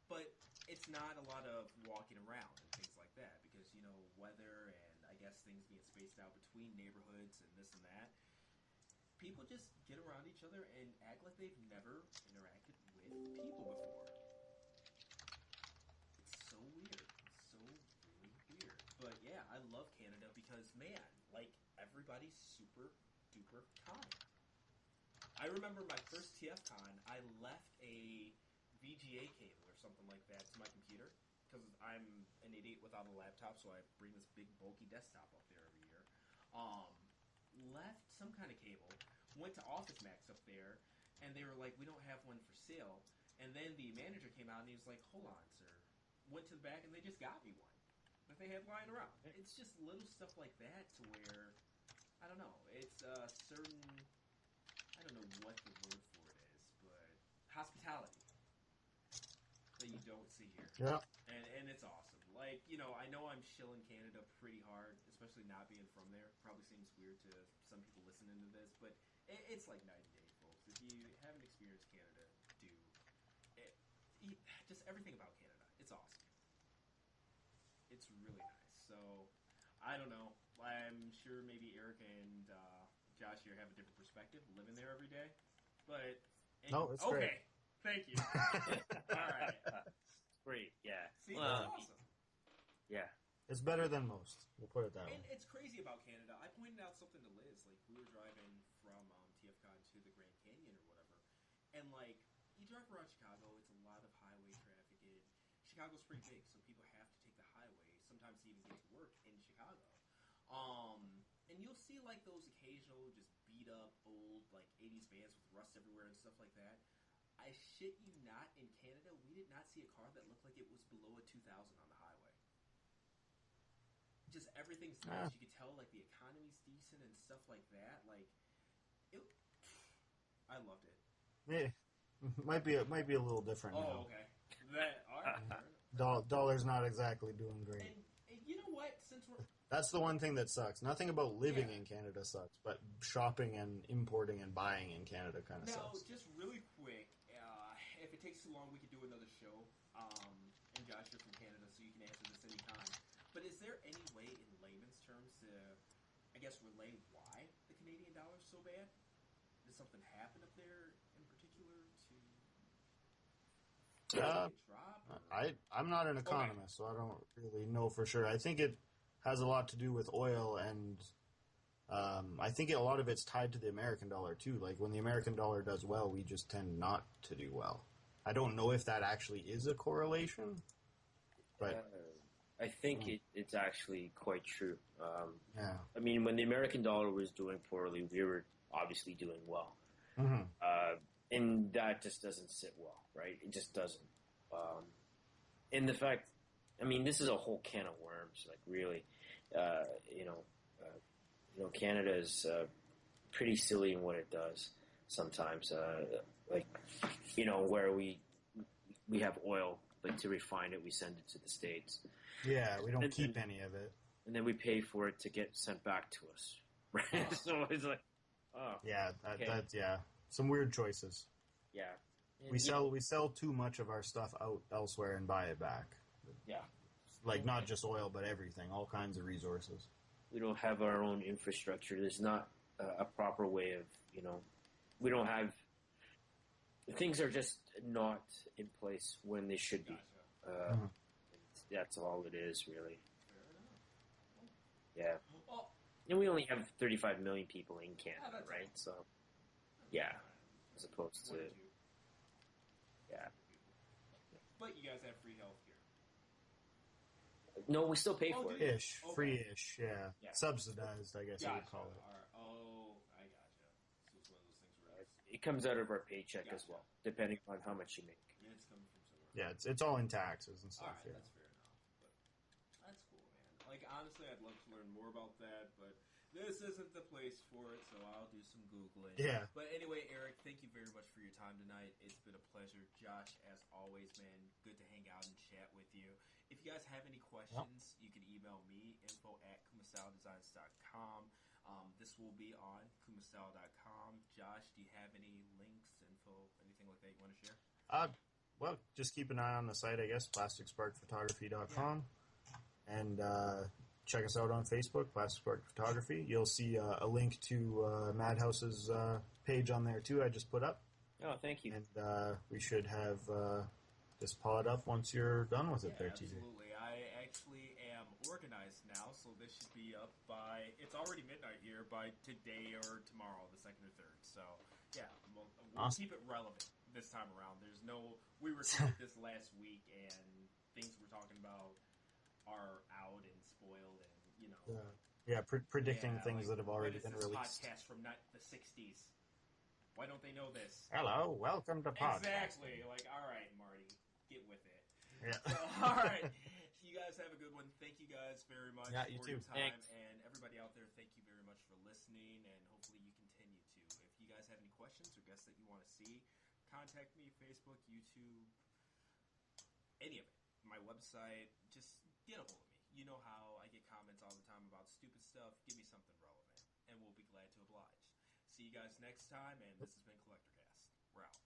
but it's not a lot of walking around and things like that because, weather and I guess things being spaced out between neighborhoods and this and that. People just get around each other and act like they've never interacted with people before. It's so weird. It's so really weird. But yeah, I love Canada because, man, like, everybody's super duper kind. I remember my first TFCon, I left a VGA cable or something like that to my computer because I'm an idiot without a laptop, so I bring this big bulky desktop up there every year. Left some kind of cable, went to Office Max up there, and they were like, we don't have one for sale. And then the manager came out and he was like, hold on, sir. Went to the back and they just got me one that they had lying around. It's just little stuff like that to where, I don't know, it's a certain, I don't know what the word for it is, but hospitality that you don't see here. Yeah. And it's awesome. Like, I know I'm shilling Canada pretty hard, especially not being from there. Probably seems weird to some people listening to this, but it's like night and day, folks. If you haven't experienced Canada, do. just everything about Canada. It's awesome. It's really nice. So, I don't know. I'm sure maybe Eric and Josh here have a different perspective, living there every day. But No, it's okay. great. Thank you. All right. Great, yeah. See, that's awesome. Yeah. It's better than most. We'll put it that And way. it's crazy about Canada. I pointed out something to Liz. Like, we were driving from TFCon to the Grand Canyon or whatever. And, like, you drive around Chicago, it's a lot of highway traffic. Chicago's pretty big, so people have to take the highway sometimes to even get to work in Chicago. And you'll see, like, those occasional just beat-up, old, like, 80s vans with rust everywhere and stuff like that. I shit you not, in Canada, we did not see a car that looked like it was below a 2000 on the highway. Just everything's nice. You could tell, like, the economy's decent and stuff like that. Like, I loved it. Yeah, might be a little different now. Okay. All right. Dollar's not exactly doing great. And you know what? Since we're That's the one thing that sucks. Nothing about living in Canada sucks, but shopping and importing and buying in Canada kind of sucks. Just really quick, if it takes too long, we could do another show. And Josh, you're from Canada, so you can answer this anytime. But is there any way, in layman's terms, to, I guess, relay why the Canadian dollar is so bad? Did something happen up there in particular to drop? I'm not an economist, so I don't really know for sure. I think it has a lot to do with oil, and I think a lot of it's tied to the American dollar too. Like, when the American dollar does well, we just tend not to do well. I don't know if that actually is a correlation, but I think it's actually quite true. yeah. I mean, when the American dollar was doing poorly, we were obviously doing well. Mm-hmm. And that just doesn't sit well, right? It just doesn't. And the fact, I mean, this is a whole can of worms, like, really. Canada is pretty silly in what it does sometimes. Where we have oil, like, to refine it, we send it to the States. Yeah, we don't keep any of it. And then we pay for it to get sent back to us, right? So it's like, yeah, okay. that's some weird choices. Yeah. And We sell too much of our stuff out elsewhere and buy it back. Yeah. Like, not just oil, but everything, all kinds of resources. We don't have our own infrastructure. There's not a proper way of, we don't have, things are just not in place when they should be. That's all it is, really. Yeah. And we only have 35 million people in Canada, right? So, yeah. As opposed to, yeah. But you guys have free health care. No, we still pay for it. Free-ish, yeah. Subsidized, I guess you would call it. I gotcha. So it's one of those things where It comes out of our paycheck as well, depending on how much you make. Yeah, it's coming from somewhere. Yeah, it's all in taxes and stuff. All right, yeah. that's fair enough. But that's cool, man. Like, honestly, I'd love to learn more about that, but this isn't the place for it, so I'll do some Googling. Yeah. But anyway, Eric, thank you very much for your time tonight. It's been a pleasure. Josh, as always, man, good to hang out and chat with you. If you guys have any questions, you can email me, info@kumastyledesigns.com. This will be on kumastyle.com. Josh, do you have any links, info, anything like that you want to share? Well, just keep an eye on the site, I guess, plasticsparkphotography.com. And check us out on Facebook, Plastic Spark Photography. You'll see a link to Madhaus's page on there, too, I just put up. Oh, thank you. And we should have this pod up once you're done with it there, TJ. Absolutely. I actually am organized now, so this should be up by, it's already midnight here, by today or tomorrow, the 2nd or 3rd. So, yeah, we'll Awesome. keep it relevant this time around. We recorded this last week, and things we're talking about are out and spoiled, and, predicting things that have already been released. Podcast from the 60s. Why don't they know this? Hello, welcome to podcast. Exactly. Like, all right, Marty, get with it. Yeah. So, all right. You guys have a good one. Thank you guys very much Yeah, for you your too. time. Thanks. And everybody out there, thank you very much for listening, and hopefully you continue to. If you guys have any questions or guests that you want to see, contact me, Facebook, YouTube, any of it. My website, just get a hold of me. You know how I get comments all the time about stupid stuff. Give me something relevant, and we'll be glad to oblige. See you guys next time, and this has been CollectorCast. We're out.